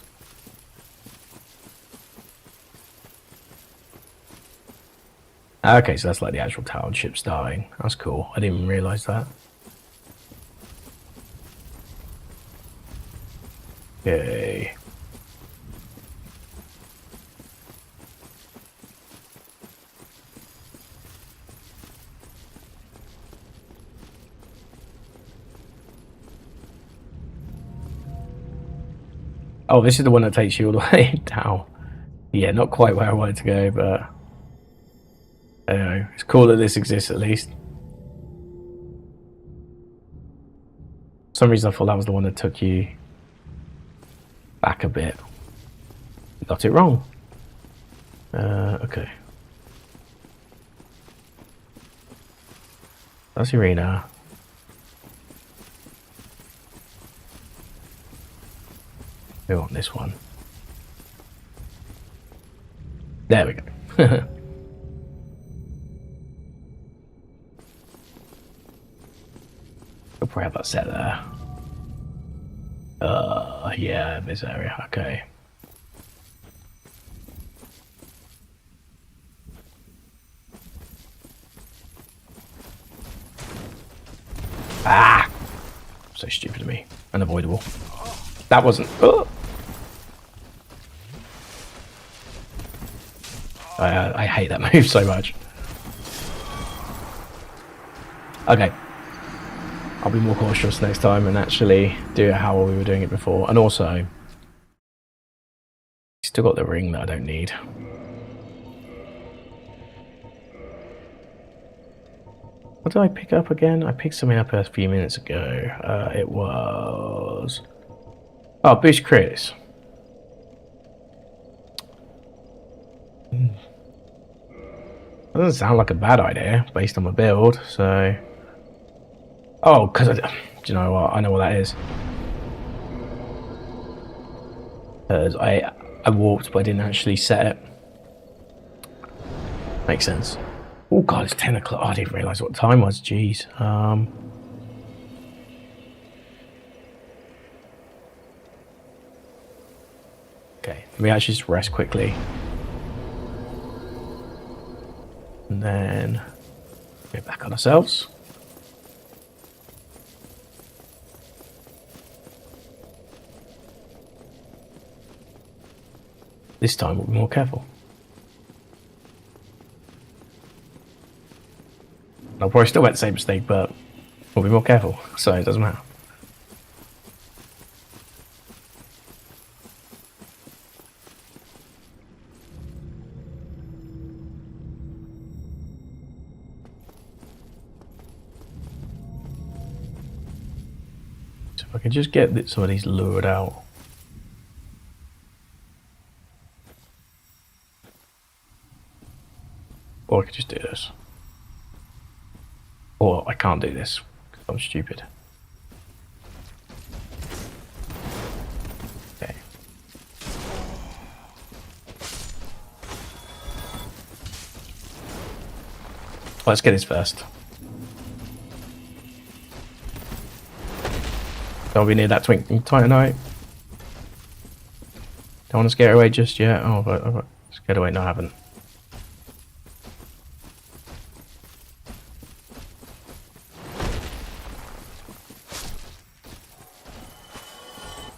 Okay, so that's like the actual township starting. That's cool. I didn't even realise that. Okay. Oh, this is the one that takes you all the way down. Yeah, not quite where I wanted to go, but I don't know. It's cool that this exists at least. For some reason I thought that was the one that took you back a bit. Got it wrong. Okay. That's Irina. We want this one. There we go. We'll probably have that set there. Yeah, this area. Okay. Ah! So stupid of me. Unavoidable. That wasn't. Oh! I hate that move so much. Okay. I'll be more cautious next time and actually do it how we were doing it before. And also, still got the ring that I don't need. What did I pick up again? I picked something up a few minutes ago. It was... Oh, boost crits. That doesn't sound like a bad idea based on my build, so... Oh, because do you know what? I know what that is. Because I warped, but I didn't actually set it. Makes sense. Oh god, it's 10 o'clock. Oh, I didn't realise what time was. Jeez. Okay, let me actually just rest quickly. And then get back on ourselves. This time we'll be more careful. I'll probably still make the same mistake, but we'll be more careful, so it doesn't matter. So if I could just get some of these lured out. Or I could just do this. Or I can't do this because I'm stupid. Okay. Let's get this first. Don't be near that twinkling titanite. Don't want to scare away just yet. Oh, but scared away. No, I haven't.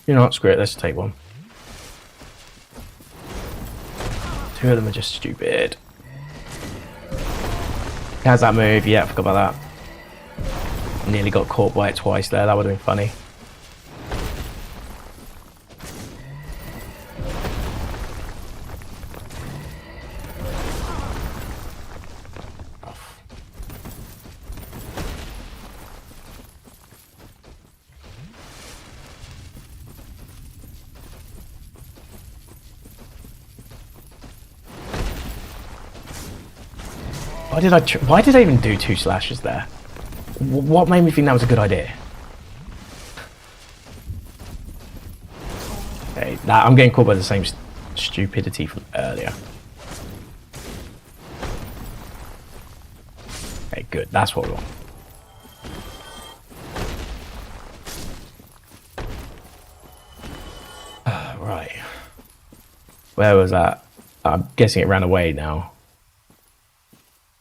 You know what, screw it, let's take one. Two of them are just stupid. How's that move? Yeah, I forgot about that. Nearly got caught by it twice there, that would have been funny. Why did I even do 2 slashes there? What made me think that was a good idea? Okay, I'm getting caught by the same stupidity from earlier. Okay, good. That's what we want. Where was that? I'm guessing it ran away now.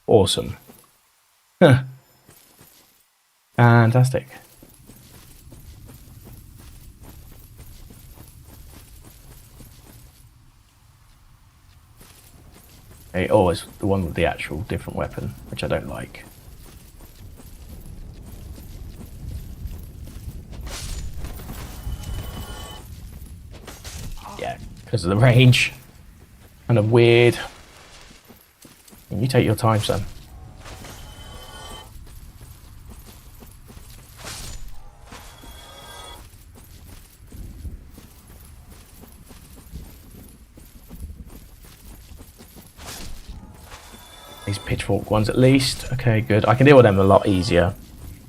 Awesome. Huh. Fantastic. Okay, oh, it's the one with the actual different weapon, which I don't like. Yeah, because of the range. Kind of weird. You take your time, son. These pitchfork ones at least. Okay, good. I can deal with them a lot easier.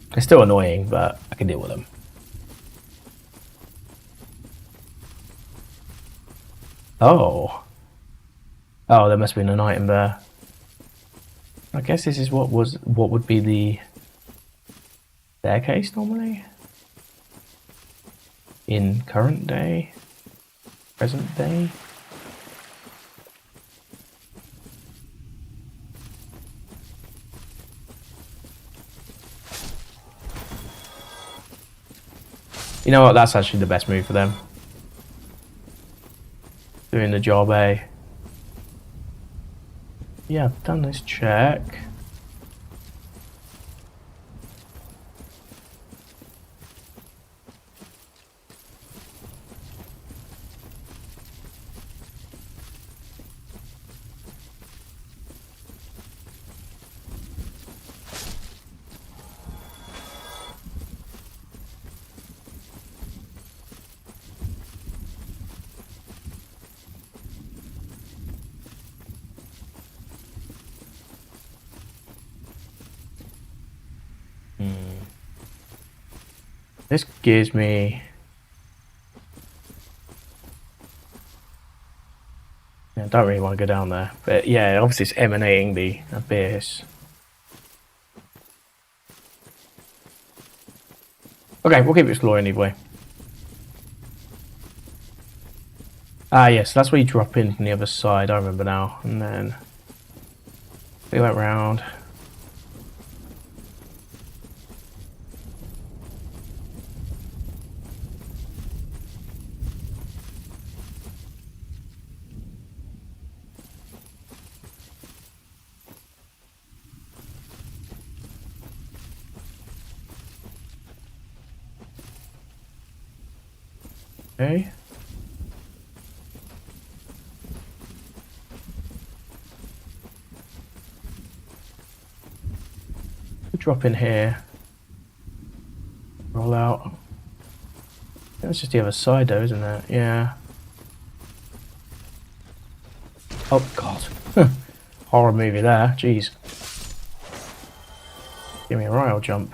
They're still annoying, but I can deal with them. Oh. Oh, there must have been an item there. I guess this is what would be the staircase normally in current day, present day. You know what? That's actually the best move for them. Doing the job, eh? Yeah, I've done this check. This gives me... I don't really want to go down there. But yeah, obviously it's emanating the abyss. Okay, we'll keep exploring anyway. Ah yes, that's where you drop in from the other side, I remember now. And then we went round. Okay. Drop in here. Roll out. That's just the other side though, isn't it? Yeah. Oh god. Horror movie there. Jeez. Give me a right old jump.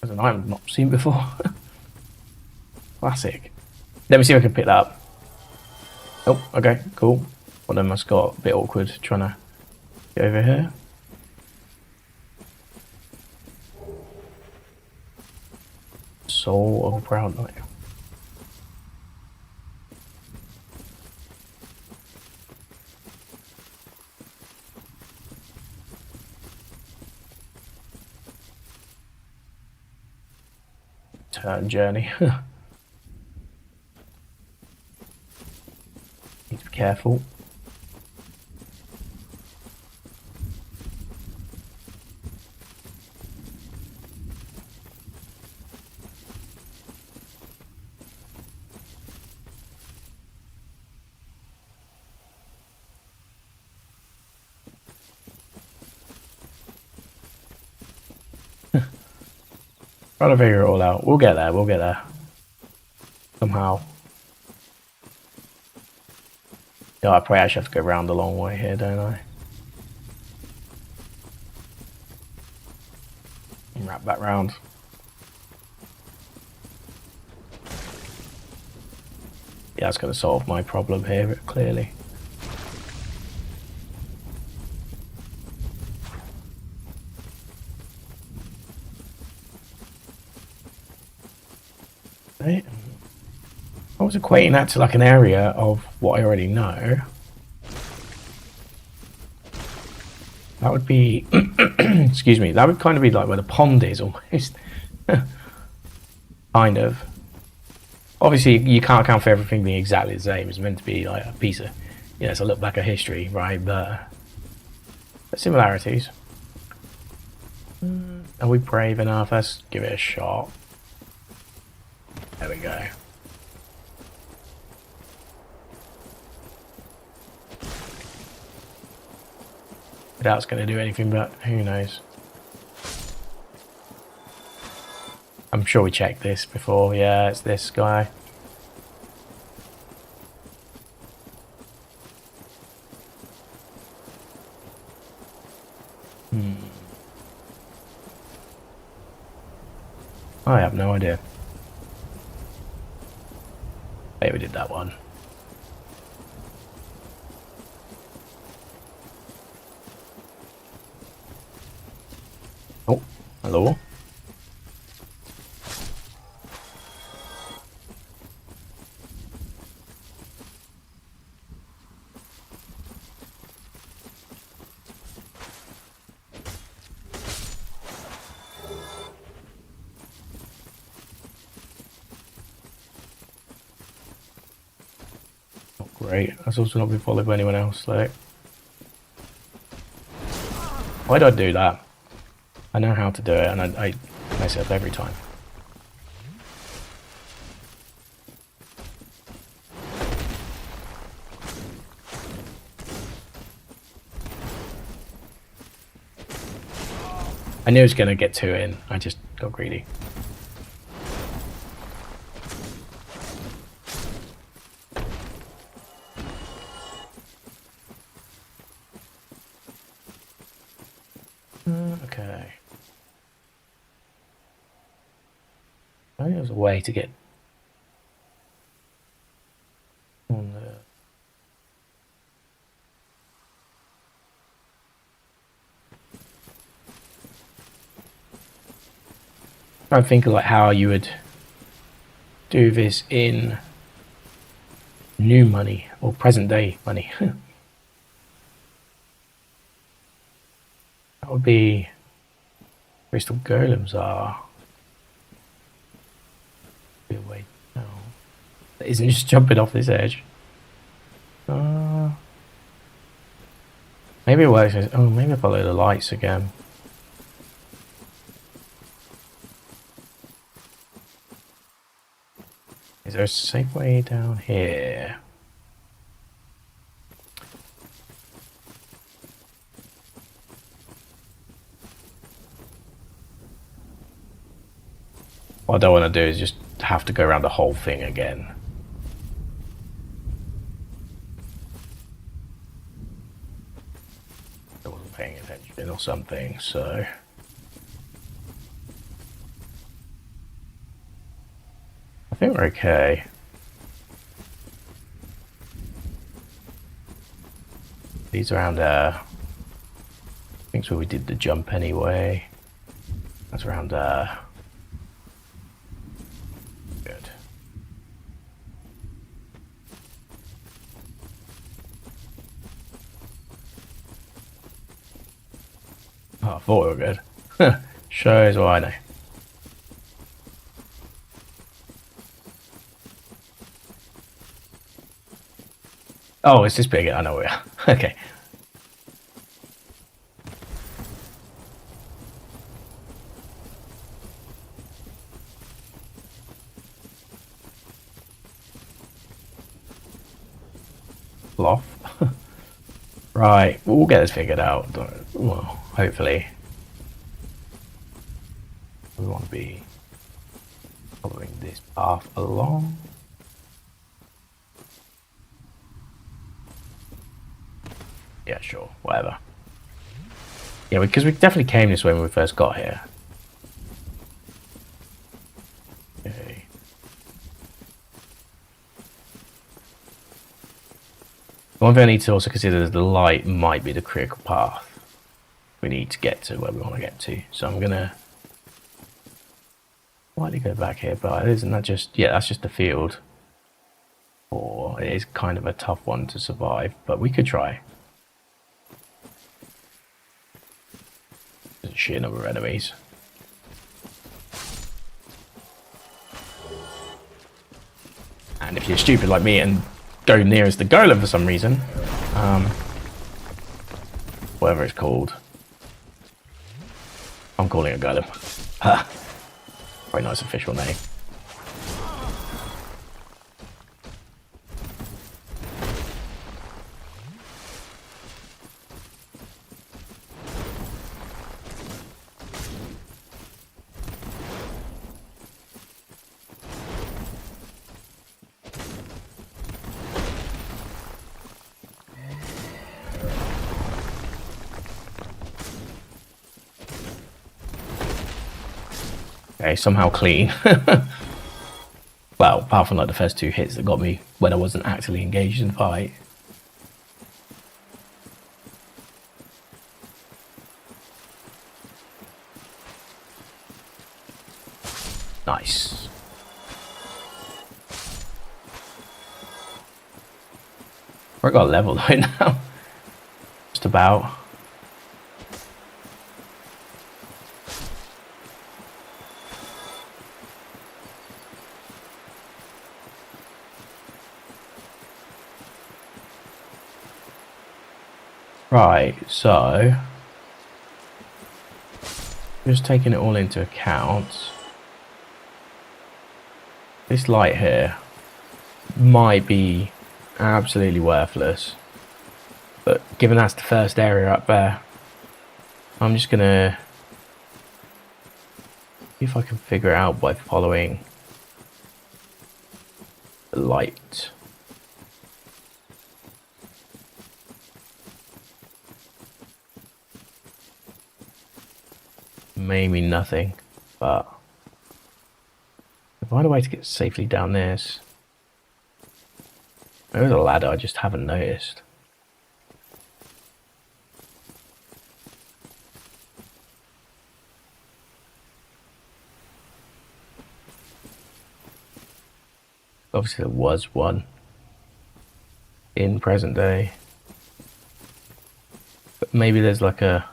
There's an item I've not seen before. Classic. Let me see if I can pick that up. Oh, okay, cool. One of them must got a bit awkward trying to get over here. Soul of a Proud Knight. Turn journey. Need to be careful. Trying to figure it all out. We'll get there, we'll get there. Somehow. Yeah, I probably actually have to go around the long way here, don't I? And wrap back round. Yeah, that's going to solve my problem here, clearly. Right. I was equating that to like an area of what I already know. That would be, excuse me, that would kind of be like where the pond is almost. Kind of. Obviously, you can't account for everything being exactly the same. It's meant to be like a piece of, you know, it's a look back at history, right? But similarities. Are we brave enough? Let's give it a shot. There we go. I doubt it's going to do anything, but who knows? I'm sure we checked this before. Yeah, it's this guy. I have no idea. Hey, we did that one. Oh, hello. Great. That's also not been followed by anyone else. Like, why do I do that? I know how to do it, and I mess it up every time. I knew I was going to get two in. I just got greedy. Okay. I think there's a way to get on there. I think of like how you would do this in new money or present day money. That would be crystal golems are. Be a way. No, that isn't just jumping off this edge. Maybe it works. Oh, maybe I follow the lights again. Is there a safe way down here? What I don't want to do is just have to go around the whole thing again. I wasn't paying attention or something, so... I think we're okay. These around there. I think it's where we did the jump anyway. That's around there. Good. Oh, I thought we were good. Shows what I know. Oh, it's this big. I know we are. Okay. Loft. Right, we'll get this figured out. Well, hopefully. We want to be following this path along. Yeah, sure, whatever. Yeah, because we definitely came this way when we first got here. Okay. One thing I need to also consider is the light might be the critical path we need to get to where we want to get to. So I'm gonna Why did he go back here? But isn't that just... Yeah, that's just the field. Or it is kind of a tough one to survive, but we could try. There's a sheer number of enemies. And if you're stupid like me and go nearest the golem for some reason, whatever it's called, I'm calling it a golem. Very nice official name. Okay, somehow clean. Well, apart from like the first 2 hits that got me when I wasn't actively engaged in the fight. Nice. I got a level right now. Just about. Right, so just taking it all into account, this light here might be absolutely worthless, but given that's the first area up there, I'm just gonna see if I can figure it out by following the light. Maybe nothing, but if I find a way to get safely down this. There's a ladder I just haven't noticed. Obviously there was one in present day, but maybe there's like a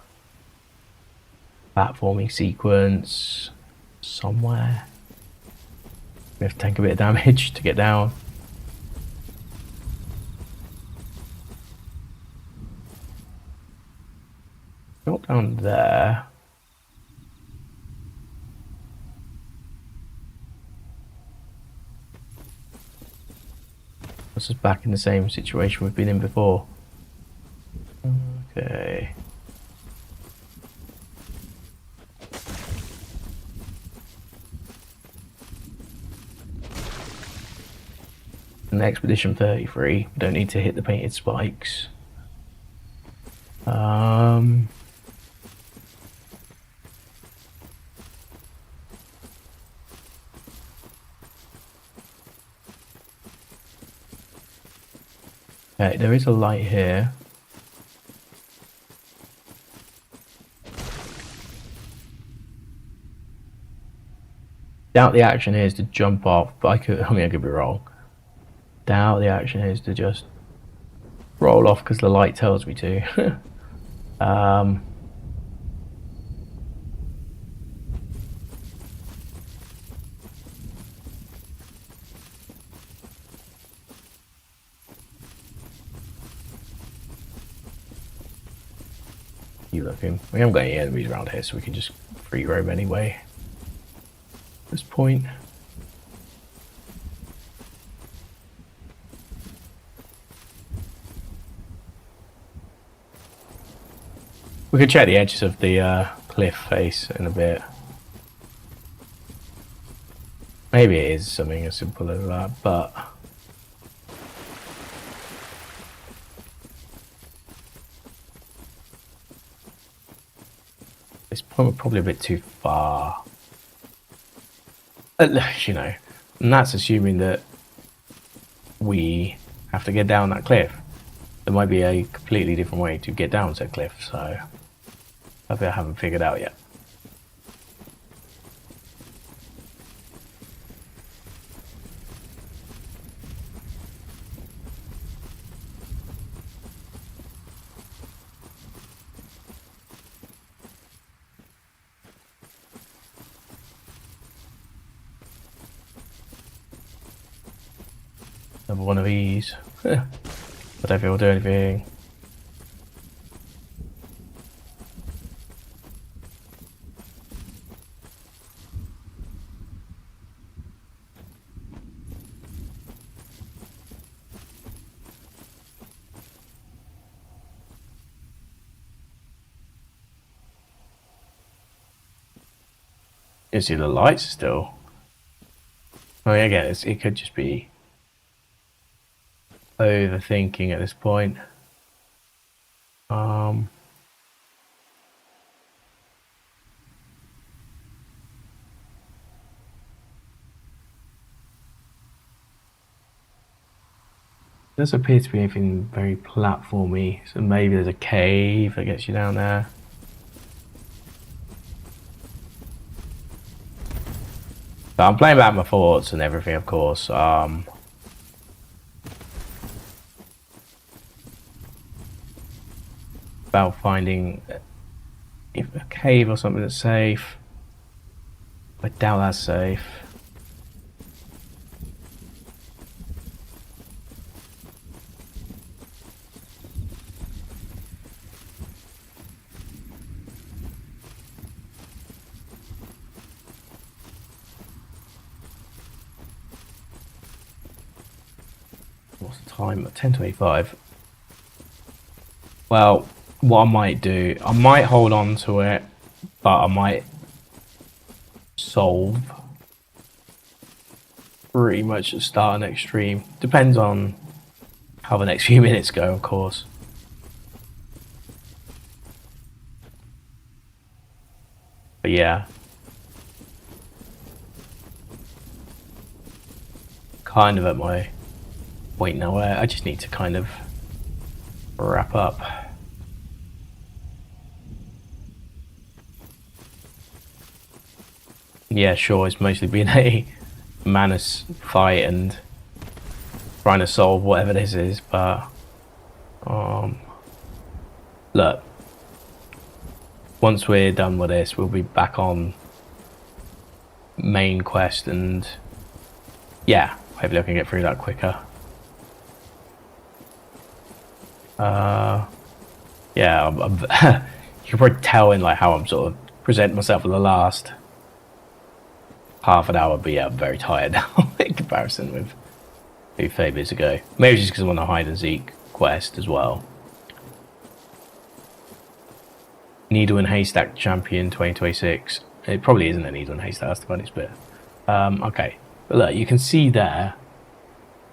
platforming sequence somewhere. We have to take a bit of damage to get down. Not down there. This is back in the same situation we've been in before. Okay. And Expedition 33. We don't need to hit the painted spikes. Okay, there is a light here. Doubt the action here is to jump off, but I mean I could be wrong. Doubt the action is to just roll off because the light tells me to. You looking? We haven't got any enemies around here, so we can just free roam anyway. At this point. We could check the edges of the cliff face in a bit. Maybe it is something as simple as that, but this point we're probably a bit too far. You know, and that's assuming that we have to get down that cliff. There might be a completely different way to get down said cliff, so I haven't figured out yet. Another one of these. I don't think it'll do anything. You see the lights still. Oh yeah, again, it could just be overthinking at this point. Doesn't appear to be anything very platformy, so maybe there's a cave that gets you down there. But I'm playing back my thoughts and everything, of course. About finding a cave or something that's safe. I doubt that's safe. What's the time? 10:25. Well, what I might do, I might hold on to it, but I might solve pretty much at the start of next stream. Depends on how the next few minutes go, of course. But yeah. Kind of at my point now where I just need to kind of wrap up. Yeah, sure, it's mostly been a Manus fight and trying to solve whatever this is, but look, once we're done with this, we'll be back on main quest, and yeah, hopefully I can get through that quicker. Yeah, you can probably tell in like how I'm sort of presenting myself for the last half an hour, but yeah, I'm very tired now in comparison with a few bits ago. Maybe just because I'm on a hide and seek quest as well. Needle and Haystack Champion 2026. It probably isn't a Needle and Haystack, that's the funniest bit. Okay, but look, you can see there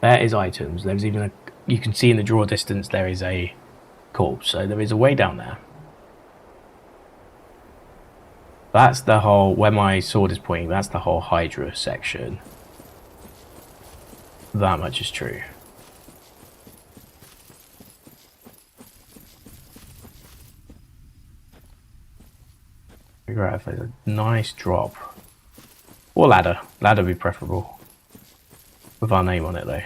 is items. There's even a, you can see in the draw distance there is a corpse, so there is a way down there. That's the whole, where my sword is pointing, that's the whole Hydra section. That much is true. Figure out if there's a nice drop. Or ladder. Ladder would be preferable. With our name on it though.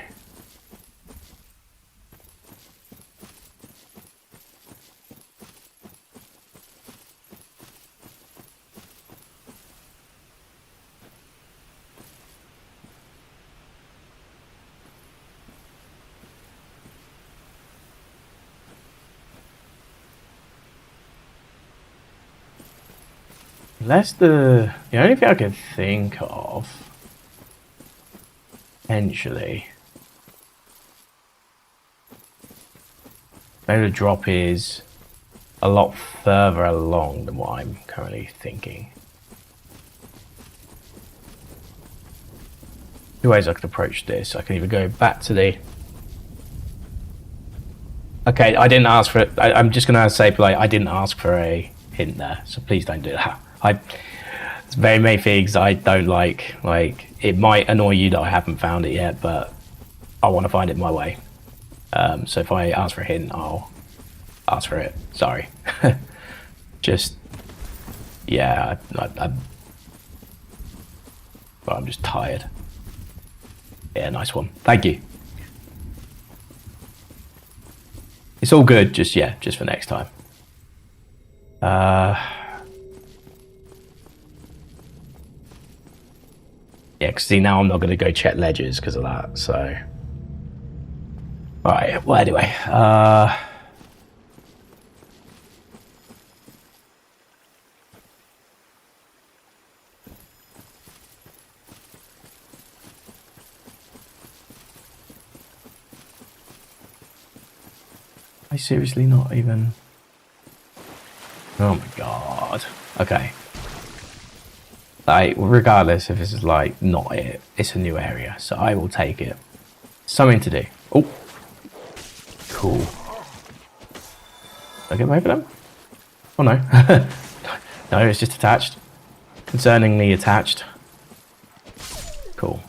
Unless the only thing I can think of, potentially, maybe the drop is a lot further along than what I'm currently thinking. Two ways I could approach this. I can either go back to the... Okay, I didn't ask for it. I'm just going to say, like, I didn't ask for a hint there, so please don't do that. It's very many things I don't like. Like, it might annoy you that I haven't found it yet, but I want to find it my way. So if I ask for a hint, I'll ask for it. Sorry. Just, yeah, I'm just tired. Yeah, nice one. Thank you. It's all good, just, yeah, just for next time. Yeah, because see, now I'm not going to go check ledgers because of that, so... Right, well, anyway, I seriously not even... Oh my god. Okay. Like, regardless if this is like not it, it's a new area, so I will take it. Something to do. Oh, cool. Did I get both of them? Oh no. No, it's just attached. Concerningly attached. Cool.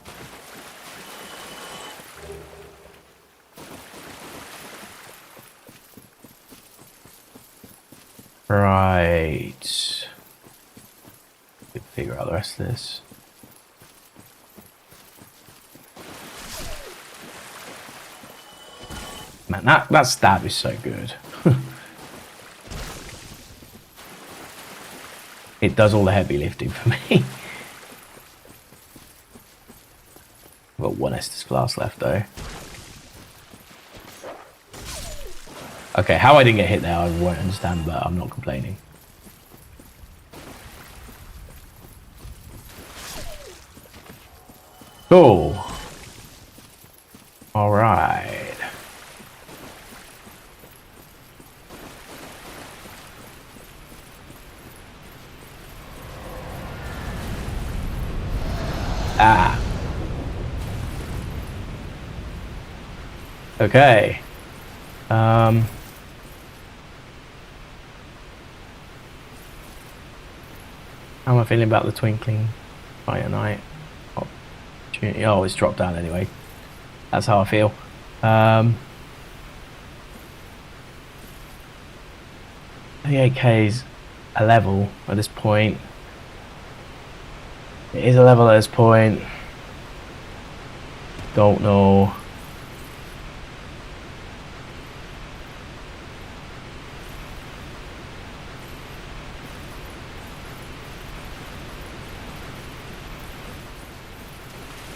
Right. Figure out the rest of this. Man, that stab is so good. It does all the heavy lifting for me. I've got one Estus Flask left though. Okay, how I didn't get hit there I won't understand, but I'm not complaining. Cool. All right. Ah. Okay. How am I feeling about the twinkling fire night? Oh, it's dropped down anyway. That's how I feel. 38k's a level at this point. It is a level at this point. Don't know.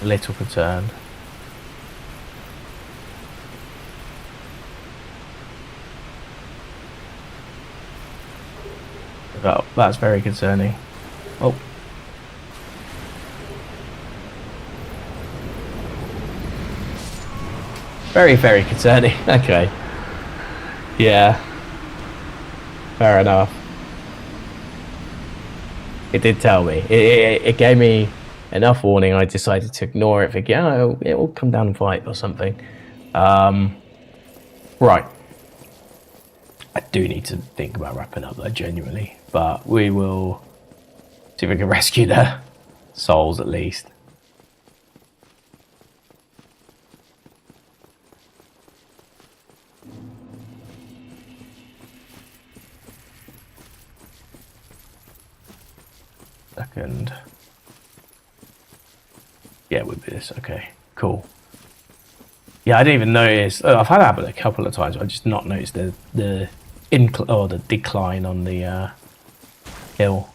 A little concerned. Oh, that's very concerning. Oh. Very, very concerning. Okay. Yeah. Fair enough. It did tell me. It gave me enough warning. I decided to ignore it, thinking, oh, it will come down and fight or something. Right. I do need to think about wrapping up though, genuinely. But we will see if we can rescue the souls at least. Second. Yeah, with this. Okay, cool. Yeah, I didn't even notice. I've had that happen a couple of times. But I just not noticed the the decline on the hill.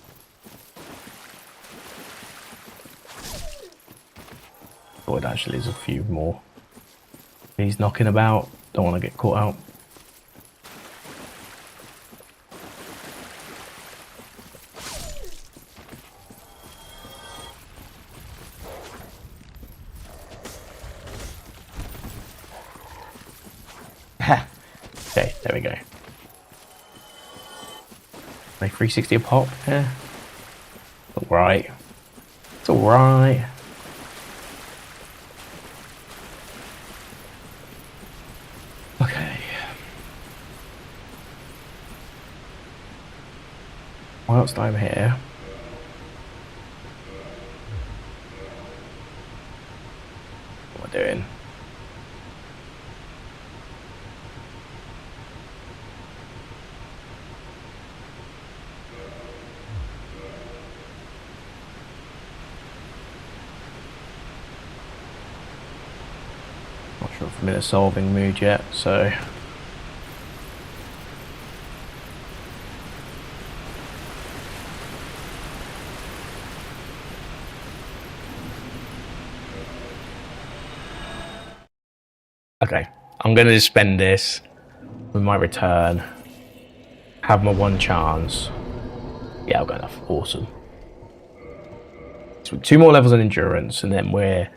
Oh, it actually is a few more. He's knocking about. Don't want to get caught out. Okay, there we go. Like 360 a pop, yeah. Alright. It's alright. Okay. Whilst I'm here, what am I doing? Not sure if I'm in a solving mood yet, so. Okay, I'm going to just spend this with my return. Have my one chance. Yeah, I've got enough. Awesome. So 2 more levels on endurance, and then we're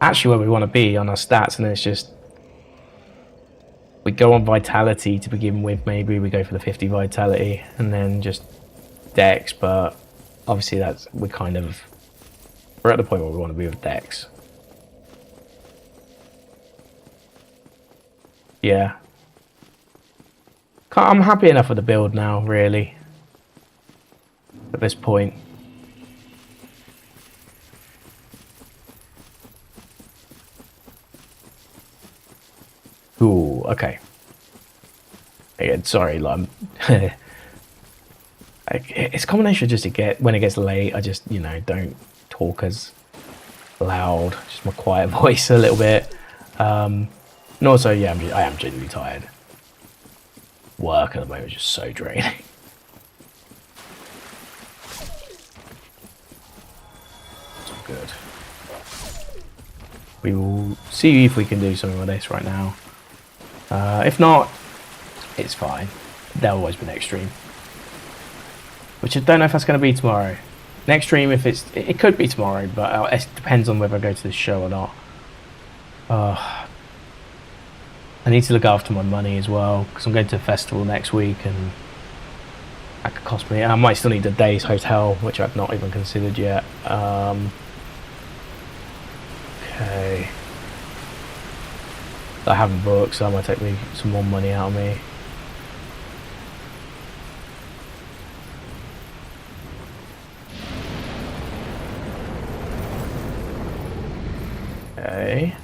actually where we want to be on our stats, and then it's just we go on vitality to begin with. Maybe we go for the 50 vitality, and then just dex. But obviously, we're at the point where we want to be with dex. Yeah, I'm happy enough with the build now, really. At this point. Ooh, okay. Again, sorry, it's a combination just when it gets late, I just, don't talk as loud, just my quiet voice a little bit. And also, yeah, I am genuinely tired. Work at the moment is just so draining. It's all good. We will see if we can do something with this right now. If not, it's fine. There'll always be next stream. Which I don't know if that's going to be tomorrow. Next stream, if it could be tomorrow, but it depends on whether I go to the show or not. I need to look after my money as well, because I'm going to a festival next week, and that could cost me. I might still need a day's hotel, which I've not even considered yet. Okay. I haven't booked, so that might take me some more money out of me. Okay.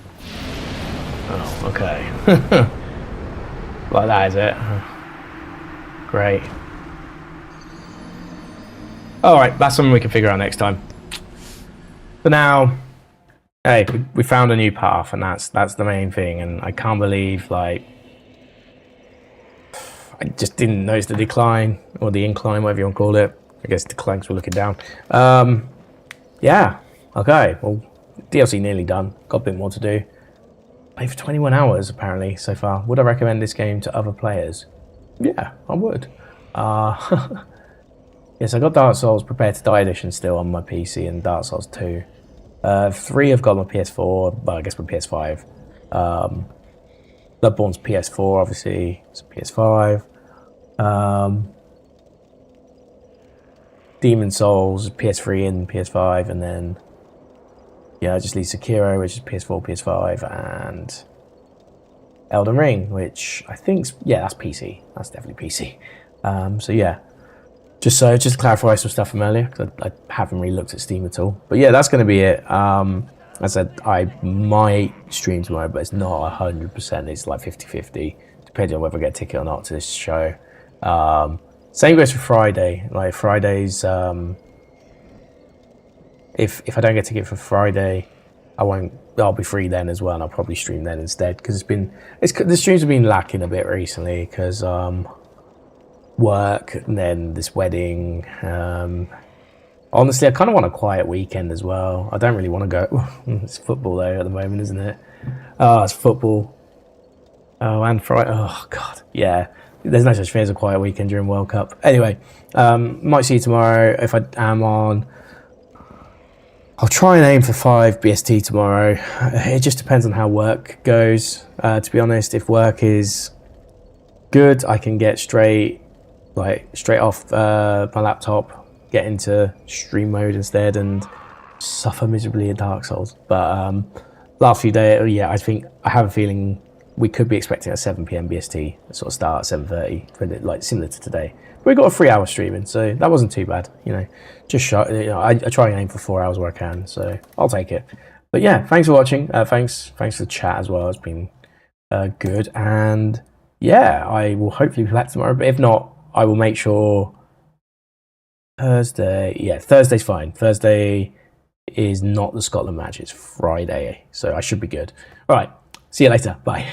Oh, okay. Like that, is it? Great. Alright, that's something we can figure out next time. For now, hey, we found a new path, and that's the main thing, and I can't believe, I just didn't notice the decline, or the incline, whatever you want to call it. I guess decline because we're looking down. Yeah, okay, well, DLC nearly done. Got a bit more to do. Played for 21 hours, apparently, so far. Would I recommend this game to other players? Yeah, I would. Yes, I got Dark Souls Prepare to Die Edition still on my PC, and Dark Souls 2. 3 I've got my PS4, but I guess my PS5. Bloodborne's PS4, obviously. It's a PS5. Demon Souls, PS3 and PS5, and then I just leave Sekiro, which is PS4, PS5, and Elden Ring, which I think, that's PC. That's definitely PC. So yeah, just to clarify some stuff from earlier, because I haven't really looked at Steam at all. But yeah, that's going to be it. As I said, I might stream tomorrow, but it's not 100%. It's like 50-50, depending on whether I get a ticket or not to this show. Same goes for Friday. Like Fridays, if I don't get a ticket for Friday, I'll be free then as well, and I'll probably stream then instead, because the streams have been lacking a bit recently, because work and then this wedding. Honestly, I kind of want a quiet weekend as well. I don't really want to go. It's football though at the moment, isn't it? Oh, it's football. Oh, and Friday. Oh god, yeah. There's no such thing as a quiet weekend during World Cup. Anyway, might see you tomorrow. If I am on, I'll try and aim for 5 BST tomorrow. It just depends on how work goes. To be honest, if work is good, I can get straight off my laptop, get into stream mode instead, and suffer miserably at Dark Souls. But last few days, I think I have a feeling we could be expecting a 7 PM BST sort of start at 7:30, similar to today. We got a 3-hour streaming, so that wasn't too bad. Just shot. I try and aim for 4 hours where I can, so I'll take it. But yeah, thanks for watching. Thanks for the chat as well. It's been good, and yeah, I will hopefully be back tomorrow. But if not, I will make sure Thursday. Yeah, Thursday's fine. Thursday is not the Scotland match. It's Friday, so I should be good. All right. See you later. Bye.